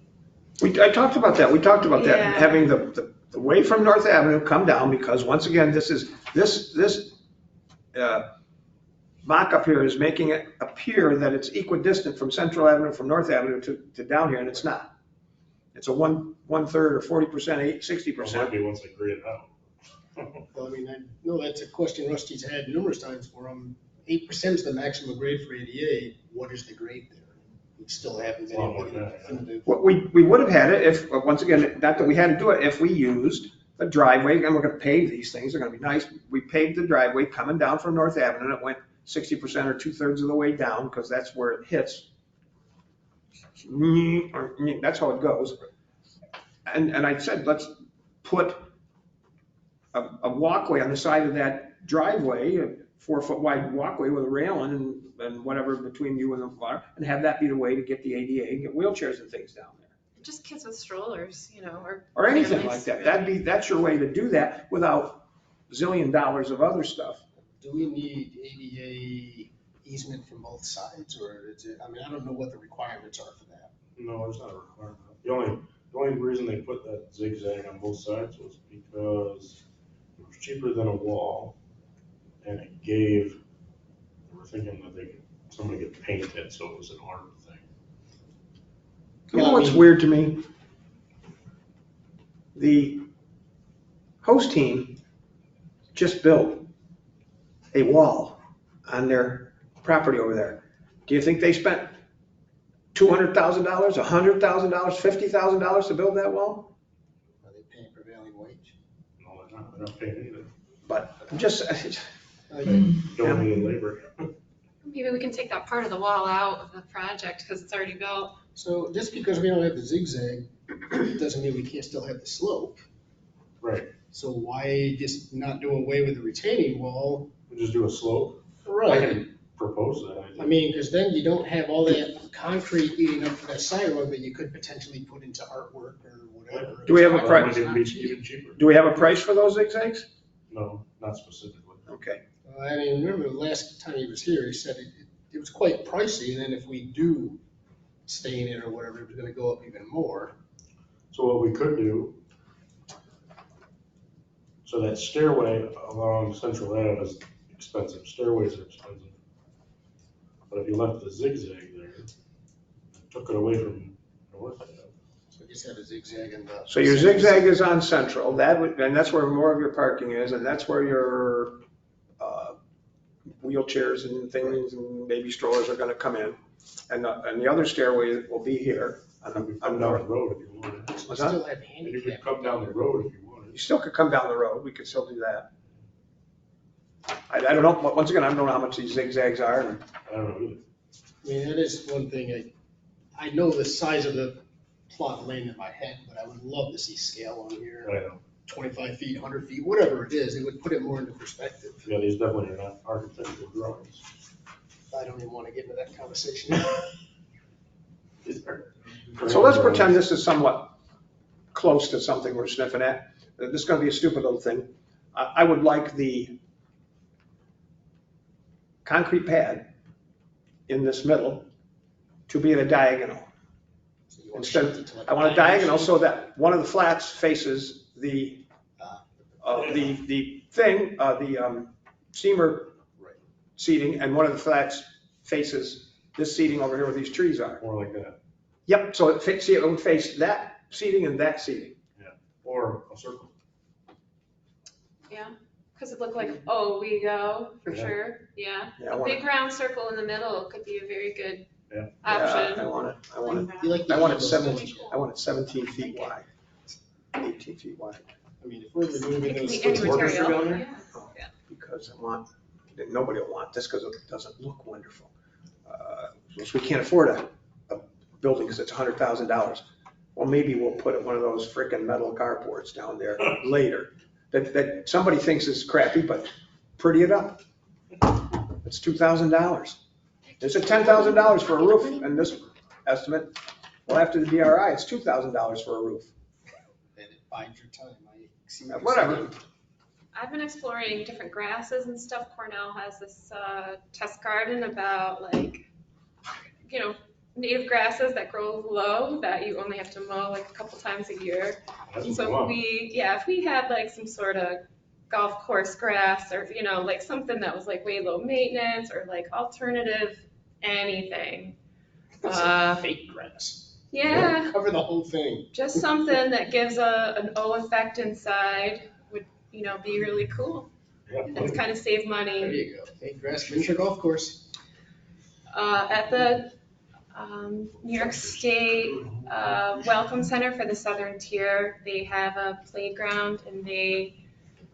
Speaker 6: I talked about that,
Speaker 9: Yeah.
Speaker 6: having the way from North Avenue come down, because once again, this mock-up here is making it appear that it's equidistant from Central Avenue, from North Avenue to down here, and it's not. It's a one-third or 40%, 60%.
Speaker 2: Might be once they grade it out.
Speaker 7: well, I mean, I know that's a question Rusty's had numerous times for him. 8% is the maximum grade for ADA. What is the grade there? We still haven't been able to get a definitive.
Speaker 6: What we would have had it if, once again, not that we had to do it, if we used a driveway, and we're gonna pave these things, they're gonna be nice. We paved the driveway coming down from North Avenue, and it went 60% or 2/3 of the way down, because that's where it hits. That's how it goes. And I said, let's put a walkway on the side of that driveway, a 4-foot wide walkway with a railing and whatever between you and the car, and have that be the way to get the ADA and get wheelchairs and things down there.
Speaker 9: just kids with strollers, you know,
Speaker 6: Or anything
Speaker 9: families.
Speaker 6: like that. That's your way to do that without $1 zillion of other stuff.
Speaker 7: Do we need ADA easement from both sides, or is it, I mean, I don't know what the requirements are for that.
Speaker 2: No, there's not a requirement. The only reason they put that zigzag on both sides was because it was cheaper than a wall, and it gave, they were thinking that somebody could paint it, so it was an art thing.
Speaker 6: You know what's weird to me? The host team just built a wall on their property over there. Do you think they spent $200,000, $100,000, $50,000 to build that wall?
Speaker 7: Are they paying prevailing wage?
Speaker 2: No, they're not paying anything.
Speaker 6: But I'm just,
Speaker 2: Donating labor.
Speaker 9: I Maybe we can take that part of the wall out of the project because it's already built.
Speaker 7: So just because we don't have the zigzag, doesn't mean we can't still have the slope.
Speaker 2: Right,
Speaker 7: So why just not do away with the retaining wall?
Speaker 2: we just do a slope. I
Speaker 7: Right.
Speaker 2: can propose that.
Speaker 7: I mean, because then you don't have all that concrete eating up that sidewalk that you could potentially put into artwork or whatever.
Speaker 6: Do we have a
Speaker 2: That
Speaker 6: price?
Speaker 2: might even be even cheaper.
Speaker 6: Do we have a price for those zigzags?
Speaker 2: No, not specifically.
Speaker 6: Okay.
Speaker 7: I mean, remember the last time he was here, he said it was quite pricey, and then if we do stain it or whatever, it was gonna go up even more.
Speaker 2: So what we could do, so that stairway along Central Ave is expensive, stairways are expensive. But if you left the zigzag there, took it away from North Ave.
Speaker 7: So just have a zigzag in the.
Speaker 6: So your zigzag is on Central, that would, and that's where more of your parking is, and that's where your wheelchairs and things and baby strollers are gonna come in. And the other stairway will be here on
Speaker 2: You could
Speaker 6: the
Speaker 2: come down the road if you wanted.
Speaker 7: We
Speaker 6: What's that?
Speaker 7: still have
Speaker 2: And you could
Speaker 7: handicap.
Speaker 2: come down the road if you wanted.
Speaker 6: You still could come down the road, we could still do that. I don't know, once again, I don't know how much these zigzags are, and
Speaker 2: I don't know either.
Speaker 7: I mean, that is one thing, I know the size of the plot of land in my head, but I would love to see scale on here.
Speaker 2: I know.
Speaker 7: 25 feet, 100 feet, whatever it is, it would put it more into perspective.
Speaker 2: Yeah, these definitely are not architectural drawings.
Speaker 7: I don't even want to get into that conversation.
Speaker 2: These are-
Speaker 6: so let's pretend this is somewhat close to something we're sniffing at. This is gonna be a stupid little thing. I would like the concrete pad in this middle to be at a diagonal.
Speaker 7: So you want to
Speaker 6: Instead,
Speaker 7: shift it to like
Speaker 6: I want a diagonal so that one of the flats faces the steamer
Speaker 7: Right.
Speaker 6: seating, and one of the flats faces this seating over here where these trees are.
Speaker 2: More like that,
Speaker 6: Yep, so it would face that seating and that seating.
Speaker 2: or a circle.
Speaker 9: Yeah, because it looked like Owego for
Speaker 2: Yeah.
Speaker 9: sure. Yeah,
Speaker 6: Yeah, I
Speaker 9: a
Speaker 6: want
Speaker 9: big round circle in the middle could be a very good
Speaker 2: Yeah.
Speaker 9: option.
Speaker 6: I want it
Speaker 7: You like the
Speaker 6: I want it
Speaker 7: angles,
Speaker 6: 17,
Speaker 7: don't you?
Speaker 6: I want it 17 feet wide, 18 feet wide,
Speaker 7: I mean, if we're removing
Speaker 9: It could
Speaker 7: those.
Speaker 9: be any
Speaker 2: Orchestra
Speaker 9: material.
Speaker 2: down there?
Speaker 9: Yeah.
Speaker 6: because nobody will want this because it doesn't look wonderful. So we can't afford a building because it's $100,000. Well, maybe we'll put one of those frickin' metal carports down there later that somebody thinks is crappy, but pretty it up. It's $2,000. It's at $10,000 for a roof, and this estimate, well, after the DRI, it's $2,000 for a roof.
Speaker 7: Then it bides your time, I see what you're
Speaker 6: Whatever.
Speaker 7: saying.
Speaker 9: I've been exploring different grasses and stuff. Cornell has this test garden about native grasses that grow low that you only have to mow like a couple times a year.
Speaker 2: That's
Speaker 9: So
Speaker 2: cool.
Speaker 9: if we had like some sort of golf course grass or, like something that was like way low maintenance or like alternative anything.
Speaker 7: It's a fake grass.
Speaker 9: Yeah,
Speaker 7: Cover the whole thing.
Speaker 9: just something that gives an O effect inside would, be really cool.
Speaker 2: Yeah,
Speaker 9: It's kind of save
Speaker 7: There
Speaker 9: money.
Speaker 7: you go. Fake grass, miniature golf course.
Speaker 9: At the New York State Welcome Center for the Southern Tier, they have a playground and they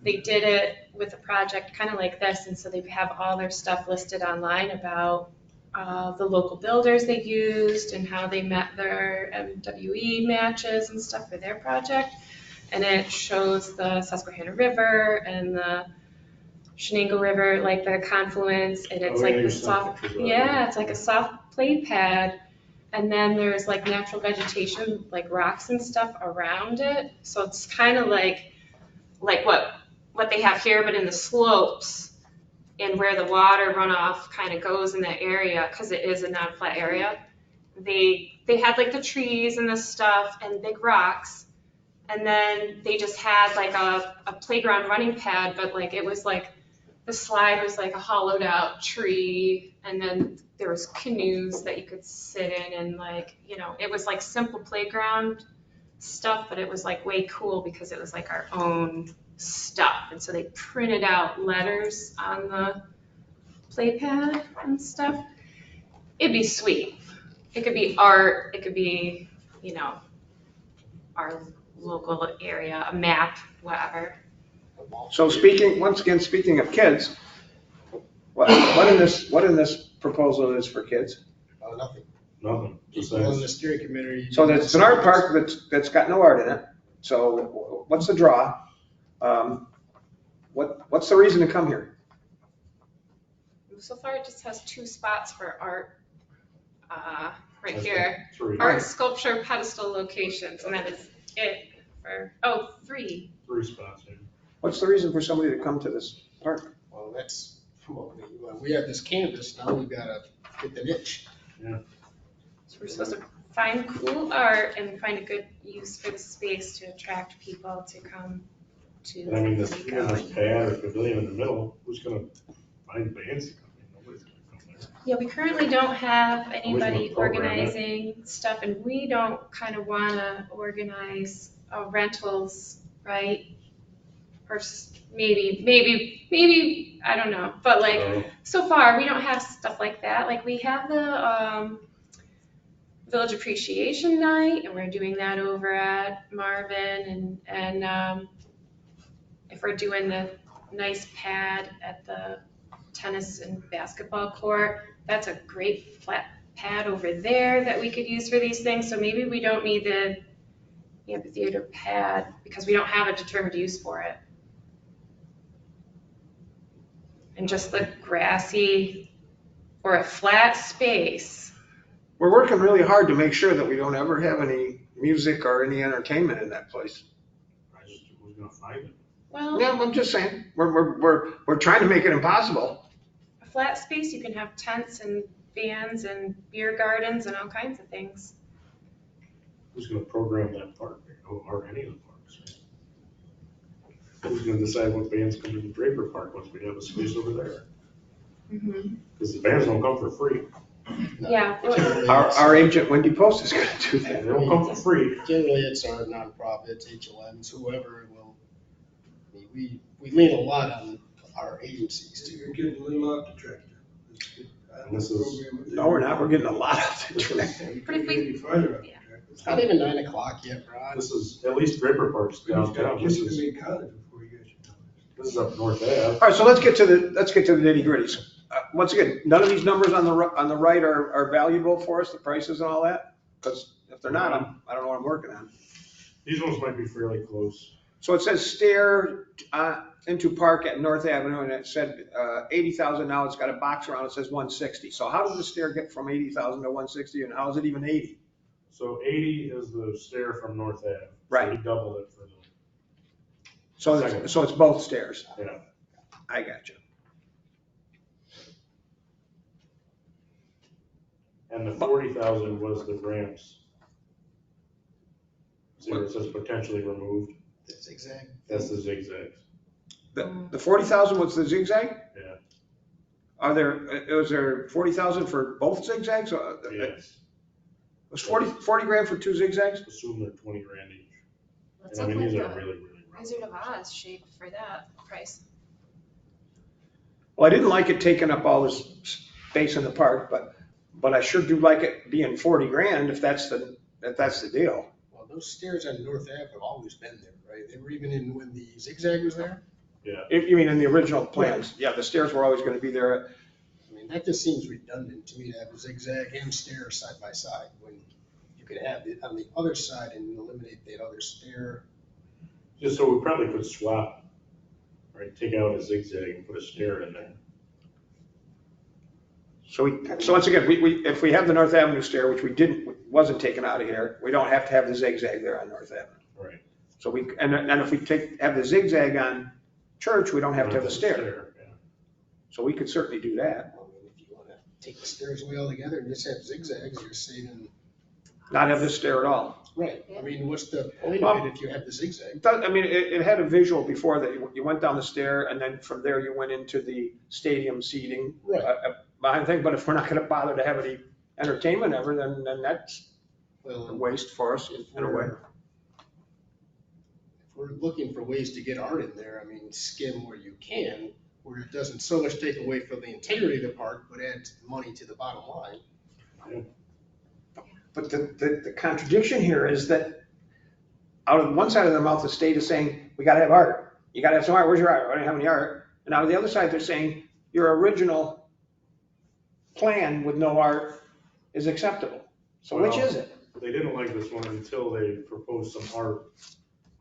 Speaker 9: did it with a project kind of like this. And so they have all their stuff listed online about the local builders they used and how they met their MWE matches and stuff for their project. And it shows the Susquehanna River and the Shenango River, like the confluence, and it's like the soft, it's like a soft play pad. And then there's like natural vegetation, like rocks and stuff around it. So it's kind of like what they have here, but in the slopes and where the water runoff kind of goes in that area, because it is a non-flat area. They had like the trees and the stuff and big rocks. And then they just had like a playground running pad, but like it was like the slide was like a hollowed out tree, and then there was canoes that you could sit in, and like, it was like simple playground stuff, but it was like way cool because it was like our own stuff. And so they printed out letters on the play pad and stuff. It'd be sweet. It could be art, it could be, our local area, a map, whatever.
Speaker 6: So speaking of kids, what in this proposal is for kids?
Speaker 7: Nothing.
Speaker 2: Nothing.
Speaker 7: People on the steering committee.
Speaker 6: So it's an art park that's got no art in it. So what's the draw? What's the reason to come here?
Speaker 9: So far, it just has 2 spots for art, right
Speaker 2: That's
Speaker 9: here.
Speaker 2: 3.
Speaker 9: Art, sculpture, pedestal locations, and that is it for, 3.
Speaker 2: 3 spots, yeah.
Speaker 6: What's the reason for somebody to come to this park?
Speaker 7: Well, we have this canvas, now we've got to hit the niche.
Speaker 2: Yeah.
Speaker 9: So we're supposed to find cool art and find a good use for the space to attract people to come to.
Speaker 2: And I mean, this
Speaker 9: Owego.
Speaker 2: pad or pavilion in the middle, who's gonna find bands to come in? Nobody's gonna come there.
Speaker 9: Yeah, we currently don't have
Speaker 2: gonna
Speaker 9: anybody
Speaker 2: program it.
Speaker 9: organizing stuff, and we don't kind of want to organize rentals, right? Or maybe, I don't know, but like, so far, we don't have stuff like that. Like, we have the Village Appreciation Night, and we're doing that over at Marvin, and if we're doing the nice pad at the tennis and basketball court, that's a great flat pad over there that we could use for these things. So maybe we don't need the amphitheater pad because we don't have a determined use for it. And just the grassy or a flat space.
Speaker 6: We're working really hard to make sure that we don't ever have any music or any entertainment in that place.
Speaker 2: Who's gonna find it?
Speaker 9: Well,
Speaker 6: Yeah, I'm just saying, we're trying to make it impossible.
Speaker 9: a flat space, you can have tents and bands and beer gardens and all kinds of things.
Speaker 2: Who's gonna program that park, or any of the parks? Who's gonna decide what bands come to the Draper Park once we have a space over there? Because the bands don't come for free.
Speaker 9: Yeah.
Speaker 6: Our agent Wendy Post is gonna do
Speaker 2: They
Speaker 6: that.
Speaker 2: don't come for free.
Speaker 7: Generally, it's our nonprofits, HLMs, whoever will, I mean, we lean a lot on our agencies
Speaker 4: You're
Speaker 7: too.
Speaker 4: getting a little off the track there.
Speaker 2: And this is-
Speaker 6: No, we're not, we're getting a lot out of it.
Speaker 9: But if we-
Speaker 4: Farther off the track.
Speaker 7: It's not even 9 o'clock yet, Ron.
Speaker 2: This is, at least Draper Park's downtown, this is
Speaker 4: College before you get your
Speaker 2: this is up North Ave.
Speaker 6: All right, so let's get to the nitty gritties. Once again, none of these numbers on the right are valuable for us, the prices and all that? Because if they're not, I don't know what I'm working on.
Speaker 2: These ones might be fairly close.
Speaker 6: So it says stair into park at North Avenue, and it said 80,000, now it's got a box around, it says 160. So how does the stair get from 80,000 to 160, and how is it even 80?
Speaker 2: So 80 is the stair from North Ave.
Speaker 6: Right.
Speaker 2: So we doubled it for the,
Speaker 6: So it's both stairs?
Speaker 2: yeah.
Speaker 6: I got you.
Speaker 2: And the 40,000 was the ramps. See where it says potentially removed?
Speaker 7: The zigzag.
Speaker 2: That's the zigzags.
Speaker 6: The 40,000 was the zigzag?
Speaker 2: Yeah.
Speaker 6: Was there 40,000 for both zigzags?
Speaker 2: Yes.
Speaker 6: Was 40 grand for 2 zigzags?
Speaker 2: Assume they're 20 grand each.
Speaker 9: Let's
Speaker 2: And I
Speaker 9: look
Speaker 2: mean, these
Speaker 9: like
Speaker 2: are
Speaker 9: the
Speaker 2: really, really rough.
Speaker 9: Wizard of Oz shape for that price.
Speaker 6: Well, I didn't like it taking up all this space in the park, but I sure do like it being 40 grand if that's the deal.
Speaker 7: Well, those stairs on North Ave have always been there, right? They were even in when the zigzag was there.
Speaker 2: Yeah.
Speaker 6: You mean in the original plans? Yeah, the stairs were always going to be there.
Speaker 7: I mean, that just seems redundant to me to have a zigzag and stair side by side when you could have it on the other side and eliminate that other stair.
Speaker 2: Just so we probably could swap, right? Take out a zigzag and put a stair in there.
Speaker 6: So once again, if we have the North Avenue stair, which wasn't taken out of here, we don't have to have the zigzag there on North Avenue.
Speaker 2: Right.
Speaker 6: So and if we have the zigzag on Church, we don't have to have the stair.
Speaker 2: Yeah.
Speaker 6: So we could certainly do that.
Speaker 7: I mean, if you want to take the stairs away altogether and just have zigzags, you're saving.
Speaker 6: Not have the stair at all.
Speaker 7: Right. I mean, what's the point of it if you have the zigzag?
Speaker 6: I mean, it had a visual before that you went down the stair and then from there you went into the stadium seating.
Speaker 7: Right.
Speaker 6: Behind thing, but if we're not going to bother to have any entertainment ever, then that's a waste for us in a way.
Speaker 7: If we're looking for ways to get art in there, I mean, skim where you can, where it doesn't so much take away from the integrity of the park, but add money to the bottom line.
Speaker 2: Yeah.
Speaker 6: But the contradiction here is that out of one side of their mouth, the state is saying, we got to have art. You got to have some art. Where's your art? I don't have any art. And out of the other side, they're saying, your original plan with no art is acceptable. So which
Speaker 2: Well,
Speaker 6: is it?
Speaker 2: They didn't like this one until they proposed some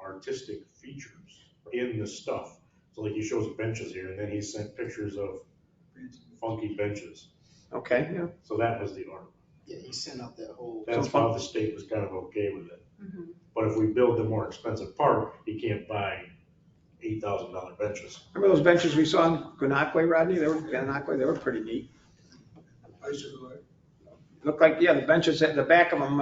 Speaker 2: artistic features in the stuff. So like he shows benches here, and then he sent pictures of funky benches.
Speaker 6: Okay, yeah.
Speaker 2: So that was the art.
Speaker 7: Yeah, he sent out that whole.
Speaker 2: That's how the state was kind of okay with it. But if we build the more expensive park, he can't buy $8,000 benches.
Speaker 6: Remember those benches we saw in Ganakwe, Rodney? They were pretty neat.
Speaker 4: Bicycle art.
Speaker 6: Looked like, yeah, the benches at the back of them,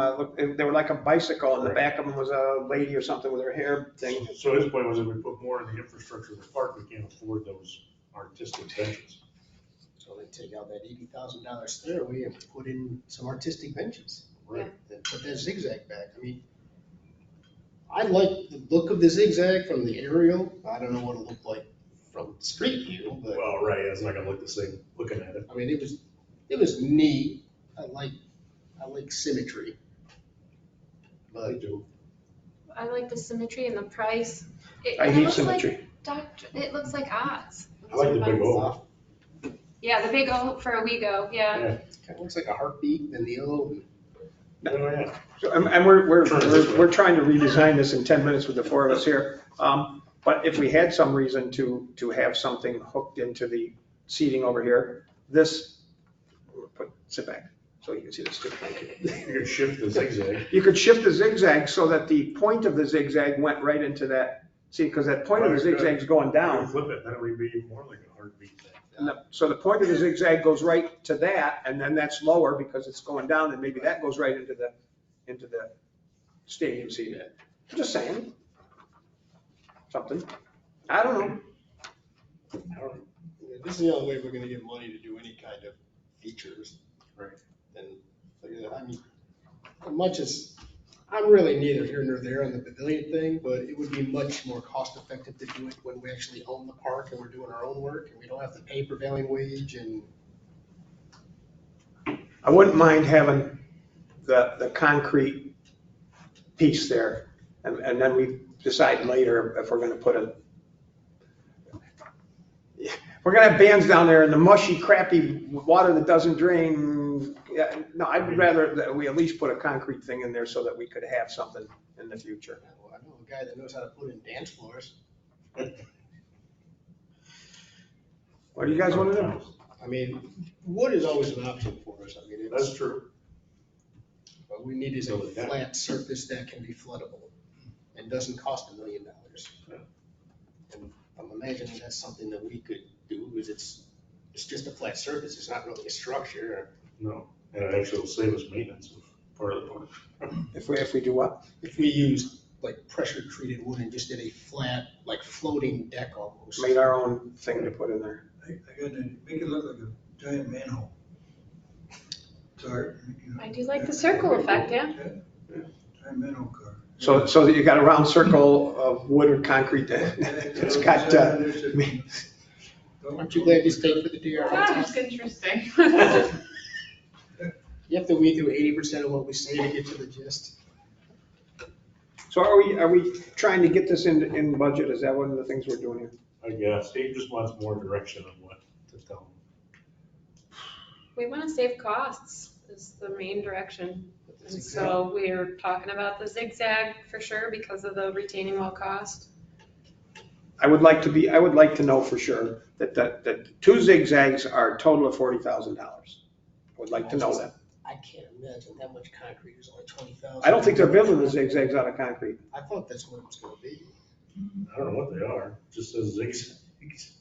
Speaker 6: they were like a bicycle, and the back of them was a lady or something with her hair thing.
Speaker 2: So his point was if we put more in the infrastructure of the park, we can't afford those artistic benches.
Speaker 7: So they take out that $80,000 stairway and put in some artistic benches.
Speaker 2: Right.
Speaker 7: And put that zigzag back. I mean, I like the look of the zigzag from the aerial. I don't know what it looked like from street view, but.
Speaker 2: Well, right, it's not gonna look the same looking at it.
Speaker 7: I mean, it was neat. I like symmetry.
Speaker 2: I do.
Speaker 9: I like the symmetry and the price.
Speaker 6: I hate symmetry.
Speaker 9: It looks like Oz.
Speaker 2: I like the big O.
Speaker 9: Yeah, the big O for Owego, yeah.
Speaker 7: Kind of looks like a heartbeat and the O.
Speaker 2: Oh, yeah.
Speaker 6: So, and we're trying to redesign this in 10 minutes with the four of us here. But if we had some reason to have something hooked into the seating over here, sit back so you can see this too. Thank you.
Speaker 2: You could shift the zigzag.
Speaker 6: You could shift the zigzag so that the point of the zigzag went right into that. See, because that point of the zigzag's going down.
Speaker 2: Flip it, then it would be more like a heartbeat thing.
Speaker 6: So the point of the zigzag goes right to that, and then that's lower because it's going down, and maybe that goes right into the stadium seating. I'm just saying. Something. I don't know.
Speaker 7: This is the only way we're gonna get money to do any kind of features.
Speaker 2: Right.
Speaker 7: And, I mean, as much as, I'm really neither here nor there on the pavilion thing, but it would be much more cost effective to do it when we actually own the park and we're doing our own work and we don't have to pay prevailing wage and.
Speaker 6: I wouldn't mind having the concrete piece there, and then we decide later if we're gonna put we're gonna have bands down there in the mushy, crappy water that doesn't drain. Yeah, no, I'd rather that we at least put a concrete thing in there so that we could have something in the future.
Speaker 7: Well, I know a guy that knows how to put in dance floors.
Speaker 6: What do you guys wanna do?
Speaker 7: I mean, wood is always an option for us. I mean,
Speaker 2: That's true.
Speaker 7: What we need is a flat surface that can be floodable and doesn't cost $1 million. And I'm imagining that's something that we could do, is it's just a flat surface. It's not really a structure.
Speaker 2: No, and it actually will save us maintenance of part of the park.
Speaker 6: If we do what?
Speaker 7: If we used like pressure treated wood and just did a flat, like floating deck almost.
Speaker 6: Made our own thing to put in there.
Speaker 4: I got to make it look like a giant manhole. Sorry.
Speaker 9: I do like the circle effect, yeah.
Speaker 4: Giant manhole car.
Speaker 6: So that you got a round circle of wood or concrete that it's got,
Speaker 7: Aren't you glad you stayed for the DRI?
Speaker 16: That's interesting.
Speaker 7: You have to weed through 80% of what we say to get to the gist.
Speaker 6: So are we trying to get this in budget? Is that one of the things we're doing here?
Speaker 2: I guess, he just wants more direction on what to tell him.
Speaker 9: We want to save costs is the main direction. And so we're talking about the zigzag for sure because of the retaining wall cost.
Speaker 6: I would like to know for sure that 2 zigzags are a total of $40,000. I would like to know that.
Speaker 7: I can't imagine that much concrete is only 20,000.
Speaker 6: I don't think they're building the zigzags out of concrete.
Speaker 7: I thought that's what it was gonna be.
Speaker 2: I don't know what they are, it just says zigzags.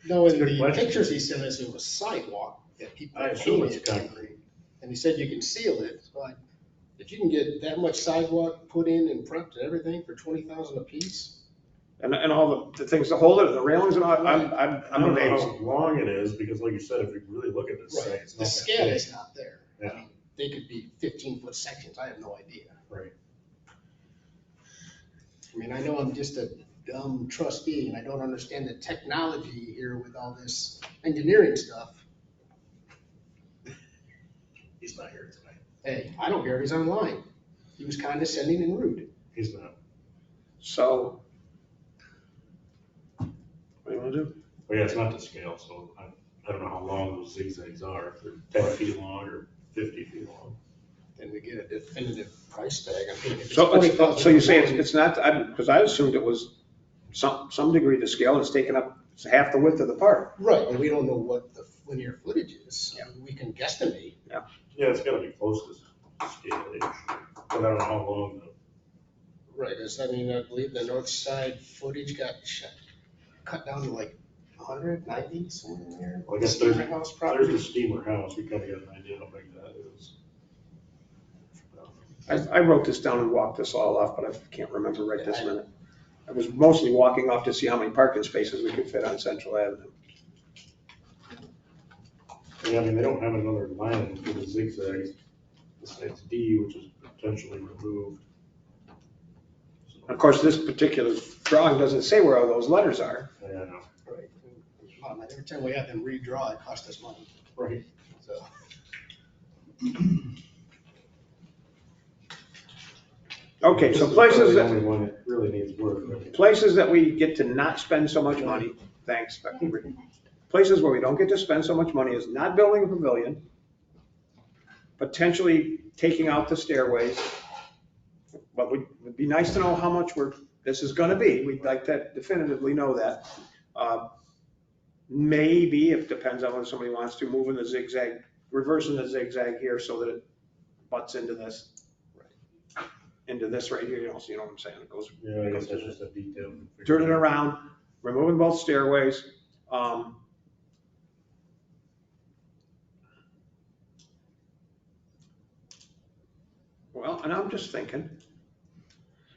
Speaker 7: No, in the pictures he sent us, it was sidewalk that people
Speaker 2: I assume
Speaker 7: painted.
Speaker 2: it's concrete.
Speaker 7: And he said you can seal it, but if you can get that much sidewalk put in and prepped and everything for 20,000 a piece.
Speaker 6: And all the things to hold it, and the railings and all, I'm
Speaker 2: I don't know
Speaker 6: amazed.
Speaker 2: how long it is, because like you said, if you really look at this thing, it's not.
Speaker 7: The scale is not there.
Speaker 2: Yeah.
Speaker 7: I mean, they could be 15-foot sections, I have no idea.
Speaker 2: Right.
Speaker 7: I mean, I know I'm just a dumb trustee and I don't understand the technology here with all this engineering stuff.
Speaker 2: He's not here tonight.
Speaker 7: Hey, I don't care, he's online. He was condescending and rude.
Speaker 2: He's not.
Speaker 6: So, what do you want to do?
Speaker 2: But yeah, it's not to scale, so I don't know how long those zigzags are, if they're 10 feet long or 50 feet long.
Speaker 7: Then we get a definitive price tag. I mean, if it's
Speaker 6: So,
Speaker 7: 20,000
Speaker 6: so you say
Speaker 7: more,
Speaker 6: it's not, because I assumed it was some degree to scale, and it's taken up half the width of the park.
Speaker 7: Right, and we don't know what the linear footage is. I mean, we can guesstimate.
Speaker 2: Yeah, it's gotta be close to scale-ish, but I don't know how long the
Speaker 7: Right, I mean, I believe the north side footage got cut down to like 190, somewhere in there.
Speaker 2: Well, I guess
Speaker 7: Steamer house property.
Speaker 2: there's the steamer house, we kind of got an idea how big that is.
Speaker 6: I wrote this down and walked this all off, but I can't remember right this minute. I was mostly walking off to see how many parking spaces we could fit on Central Avenue.
Speaker 2: Yeah, I mean, they don't have another line for the zigzags besides D, which is potentially removed.
Speaker 6: Of course, this particular drawing doesn't say where all those letters are.
Speaker 2: Yeah, I know.
Speaker 7: Right. Wow, man, every time we have them redraw, it costs us money.
Speaker 2: Right.
Speaker 7: So.
Speaker 6: Okay,
Speaker 2: This
Speaker 6: so
Speaker 2: is
Speaker 6: places
Speaker 2: probably the
Speaker 6: that,
Speaker 2: only one that really needs work. Right?
Speaker 6: places that we get to not spend so much money, thanks, Becky. Places where we don't get to spend so much money is not building a pavilion, potentially taking out the stairways. But it'd be nice to know how much this is gonna be. We'd like to definitively know that. Maybe, it depends on whether somebody wants to, moving the zigzag, reversing the zigzag here so that it butts into this. Into this right here, you know what I'm saying? It goes.
Speaker 2: Yeah, I guess that's just a detail.
Speaker 6: Turn it around, removing both stairways. Well, and I'm just thinking,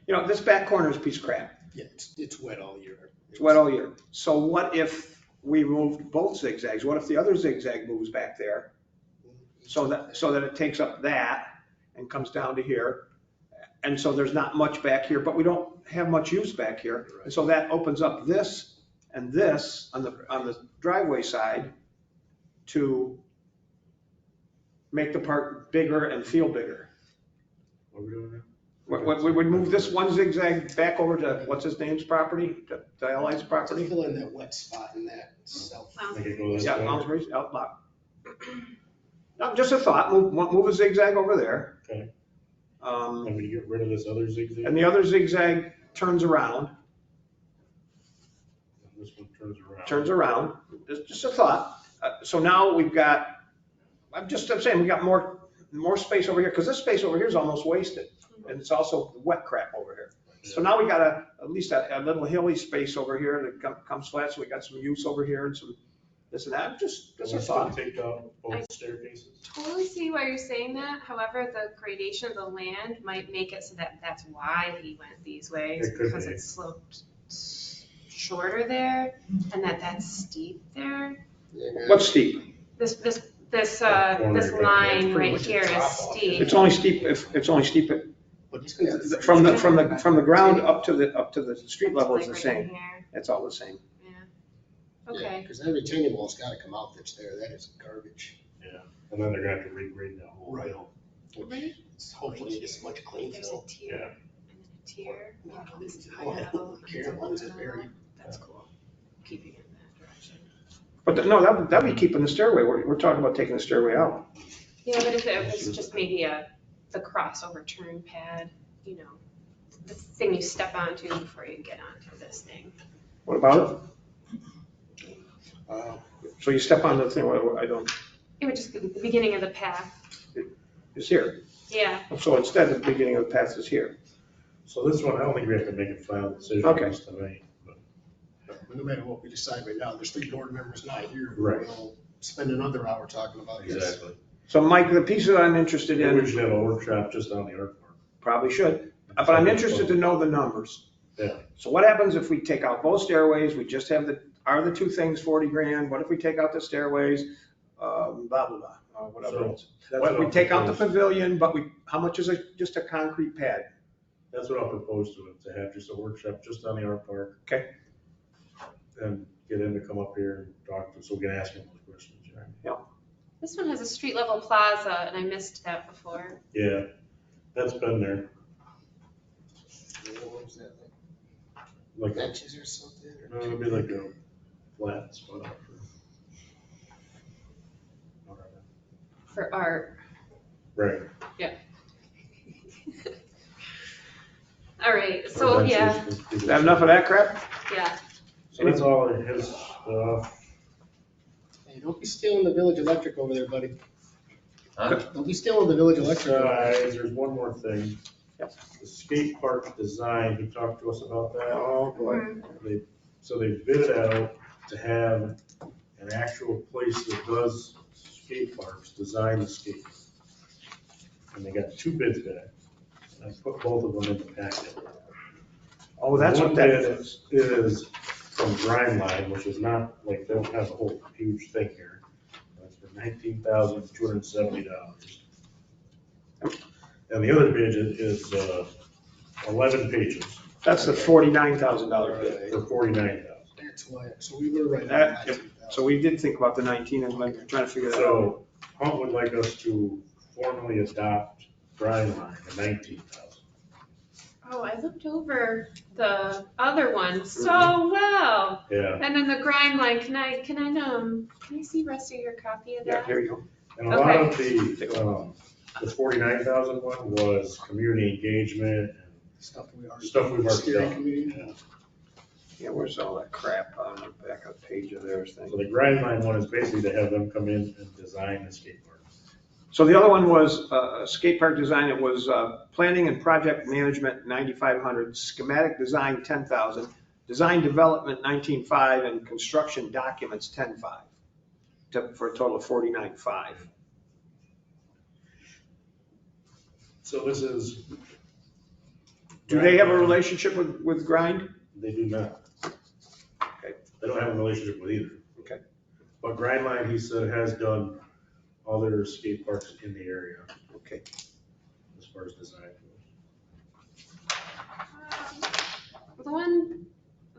Speaker 6: this back corner is a piece of crap.
Speaker 7: Yeah, it's wet all year.
Speaker 6: It's wet all year. So what if we moved both zigzags? What if the other zigzag moves back there? So that it takes up that and comes down to here. And so there's not much back here, but we don't have much use back here. And so that opens up this and this on the driveway side to make the park bigger and feel bigger.
Speaker 2: What are we doing now?
Speaker 6: We would move this one zigzag back over to, what's his name's property, to Allied's
Speaker 7: To
Speaker 6: property?
Speaker 7: fill in that wet spot in that south.
Speaker 2: Make it go this
Speaker 6: Yeah,
Speaker 2: way?
Speaker 6: Lounsbury's outlook. No, just a thought, move a zigzag over there.
Speaker 2: Okay.
Speaker 6: Um,
Speaker 2: And we get rid of this other zigzag?
Speaker 6: And the other zigzag turns around,
Speaker 2: This one turns around.
Speaker 6: Just a thought. So now we've got, I'm saying, we got more space over here, because this space over here is almost wasted. And it's also wet crap over here. So now we got at least a little hilly space over here that comes flat, so we got some use over here and some this and that, just a thought.
Speaker 2: Take out both staircases.
Speaker 9: Totally see why you're saying that. However, the gradation of the land might make it so that that's why he went these ways,
Speaker 2: It could
Speaker 9: because
Speaker 2: be.
Speaker 9: it's sloped shorter there, and that's steep there.
Speaker 6: What's steep?
Speaker 9: This line right here is steep.
Speaker 6: It's only steep from the ground up to the street level is the
Speaker 9: Like right
Speaker 6: same.
Speaker 9: here.
Speaker 6: It's all the same.
Speaker 9: Okay.
Speaker 7: Because that retaining wall's gotta come out that's there. That is garbage.
Speaker 2: Yeah, and then they're gonna have to regrade that whole
Speaker 7: Right.
Speaker 2: hill.
Speaker 9: Right.
Speaker 7: Hopefully it's much clean
Speaker 9: There's a
Speaker 7: fill.
Speaker 9: tier
Speaker 2: Yeah.
Speaker 9: and then a tier. This is high
Speaker 7: Oh, I
Speaker 9: level,
Speaker 7: don't care
Speaker 9: it's
Speaker 7: as long as it's
Speaker 9: low.
Speaker 7: buried.
Speaker 9: That's cool. Keeping it in that direction.
Speaker 6: But no, that'd be keeping the stairway. We're talking about taking the stairway out.
Speaker 9: Yeah, but if it was just maybe the crossover turn pad, the thing you step onto before you get onto this thing.
Speaker 6: What about it? So you step on the thing, I don't,
Speaker 9: It would just be the beginning of the path.
Speaker 6: it's here.
Speaker 9: Yeah.
Speaker 6: So instead, the beginning of the path is here.
Speaker 2: So this one, I don't think we have to make a final decision
Speaker 6: Okay.
Speaker 2: on this tonight.
Speaker 7: No matter what we decide right now, there's 3 board members not here.
Speaker 2: Right.
Speaker 7: We'll spend another hour talking about this.
Speaker 2: Exactly.
Speaker 6: So Mike, the piece that I'm interested
Speaker 2: Maybe we
Speaker 6: in,
Speaker 2: should have a workshop just on the art farm.
Speaker 6: probably should, but I'm interested to know the numbers.
Speaker 2: Yeah.
Speaker 6: So what happens if we take out both stairways, we just have are the two things 40 grand? What if we take out the stairways, blah, blah, blah, whatever else?
Speaker 2: That's
Speaker 6: What if we
Speaker 2: I'll
Speaker 6: take out the
Speaker 2: propose.
Speaker 6: pavilion, but how much is just a concrete pad?
Speaker 2: That's what I'll propose to it, to have just a workshop just on the art park.
Speaker 6: Okay.
Speaker 2: And get him to come up here and talk to, so we can ask him those questions. Right?
Speaker 9: This one has a street level plaza, and I missed that before.
Speaker 2: Yeah, that's been there.
Speaker 7: What was that,
Speaker 2: Like,
Speaker 7: benches or something?
Speaker 2: no, it'd be like a flat spot.
Speaker 9: for art.
Speaker 2: Right.
Speaker 9: All right, so yeah,
Speaker 6: Is that enough of that crap?
Speaker 9: yeah.
Speaker 2: So that's all in his stuff.
Speaker 7: Hey, don't be stealing the village electric over there, buddy.
Speaker 15: Huh?
Speaker 7: Don't be stealing the village electric over there.
Speaker 2: Besides, there's one more thing. The skate park design, he talked to us about that.
Speaker 6: Oh, boy.
Speaker 2: So they bid it out to have an actual place that does skate parks, design the skate. And they got 2 bids back. And I put both of them in the packet.
Speaker 6: Oh, that's what that is.
Speaker 2: One bid is from Grimeline, which is not, like, they don't have a whole huge thing here. It's for $19,270. And the other bid is 11 pages
Speaker 6: That's the $49,000 bid.
Speaker 2: for $49,000.
Speaker 7: That's why, so we were right on
Speaker 6: That-
Speaker 7: that.
Speaker 6: So we did think about the 19 and we're trying to figure that out.
Speaker 2: So Hunt would like us to formally adopt Grimeline at 19,000.
Speaker 9: Oh, I looked over the other one so well.
Speaker 2: Yeah,
Speaker 9: And then the grind line, can I see the rest of your copy of
Speaker 6: Yeah,
Speaker 9: that?
Speaker 6: here you go.
Speaker 2: and a lot of the 49,000 one was community engagement
Speaker 7: Stuff we
Speaker 2: and
Speaker 7: already.
Speaker 2: stuff we've already
Speaker 7: Steering
Speaker 2: done.
Speaker 7: committee.
Speaker 2: Yeah.
Speaker 6: Yeah, where's all that crap on the back of the page of theirs thing?
Speaker 2: So the Grimeline one is basically to have them come in and design the skate park.
Speaker 6: So the other one was skate park design. It was planning and project management, 9,500, schematic design, 10,000, design development, 19,500, and construction documents, 10,500, for a total of 49,500.
Speaker 2: So this is.
Speaker 6: Do they have a relationship with Grind?
Speaker 2: They do not.
Speaker 6: Okay.
Speaker 2: They don't have a relationship with either.
Speaker 6: Okay.
Speaker 2: But Grimeline, he said, has done other skate parks in the area
Speaker 6: Okay.
Speaker 2: as far as design goes.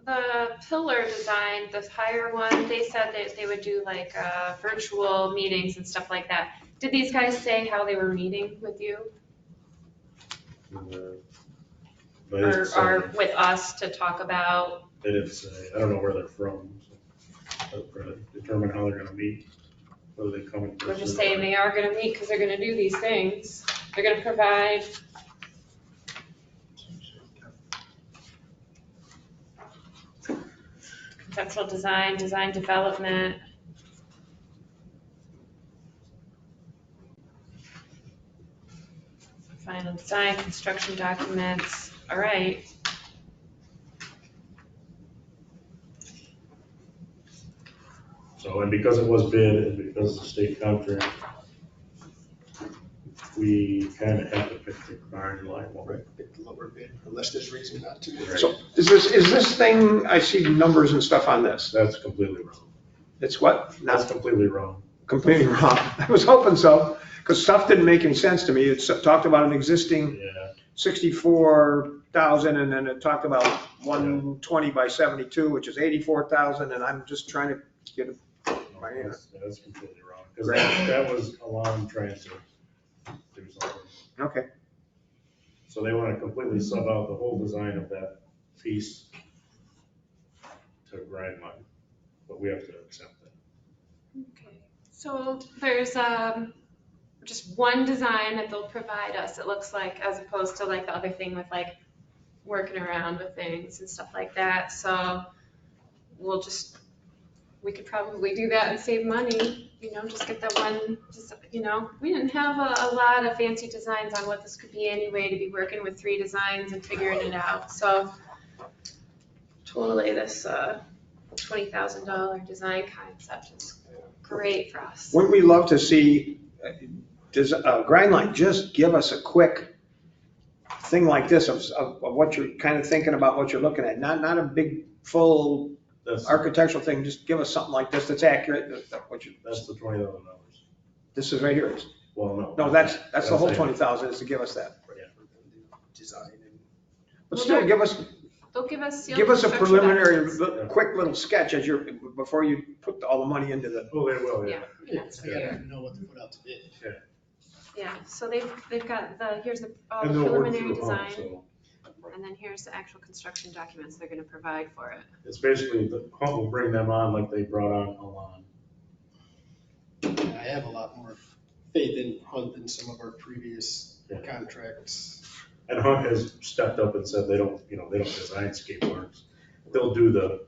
Speaker 9: The pillar design, the higher one, they said that they would do like virtual meetings and stuff like that. Did these guys say how they were meeting with you
Speaker 2: They didn't say.
Speaker 9: or with us to talk about?
Speaker 2: They didn't say. I don't know where they're from. So they're gonna determine how they're gonna meet, whether they come in person.
Speaker 9: They're just saying they are gonna meet because they're gonna do these things. They're gonna provide. Conceptual design, design development. Final design, construction documents, all right.
Speaker 2: So, and because it was bid and because of the state contract, we kind of have to pick the Grimeline one.
Speaker 7: Right, pick the lower bid, unless there's reason not to.
Speaker 2: Right.
Speaker 6: So is this thing, I see numbers and stuff on this.
Speaker 2: That's completely wrong.
Speaker 6: It's what?
Speaker 2: That's
Speaker 6: Not
Speaker 2: completely wrong.
Speaker 6: completely wrong. I was hoping so, because stuff didn't make any sense to me. It talked about an existing
Speaker 2: Yeah.
Speaker 6: 64,000, and then it talked about 120 by 72, which is 84,000, and I'm just trying to get my hand.
Speaker 2: That's completely wrong. Because that was Alon trying to do something.
Speaker 6: Okay,
Speaker 2: So they want to completely sub out the whole design of that piece to Grimeline, but we have to accept that.
Speaker 9: Okay. So there's just one design that they'll provide us, it looks like, as opposed to like the other thing with like working around with things and stuff like that. So we could probably do that and save money, just get that one, we didn't have a lot of fancy designs on what this could be anyway, to be working with 3 designs and figuring it out. So totally this $20,000 design concept is great for us.
Speaker 6: wouldn't we love to see, does Grindline just give us a quick thing like this of what you're kind of thinking about, what you're looking at, not a big, full architectural thing, just give us something like this that's accurate, what you.
Speaker 2: That's the $20,000.
Speaker 6: This is right here.
Speaker 2: Well, no.
Speaker 6: No, that's the whole 20,000 is to give us that.
Speaker 7: Design and.
Speaker 6: But still, give us
Speaker 9: They'll give us.
Speaker 6: a preliminary, quick little sketch before you put all the money into the.
Speaker 2: Oh, they will, yeah.
Speaker 7: Yeah, I gotta know what to put out to bid.
Speaker 9: Yeah, so they've got here's all
Speaker 2: And
Speaker 9: the
Speaker 2: they'll work
Speaker 9: preliminary
Speaker 2: through Hunt,
Speaker 9: design,
Speaker 2: so
Speaker 9: and then here's the actual construction documents they're gonna provide for it.
Speaker 2: it's basically, the Hunt will bring them on like they brought on Alon.
Speaker 7: I have a lot more faith in Hunt and some of our previous
Speaker 2: Yeah.
Speaker 7: contracts.
Speaker 2: And Hunt has stepped up and said they don't design skate parks. They'll do the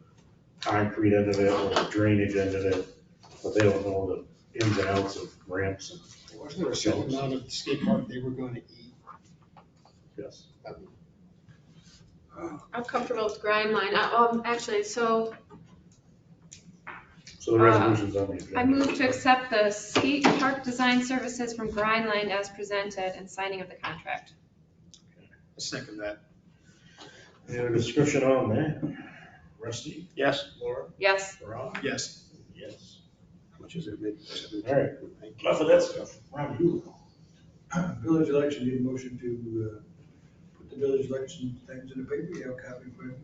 Speaker 2: concrete end of it or the drainage end of it, but they don't know the ins and outs of ramps and.
Speaker 7: Wasn't there a certain amount of skate park they were going to eat?
Speaker 2: Yes.
Speaker 7: I mean,
Speaker 9: I'm comfortable with grind line. Actually, so
Speaker 2: So the resolution's on the agenda.
Speaker 9: I move to accept the skate park design services from grind line as presented and signing of the contract.
Speaker 7: I second that.
Speaker 2: Any other discussion on that? Rusty?
Speaker 6: Yes.
Speaker 2: Laura?
Speaker 9: Yes.
Speaker 2: Rob?
Speaker 7: Yes.
Speaker 2: Yes.
Speaker 6: How much is it?
Speaker 2: All right. Enough of that stuff. Ron, you.
Speaker 4: Village election, need a motion to put the village election things in the paper, you have a copy for you.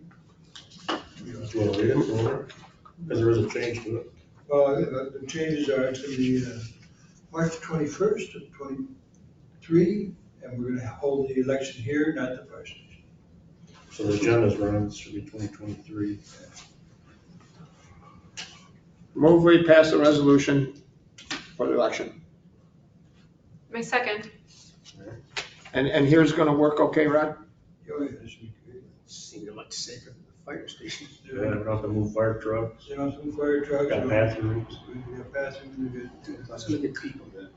Speaker 2: Do you want to read it or? Because there is a change to it.
Speaker 4: The changes are, it's gonna be March 21st of 23, and we're gonna hold the election here, not the fire station.
Speaker 2: So the agenda's run, should be 2023.
Speaker 6: Move we pass the resolution for the election.
Speaker 9: My second.
Speaker 6: And here's gonna work okay, Rod?
Speaker 4: Oh, yeah, this should be good.
Speaker 7: Seemed much safer than the fire station.
Speaker 2: Yeah, we don't have to move fire trucks.
Speaker 4: You know, some fire trucks.
Speaker 2: Got bathrooms.
Speaker 4: We got bathrooms, we got.
Speaker 7: Let's look at people that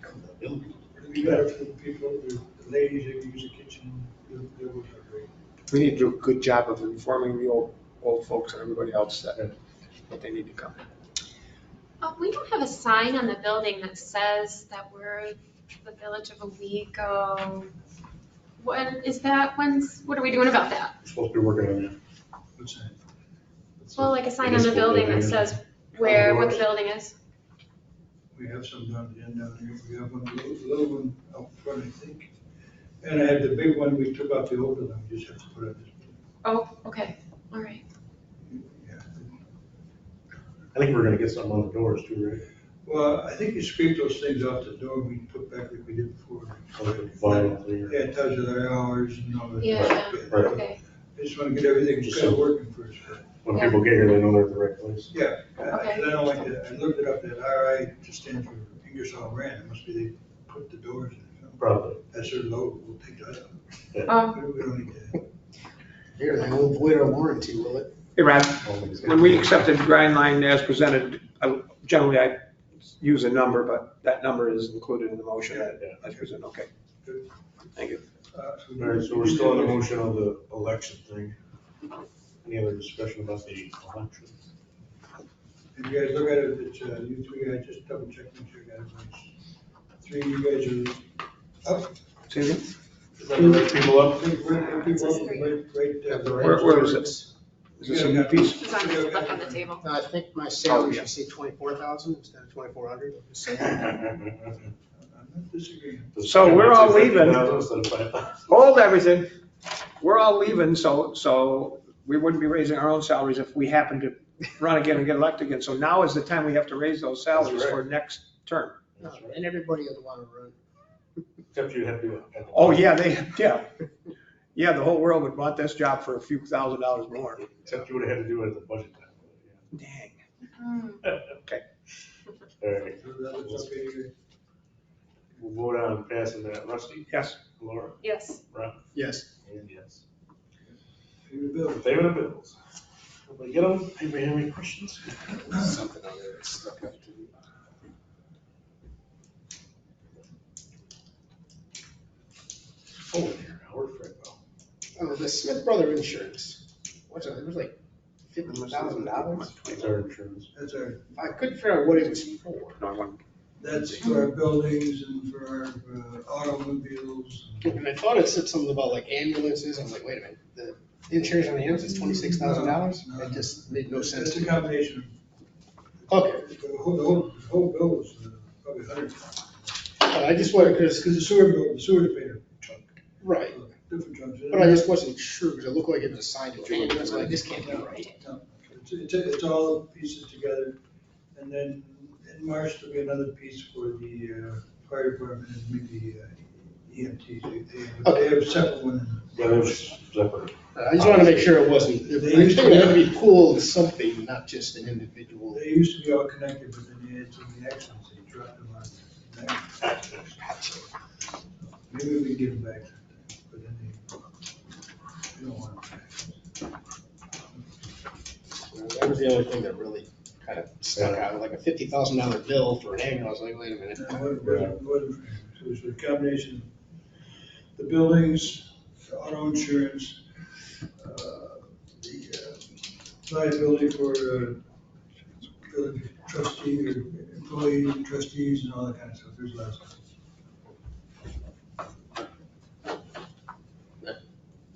Speaker 7: come to the building.
Speaker 4: It'll be better for the people, the ladies that use the kitchen, they'll work out great.
Speaker 6: We need to do a good job of informing the old folks and everybody else that they need to come.
Speaker 9: We don't have a sign on the building that says that we're the village of Owego. When is that? What are we doing about that?
Speaker 2: We're supposed to be working on that.
Speaker 4: What's that?
Speaker 9: Well, like a sign on the building that says what the building is.
Speaker 4: We have some down at the end down here, we have one, little one out front, I think. And I have the big one, we took off the old one, we just have to put it on this.
Speaker 9: Oh, okay, all right.
Speaker 4: Yeah.
Speaker 2: I think we're gonna get something on the doors too, right?
Speaker 4: Well, I think you scrape those things off the door, we can put back like we did before.
Speaker 2: Like a vinyl clear.
Speaker 4: Yeah, it tells you their hours and all that.
Speaker 9: Yeah,
Speaker 2: Right.
Speaker 9: okay.
Speaker 4: I just wanna get everything
Speaker 2: Just
Speaker 4: kind of
Speaker 2: so-
Speaker 4: working first.
Speaker 2: When people get here, they know they're at the right place.
Speaker 4: Yeah,
Speaker 9: Okay.
Speaker 4: I don't like that, I looked it up, that RI just stands for Ingersoll Rand, it must be they put the doors in.
Speaker 2: Probably.
Speaker 4: That's their logo, we'll take that out.
Speaker 9: Oh,
Speaker 4: We don't need that.
Speaker 7: Here, they won't void our warranty, will it?
Speaker 6: Hey, Rod, when we accepted grind line as presented, generally I use a number, but that number is included in the motion as presented. Okay.
Speaker 4: Good.
Speaker 6: Thank you.
Speaker 2: All right, so we're still on the motion of the election thing. Any other discussion about the election?
Speaker 4: If you guys look at it, it's, you three, I just double checked, make sure you got it right. Three, you guys are up.
Speaker 6: Say again?
Speaker 2: Is that the right people up?
Speaker 6: Where is it? Is this a new piece?
Speaker 9: it's on the left on the table.
Speaker 7: I think my salary
Speaker 6: yeah.
Speaker 7: should say 24,000 instead of 2,400.
Speaker 4: I'm not disagreeing.
Speaker 6: So we're all leaving.
Speaker 2: 50,000 instead of 5,000.
Speaker 6: Hold everything. We're all leaving, so we wouldn't be raising our own salaries if we happen to run again and get elected again. So now is the time we have to raise those salaries
Speaker 2: That's
Speaker 6: for next term.
Speaker 2: That's right.
Speaker 7: And everybody would want to run.
Speaker 2: Except you have to do it.
Speaker 6: Oh, yeah, yeah, the whole world would want this job for a few $1,000s more.
Speaker 2: Except you would have had to do it at the budget time.
Speaker 6: Dang.
Speaker 2: All right,
Speaker 4: So that's okay, you
Speaker 2: we'll vote on passing that. Rusty?
Speaker 6: Yes.
Speaker 2: Laura?
Speaker 9: Yes.
Speaker 2: Rob?
Speaker 7: Yes.
Speaker 2: And yes.
Speaker 4: guys. Pay the bill.
Speaker 2: Payment of bills. Everybody get them? Anybody have any questions?
Speaker 7: Something on there that's stuck up to me.
Speaker 2: Oh, here, Howard Fredwell.
Speaker 7: Oh, the Smith Brother insurance. What's it? It was like $50,000.
Speaker 2: It's our insurance.
Speaker 4: That's our,
Speaker 7: I couldn't figure out what it was for.
Speaker 6: No, I want-
Speaker 4: that's for our buildings and for our automobiles.
Speaker 7: And I thought it said something about like ambulances. I'm like, wait a minute, the insurance on the ambulance is $26,000?
Speaker 4: No.
Speaker 7: That just made no sense
Speaker 4: It's
Speaker 7: to
Speaker 4: a
Speaker 7: me.
Speaker 4: combination.
Speaker 7: Okay,
Speaker 4: The whole bill was probably 100.
Speaker 7: I just wanted,
Speaker 4: Because the sewer bill, the sewer debater chunk,
Speaker 7: right,
Speaker 4: different chunks.
Speaker 7: but I just wasn't sure because it looked like it was assigned to an ambulance, but I just can't be right.
Speaker 4: No, it's all pieces together. And then in March, there'll be another piece for the fire department and maybe EMTs. They have a separate one.
Speaker 2: Yeah, there's separate.
Speaker 7: I just wanted to make sure it wasn't, I think it had to be pooled as something, not just an individual.
Speaker 4: They used to be all connected, but then they had so many accidents, they dropped them on. Maybe we give them back, but then they don't want them back.
Speaker 7: Well, that was the only thing that really kind of stuck out, like a $50,000 bill for an ambulance. I was like, wait a minute.
Speaker 4: It was a combination, the buildings, the auto insurance, the liability for trustee, or employee trustees and all that kind of stuff. There's lots of.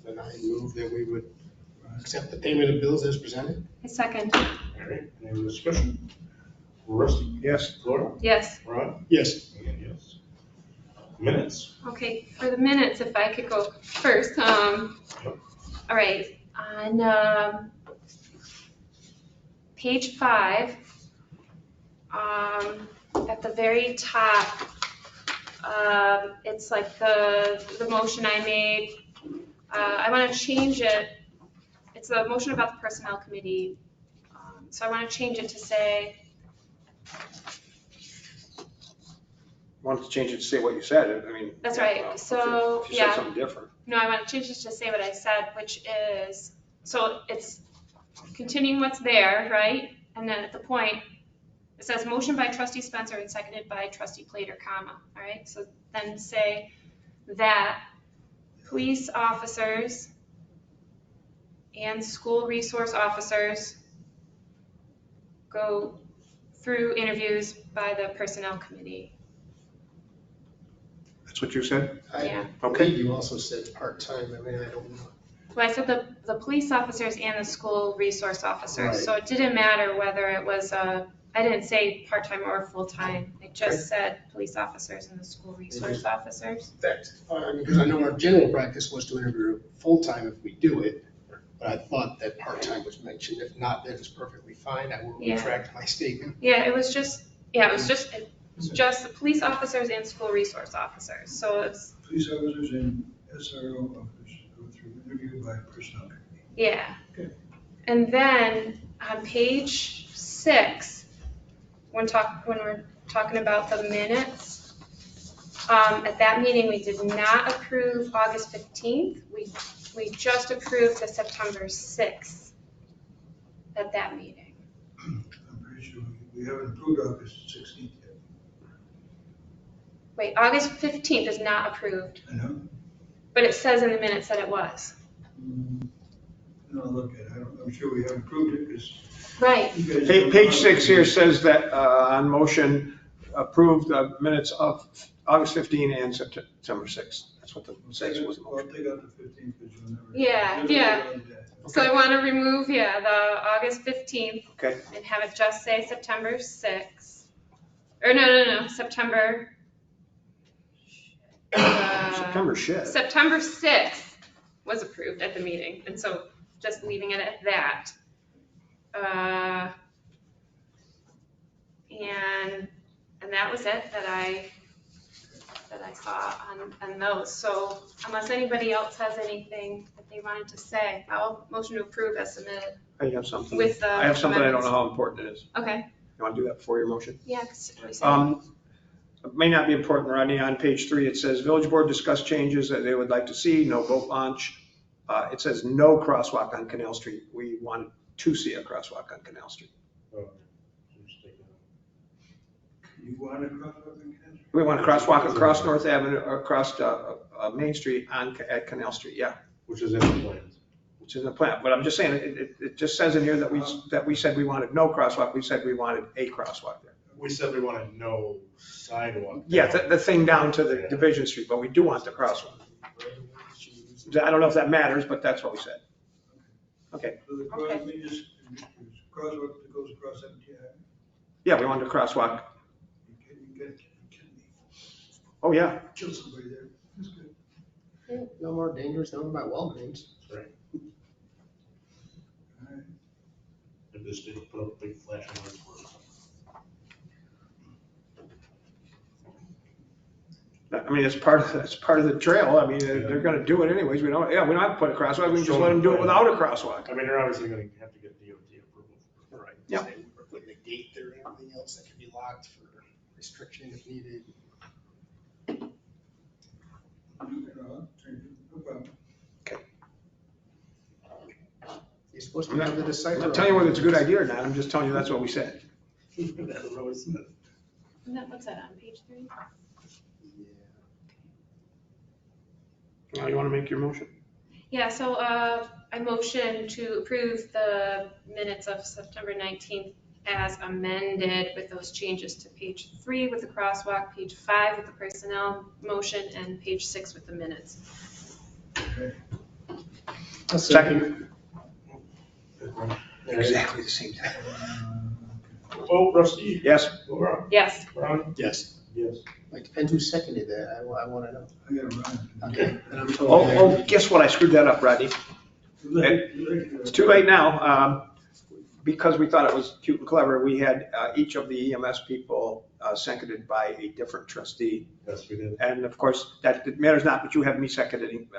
Speaker 7: Then I move that we would accept the payment of bills as presented.
Speaker 9: A second.
Speaker 2: All right, any other discussion? Rusty?
Speaker 6: Yes.
Speaker 2: Laura?
Speaker 9: Yes.
Speaker 2: Ron?
Speaker 7: Yes.
Speaker 2: And yes. Minutes?
Speaker 9: Okay, for the minutes, if I could go first. All right, on page 5, at the very top, it's like the motion I made. I want to change it. It's a motion about the personnel committee. So I want to change it to say,
Speaker 6: Want to change it to say what you said, I mean.
Speaker 9: That's
Speaker 6: yeah,
Speaker 9: right.
Speaker 6: well,
Speaker 9: So,
Speaker 6: if you said
Speaker 9: yeah.
Speaker 6: something different.
Speaker 9: no, I want to change it to say what I said, which is, so it's continuing what's there, right? And then at the point, it says motion by trustee Spencer and seconded by trustee Plater, comma, all right? So then say that police officers and school resource officers go through interviews by the personnel committee.
Speaker 6: That's what you said?
Speaker 9: Yeah.
Speaker 6: Okay.
Speaker 7: You also said part-time. I mean, I don't know.
Speaker 9: Well, I said the police officers and the school resource officers,
Speaker 7: Right.
Speaker 9: so it didn't matter whether it was I didn't say part-time or full-time. I just said police officers and the school resource officers.
Speaker 7: That's fine, because I know our general practice was to interview full-time if we do it, but I thought that part-time was mentioned. If not, that is perfectly fine. I will
Speaker 9: Yeah.
Speaker 7: retract my statement.
Speaker 9: Yeah, it was just the police officers and school resource officers, so it's,
Speaker 4: Police officers and SRO officers go through interview by personnel committee.
Speaker 9: yeah.
Speaker 4: Okay.
Speaker 9: And then on page 6, when we're talking about the minutes, at that meeting, we did not approve August 15th. We just approved the September 6th at that meeting.
Speaker 4: I'm pretty sure we haven't approved August 16th yet.
Speaker 9: Wait, August 15th is not approved,
Speaker 4: I know.
Speaker 9: but it says in the minutes that it was.
Speaker 4: No, look at it. I'm sure we haven't approved it because.
Speaker 9: Right.
Speaker 6: Page 6 here says that on motion, approved the minutes of August 15 and September 6. That's what the says was the
Speaker 4: Well,
Speaker 6: motion.
Speaker 4: take out the 15th because you'll never.
Speaker 9: Yeah,
Speaker 4: you'll
Speaker 9: yeah.
Speaker 4: never do that.
Speaker 9: So I want to remove, the August 15th.
Speaker 6: Okay.
Speaker 9: And have it just say September 6th. Or no, September.
Speaker 6: September shit.
Speaker 9: September 6th was approved at the meeting, and so just leaving it at that. And that was it that I saw on those. So unless anybody else has anything that they wanted to say, I'll motion to approve as submitted.
Speaker 6: I have something.
Speaker 9: With the
Speaker 6: I have something I don't
Speaker 9: amendments.
Speaker 6: know how important it is.
Speaker 9: Okay.
Speaker 6: You want to do that before your motion?
Speaker 9: Yeah, 'cause we said-
Speaker 6: It may not be important, Rodney. On page 3, it says village board discussed changes that they would like to see, no boat launch. It says no crosswalk on Canal Street. We wanted to see a crosswalk on Canal Street.
Speaker 4: You want a crosswalk in Kansas?
Speaker 6: We want a crosswalk across North Avenue, or across Main Street at Canal Street, yeah.
Speaker 2: Which is in the plans.
Speaker 6: Which is in the plan, but I'm just saying, it just says in here that we said we wanted no crosswalk, we said we wanted a crosswalk there.
Speaker 2: We said we wanted no sidewalk.
Speaker 6: Yeah, the thing down to the Division Street, but we do want the crosswalk. I don't know if that matters, but that's what we said. Okay,
Speaker 4: So the crosswalk, crosswalk that goes across 17th Avenue?
Speaker 6: yeah, we wanted a crosswalk.
Speaker 4: You gotta be kidding me.
Speaker 6: Oh, yeah.
Speaker 4: Kill somebody there. That's good.
Speaker 7: Yeah, no more dangerous down by Walgreens.
Speaker 2: That's right.
Speaker 4: All right.
Speaker 2: And this didn't put up big flashing lights for us.
Speaker 6: I mean, it's part of the trail. I mean, they're gonna do it anyways. We don't have to put a crosswalk. We can just let them do it without a crosswalk.
Speaker 2: I mean, they're obviously gonna have to get DOT approval.
Speaker 7: Right.
Speaker 6: Yeah.
Speaker 7: Say we're putting a gate there and everything else that can be locked for restriction if needed.
Speaker 4: I'll change it, no problem.
Speaker 7: You're supposed to be able to decipher.
Speaker 6: I'm not telling you whether it's a good idea or not, I'm just telling you that's what we said.
Speaker 3: What's that, on page 3?
Speaker 6: Now you want to make your motion?
Speaker 9: Yeah, so I motion to approve the minutes of September 19th as amended with those changes to page 3 with the crosswalk, page 5 with the personnel motion, and page 6 with the minutes.
Speaker 6: Second. Exactly the same time.
Speaker 2: Oh, Rusty?
Speaker 6: Yes.
Speaker 2: Laura?
Speaker 9: Yes.
Speaker 2: Ron?
Speaker 7: Yes.
Speaker 2: Yes.
Speaker 7: Like, depends who seconded that, I want to know.
Speaker 4: I gotta run.
Speaker 7: Okay. And I'm told.
Speaker 6: Oh, guess what? I screwed that up, Rodney. It's too late now. Because we thought it was cute and clever, we had each of the EMS people seconded by a different trustee.
Speaker 2: Yes, we did.
Speaker 6: And of course, that matters not, but you have me seconding,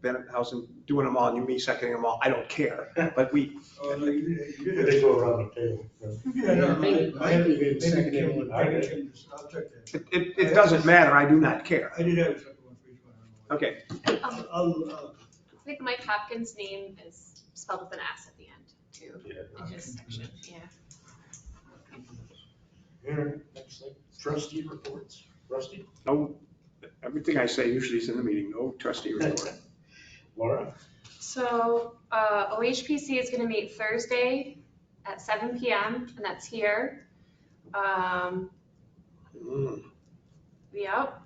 Speaker 6: Benhausen doing them all, and you me seconding them all. I don't care, but we.
Speaker 4: Oh, no, you did.
Speaker 2: They go around the table.
Speaker 4: Yeah, no,
Speaker 7: I haven't even seconded
Speaker 4: Kim-
Speaker 7: one.
Speaker 4: maybe Kim just- I'll check that.
Speaker 6: It doesn't matter. I do not care.
Speaker 4: I did have a second one for each one.
Speaker 6: Okay.
Speaker 4: I'll,
Speaker 9: I think Mike Hopkins' name is spelled with an S at the end, too,
Speaker 2: Yeah.
Speaker 9: in his section, yeah.
Speaker 2: Here, next thing, trustee reports. Rusty?
Speaker 6: No, everything I say usually is in the meeting. No trustee report.
Speaker 2: Laura?
Speaker 9: So OHPC is going to meet Thursday at 7 PM, and that's here. Yep.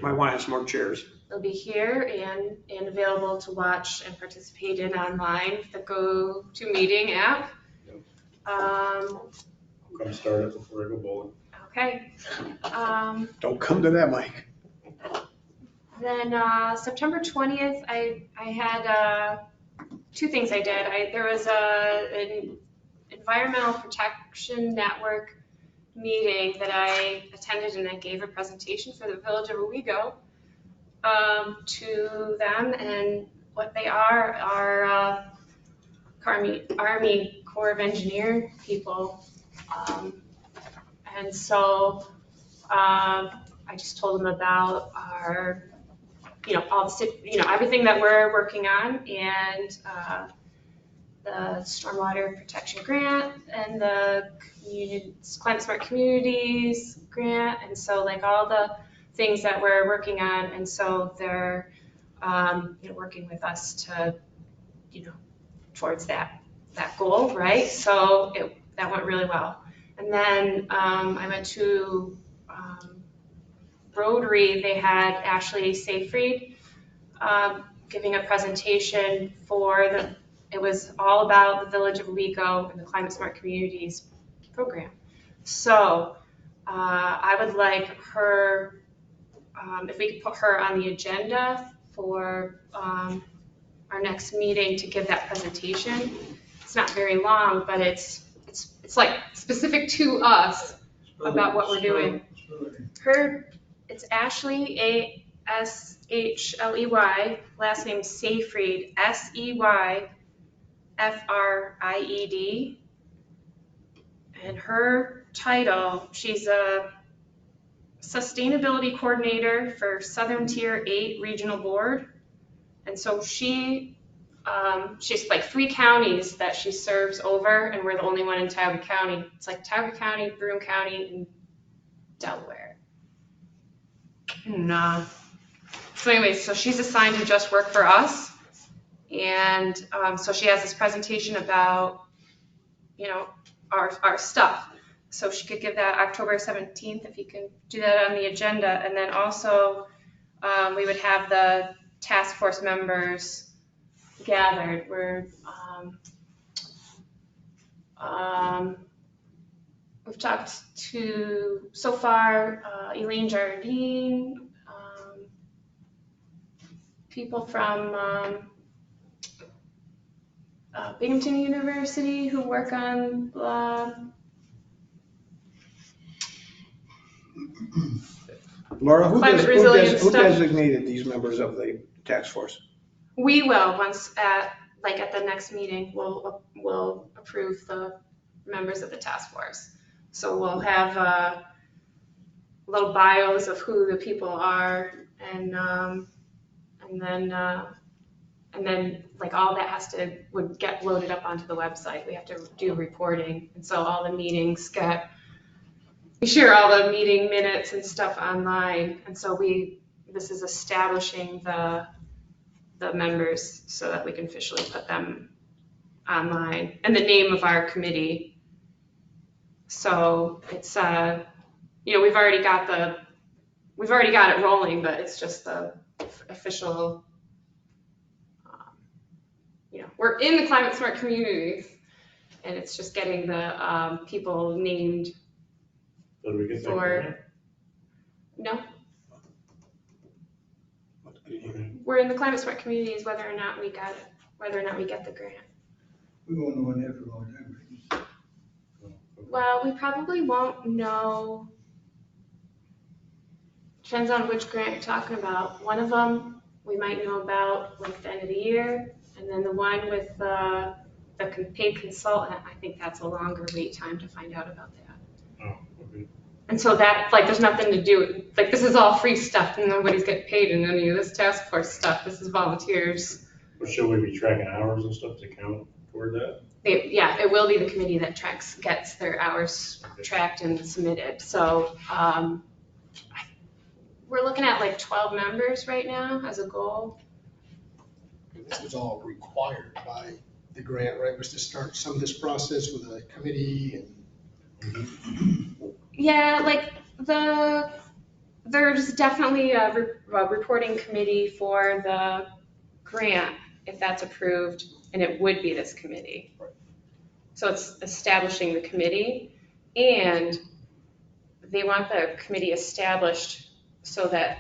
Speaker 6: Might want to have some more chairs.
Speaker 9: They'll be here and available to watch and participate in online, the GoToMeeting app.
Speaker 2: Come start it before I go bowling.
Speaker 9: Okay.
Speaker 6: Don't come to that, Mike.
Speaker 9: Then September 20th, I had two things I did. There was an Environmental Protection Network meeting that I attended, and I gave a presentation for the Village of Owego to them, and what they are Army Corps of Engineer people. And so I just told them about our, all the, everything that we're working on, and the stormwater protection grant and the climate smart communities grant, and so like all the things that we're working on, and so they're working with us to towards that goal, right? So that went really well. And then I went to Rotary. They had Ashley Seyfried giving a presentation it was all about the Village of Owego and the Climate Smart Communities program. So I would like her, if we could put her on the agenda for our next meeting to give that presentation. It's not very long, but it's like specific to us about what we're doing. It's Ashley, Ashley, last name Seyfried, Seyfried. And her title, she's a sustainability coordinator for Southern Tier 8 Regional Board. And so she's like 3 counties that she serves over, and we're the only one in Tioga County. It's like Tioga County, Broome County, and Delaware. And so anyways, so she's assigned to just work for us. And so she has this presentation about, our stuff. So she could give that October 17th, if you can do that on the agenda. And then also we would have the task force members gathered. We've talked to, so far, Elaine Jardine, people from Binghamton University who work on
Speaker 6: Laura, who
Speaker 9: Climate resilience stuff.
Speaker 6: designated these members of the task force?
Speaker 9: We will, once at the next meeting, we'll approve the members of the task force. So we'll have little bios of who the people are, and, and then like all that would get loaded up onto the website. We have to do reporting. And so all the meetings we share all the meeting minutes and stuff online. And so this is establishing the members so that we can officially put them online and the name of our committee. So it's, we've already got it rolling, but it's just the official, we're in the climate smart communities, and it's just getting the people named.
Speaker 2: So do we get that
Speaker 9: For,
Speaker 2: grant?
Speaker 9: no, we're in the climate smart communities whether or not we get the grant.
Speaker 4: We won't know that for a long time, right?
Speaker 9: Well, we probably won't know. Depends on which grant you're talking about. One of them we might know about like the end of the year, and then the one with the paid consultant, I think that's a longer wait time to find out about that.
Speaker 2: Oh, okay.
Speaker 9: And so that, like, there's nothing to do, like, this is all free stuff and nobody's getting paid in any of this task force stuff. This is volunteers.
Speaker 2: But should we be tracking hours and stuff to count toward that?
Speaker 9: Yeah, it will be the committee that gets their hours tracked and submitted. So we're looking at like 12 members right now as a goal.
Speaker 7: And this was all required by the grant, right? Was to start some of this process with a committee and.
Speaker 9: Yeah, like there's definitely a reporting committee for the grant if that's approved, and it would be this committee. So it's establishing the committee, and they want the committee established so that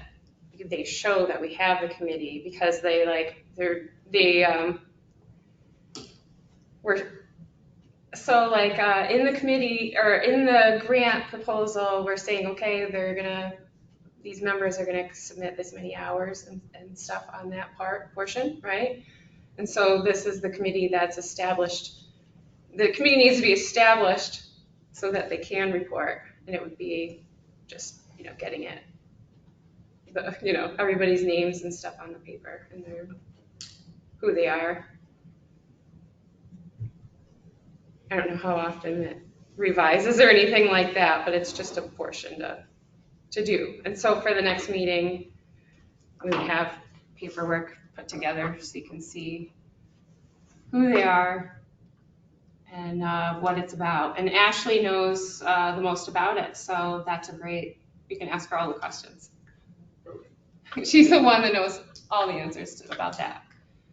Speaker 9: they show that we have the committee, because in the committee or in the grant proposal, we're saying, okay, these members are gonna submit this many hours and stuff on that portion, right? And so this is the committee that's established. The committee needs to be established so that they can report, and it would be just, getting it, everybody's names and stuff on the paper and who they are. I don't know how often it revises or anything like that, but it's just a portion to do. And so for the next meeting, we would have paperwork put together so you can see who they are and what it's about. And Ashley knows the most about it, so that's you can ask her all the questions. She's the one that knows all the answers about that.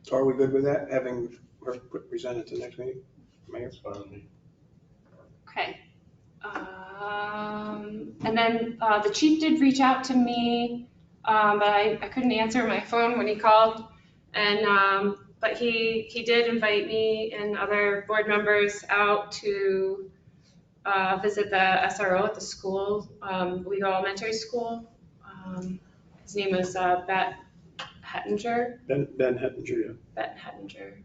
Speaker 6: So are we good with that, having her present at the next meeting? Mayor?
Speaker 2: That's fine with me.
Speaker 9: Okay. And then the chief did reach out to me, but I couldn't answer my phone when he called. And but he did invite me and other board members out to visit the SRO at the school, Owego Elementary School. His name is Ben Hettinger.
Speaker 6: Ben Hettinger, yeah.
Speaker 9: Ben Hettinger.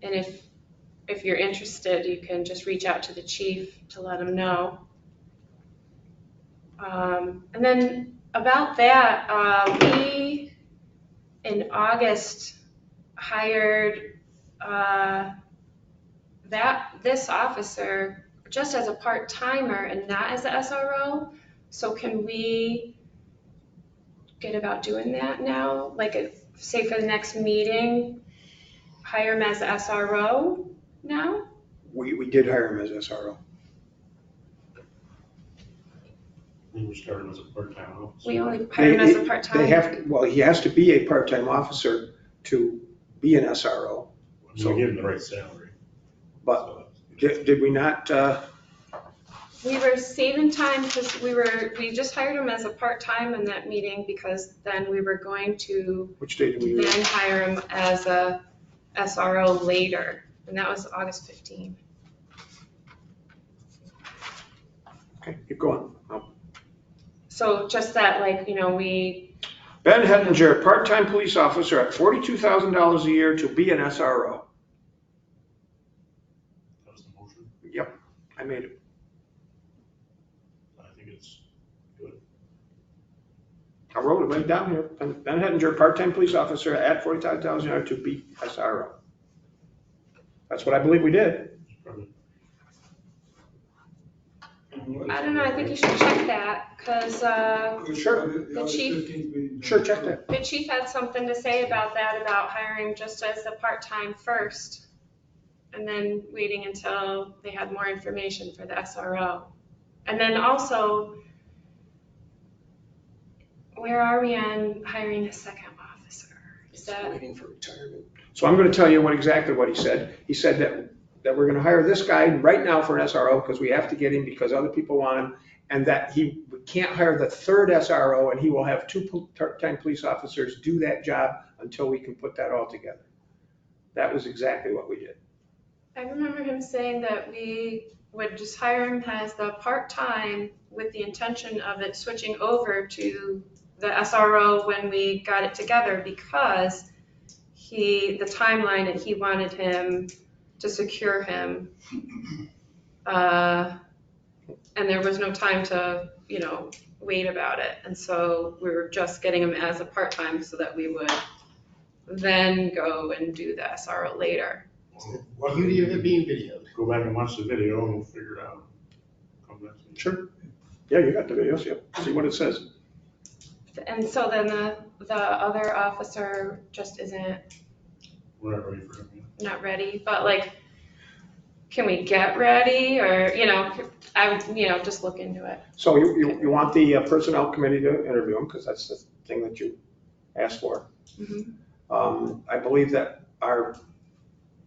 Speaker 9: And if you're interested, you can just reach out to the chief to let him know. And then about that, we in August hired this officer just as a part-timer and not as the SRO. So can we get about doing that now? Like, say for the next meeting, hire him as the SRO now?
Speaker 6: We did hire him as SRO.
Speaker 2: We were starting as a part-time officer.
Speaker 9: We only hire him as a part-time.
Speaker 6: He has to be a part-time officer to be an SRO.
Speaker 2: So we give him the right salary.
Speaker 6: But did we not?
Speaker 9: We were saving time because we just hired him as a part-time in that meeting, because then we were going to
Speaker 6: Which day did we?
Speaker 9: then hire him as a SRO later, and that was August 15th.
Speaker 6: Okay, keep going.
Speaker 9: So just that,
Speaker 6: Ben Hettinger, part-time police officer at $42,000 a year to be an SRO.
Speaker 2: That was the motion.
Speaker 6: Yep, I made it.
Speaker 2: I think it's good.
Speaker 6: I wrote it right down here. Ben Hettinger, part-time police officer at 45,000 to be SRO. That's what I believe we did.
Speaker 9: I don't know, I think you should check that, because
Speaker 6: Sure.
Speaker 9: the chief,
Speaker 6: Sure, check that.
Speaker 9: the chief had something to say about that, about hiring just as a part-time first, and then waiting until they had more information for the SRO. And then also, where are we on hiring a second officer? Is that,
Speaker 7: Waiting for retirement.
Speaker 6: So I'm going to tell you exactly what he said. He said that we're going to hire this guy right now for an SRO because we have to get him because other people want him, and that we can't hire the third SRO, and he will have 2 part-time police officers do that job until we can put that all together. That was exactly what we did.
Speaker 9: I remember him saying that we would just hire him as the part-time with the intention of it switching over to the SRO when we got it together, because the timeline, and he wanted him to secure him. And there was no time to, wait about it. And so we were just getting him as a part-time so that we would then go and do the SRO later.
Speaker 7: The beauty of it being videoed.
Speaker 2: Go back and watch the video and we'll figure it out. Come back to me.
Speaker 6: Sure. Yeah, you got the videos, yeah. See what it says.
Speaker 9: And so then the other officer just isn't,
Speaker 2: We're not ready for him yet.
Speaker 9: not ready, but like, can we get ready, or, just look into it.
Speaker 6: So you want the personnel committee to interview him, because that's the thing that you asked for.
Speaker 9: Mhm.
Speaker 6: I believe that our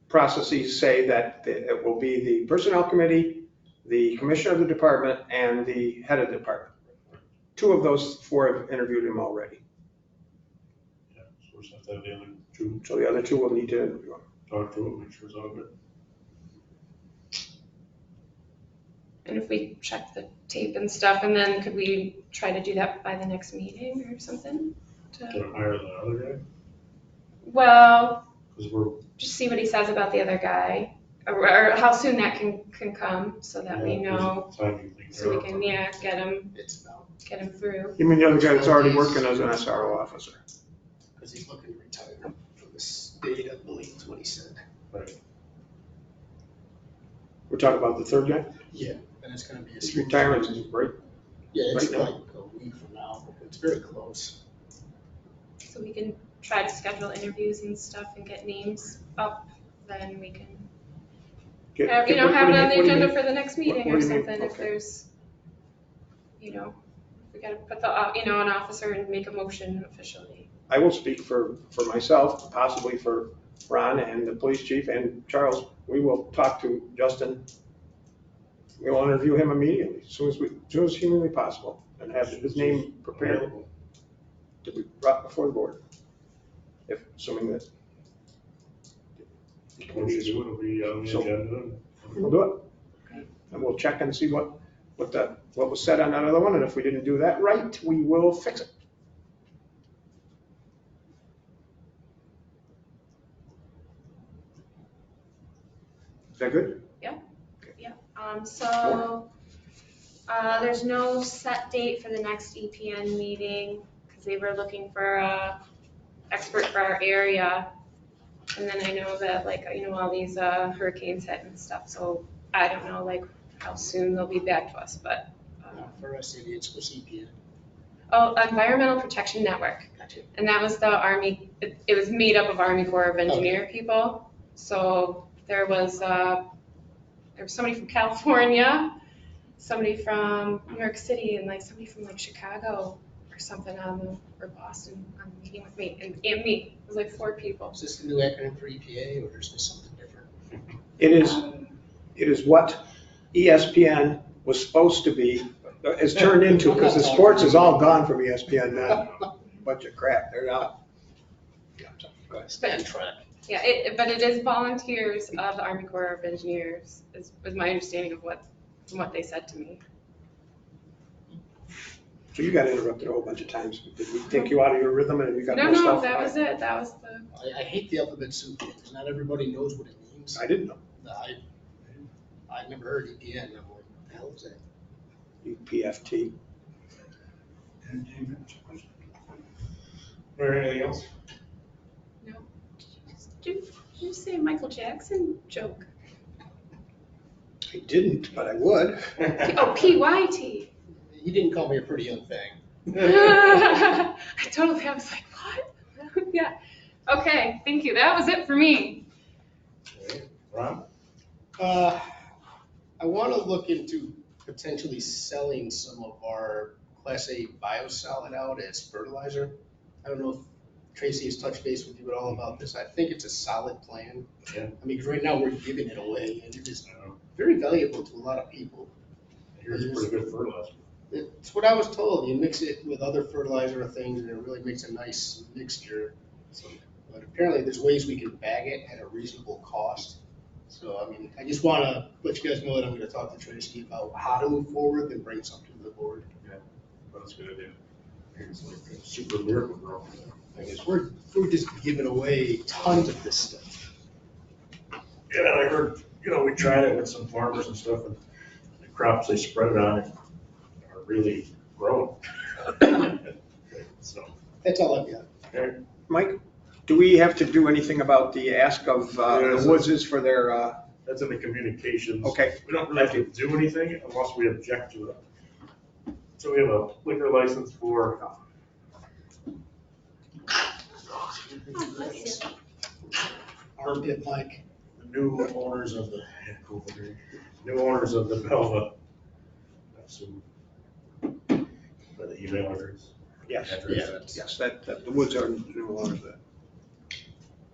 Speaker 6: processes say that it will be the personnel committee, the commissioner of the department, and the head of the department. 2 of those 4 have interviewed him already.
Speaker 2: Yeah, so we're just have to have the other 2
Speaker 6: So the other 2 will need to interview him.
Speaker 2: talk to him, make sure it's all good.
Speaker 9: And if we check the tape and stuff, and then could we try to do that by the next meeting or something?
Speaker 2: Gonna hire the other guy?
Speaker 9: Well,
Speaker 2: Because we're.
Speaker 9: just see what he says about the other guy, or how soon that can come, so that we know, so we can, get him through.
Speaker 6: You mean the other guy that's already working as an SRO officer?
Speaker 7: Because he's looking to retire from the state, I believe is what he said.
Speaker 2: Right.
Speaker 6: We're talking about the third guy?
Speaker 7: Yeah, and it's gonna be a.
Speaker 6: His retirement is right.
Speaker 7: Yeah, it's
Speaker 6: right
Speaker 7: like
Speaker 6: now.
Speaker 7: a week from now. It's very close.
Speaker 9: So we can try to schedule interviews and stuff and get names up, then we can have it on the agenda for the next meeting or something, if there's, we gotta put an officer and make a motion officially.
Speaker 6: I will speak for myself, possibly for Ron and the police chief and Charles. We will talk to Justin. We'll interview him immediately, as soon as humanly possible, and have his name prepared to be brought before the board. If, assuming that.
Speaker 2: It'll be on the agenda.
Speaker 6: We'll do it. And we'll check and see what was said on that other one, and if we didn't do that right, we will fix it. Is that good?
Speaker 9: Yeah. So, there's no set date for the next EPN meeting, because they were looking for a expert for our area. And then I know that, all these hurricanes hit and stuff, so I don't know, how soon they'll be back to us, but.
Speaker 7: For us, it's for CPN.
Speaker 9: Oh, Environmental Protection Network.
Speaker 7: Gotcha.
Speaker 9: And that was the Army, it was made up of Army Corps of Engineer people. So there was somebody from California, somebody from New York City, and somebody from Chicago or something or Boston on the meeting with me, and me. It was 4 people.
Speaker 7: Is this the new acronym for EPA, or is this something different?
Speaker 6: It is what ESPN was supposed to be, it's turned into, because the sports is all gone from ESPN now. Bunch of crap, they're out.
Speaker 7: Stand track.
Speaker 9: Yeah, but it is volunteers of the Army Corps of Engineers, is my understanding of from what they said to me.
Speaker 6: So you got interrupted a whole bunch of times. Did we take you out of your rhythm and we got more
Speaker 9: No,
Speaker 6: stuff?
Speaker 9: that was it. That was the.
Speaker 7: I hate the alphabet soup, because not everybody knows what it means.
Speaker 6: I didn't know.
Speaker 7: I've never heard EPN. I'm like, what the hell is that?
Speaker 6: UPFT.
Speaker 2: Or anything else?
Speaker 14: Did you say Michael Jackson joke?
Speaker 6: I didn't, but I would.
Speaker 14: Oh, PYT.
Speaker 7: You didn't call me a pretty young thing.
Speaker 14: I was like, what? Yeah. Okay, thank you. That was it for me.
Speaker 2: Okay. Ron?
Speaker 7: I want to look into potentially selling some of our Class A biosolid out as fertilizer. I don't know if Tracy has touched base with you at all about this. I think it's a solid plan.
Speaker 2: Yeah.
Speaker 7: I mean, 'cause right now we're giving it away, and it is very valuable to a lot of people.
Speaker 2: Here's pretty good fertilizer.
Speaker 7: It's what I was told. You mix it with other fertilizer things, and it really makes a nice mixture. But apparently, there's ways we can bag it at a reasonable cost. So, I mean, I just want to let you guys know that I'm going to talk to Tracy about how to move forward and bring something to the board.
Speaker 2: Yeah, that's a good idea. It's like a super miracle grow.
Speaker 7: I guess we're just giving away tons of this stuff.
Speaker 2: Yeah, and I heard, we tried it with some farmers and stuff, and the crops they spread it on are really growing. So.
Speaker 7: That's all I've got.
Speaker 2: Okay.
Speaker 6: Mike, do we have to do anything about the ask of the Woodses for their,
Speaker 2: That's in the communications.
Speaker 6: Okay.
Speaker 2: We don't really have to do anything unless we object to it. So we have a liquor license for.
Speaker 7: Armpit Mike.
Speaker 2: The new owners of the Belva. That's some, by the email address.
Speaker 6: yes,
Speaker 2: Address.
Speaker 6: yes, that, the Woods are new owners of that.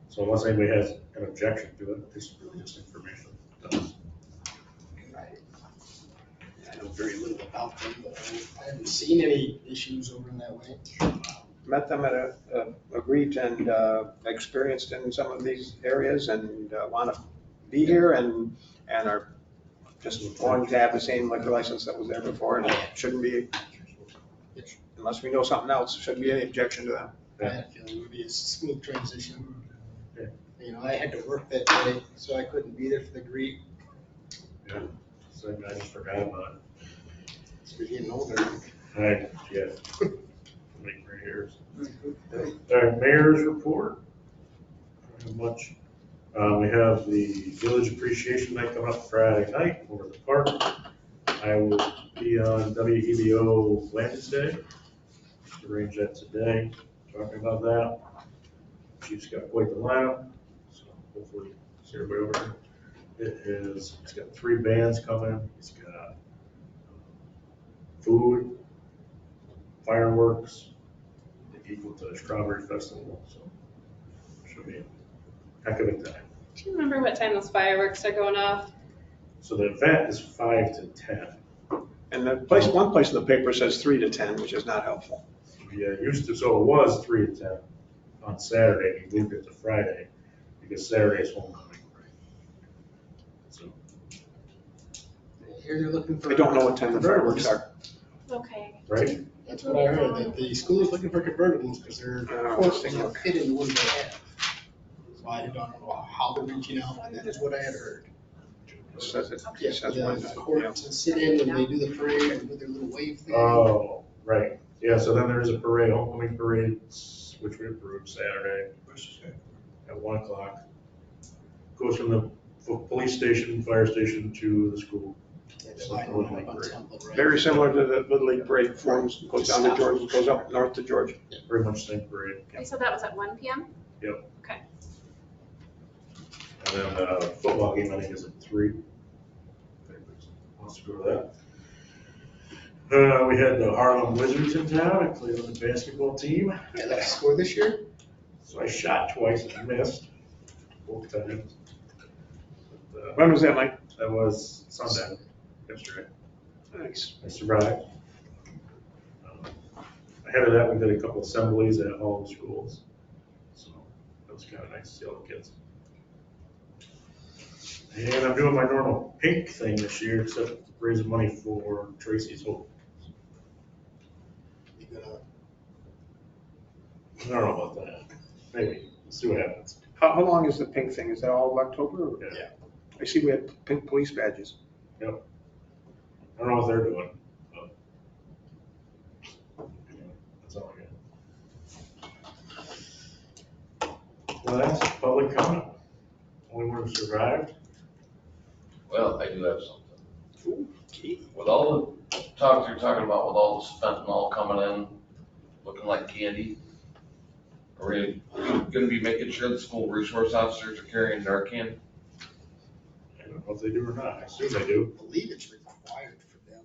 Speaker 2: So unless anybody has an objection to it, this is really just information.
Speaker 7: I know very little about them, but I haven't seen any issues over in that way.
Speaker 6: Met them at a greet and experienced in some of these areas and want to be here and are just wanting to have the same liquor license that was there before, and it shouldn't be, unless we know something else, shouldn't be any objection to them.
Speaker 7: I had a feeling it would be a smooth transition.
Speaker 2: Yeah.
Speaker 7: I had to work that day, so I couldn't be there for the greet.
Speaker 2: Yeah, so I just forgot about it.
Speaker 7: We're getting older.
Speaker 2: Yeah. Make gray hairs. All right, mayor's report. Not much. We have the village appreciation night coming up Friday night over at the park. I will be on WEBO Wednesday. Just arranged that today, talking about that. Chief's got quite the lineup, so hopefully see everybody over there. It's got 3 bands coming. It's got food, fireworks, equal to the Strawberry Festival, so should be a heck of a time.
Speaker 14: Do you remember what time those fireworks are going off?
Speaker 2: So the event is 5 to 10.
Speaker 6: And one place in the paper says 3 to 10, which is not helpful.
Speaker 2: Yeah, it used to, so it was 3 to 10 on Saturday. We moved it to Friday because Saturday is homecoming. So.
Speaker 7: Here they're looking for.
Speaker 6: I don't know what time the fireworks are.
Speaker 14: Okay.
Speaker 2: Right?
Speaker 7: That's what I heard, that the school is looking for convertibles because their courses don't fit in the ones they have. So I don't know how they're reaching out, but that is what I had heard.
Speaker 6: It says it.
Speaker 7: Yeah,
Speaker 6: It says
Speaker 7: the
Speaker 6: Wednesday,
Speaker 7: court
Speaker 6: yeah.
Speaker 7: to sit in and they do the parade and do their little wave thing.
Speaker 2: Oh, right. Yeah, so then there's a parade, homecoming parade, which we approved Saturday at 1 o'clock. Goes from the police station, fire station to the school.
Speaker 6: Very similar to the Little League parade forms, goes down to George, goes up north to George.
Speaker 2: Yeah, very much same parade.
Speaker 14: You said that was at 1 p.m.?
Speaker 2: Yep.
Speaker 14: Okay.
Speaker 2: And then the football game, I think, is at 3. Wants to go to that. We had the Harlem Wizards in town. I played on the basketball team.
Speaker 7: Yeah, that score this year?
Speaker 2: So I shot twice and missed both times. But,
Speaker 6: When was that, Mike?
Speaker 2: that was Sunday, yesterday.
Speaker 6: Nice.
Speaker 2: I survived. Ahead of that, we did a couple assemblies at all the schools. So that was kind of nice to see all the kids. And I'm doing my normal pink thing this year, except raising money for Tracy's Hope.
Speaker 7: You gonna,
Speaker 2: I don't know about that. Maybe. Let's see what happens.
Speaker 6: How long is the pink thing? Is that all of October? Or-
Speaker 2: Yeah.
Speaker 6: I see we have pink police badges.
Speaker 2: Yep. I don't know what they're doing, but anyway, that's all I got. survived?
Speaker 15: Well, I do have something.
Speaker 7: Okay.
Speaker 15: With all the talk you're talking about, with all the fentanyl coming in, looking like candy, are we gonna be making sure the school resource officers are carrying Narcan?
Speaker 2: I don't know if they do or not. I assume they do.
Speaker 7: I believe it's required for them.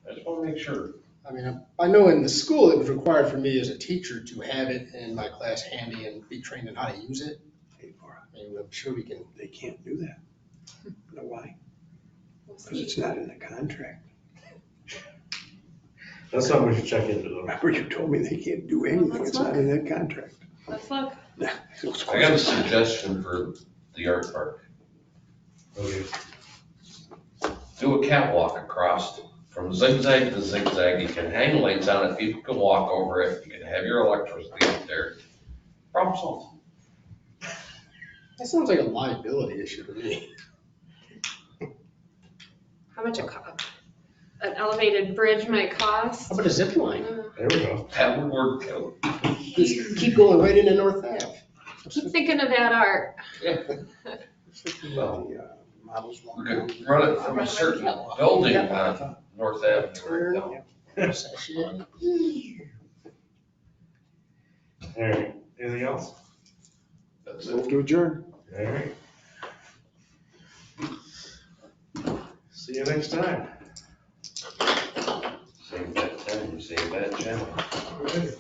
Speaker 15: I just wanna make sure.
Speaker 7: I mean, I know in the school, it was required for me as a teacher to have it in my class handy and be trained on how to use it. I mean, I'm sure we can.
Speaker 6: They can't do that. You know why? Because it's not in the contract.
Speaker 2: That's something we should check into though.
Speaker 6: Remember, you told me they can't do anything,
Speaker 14: let's
Speaker 6: it's not in that contract.
Speaker 14: Let's look.
Speaker 15: I got a suggestion for the art park.
Speaker 2: Okay.
Speaker 15: Do a catwalk across from zigzag to zigzag. You can hang lights on it, people can walk over it, you can have your electricity up there. Problem solved.
Speaker 7: That sounds like a liability issue to me.
Speaker 14: How much an elevated bridge might cost?
Speaker 7: How about a zip line?
Speaker 2: There we go.
Speaker 15: That would work too.
Speaker 7: Just keep going right into North Ave.
Speaker 14: Keep thinking of that art.
Speaker 15: Well,
Speaker 6: Models
Speaker 15: we could run it from a certain building on North Avenue right now.
Speaker 7: Session.
Speaker 2: All right, anything else?
Speaker 15: That's it.
Speaker 6: Move to adjourn.
Speaker 2: All right. See you next time.
Speaker 15: Save that time, save that channel.
Speaker 2: All right.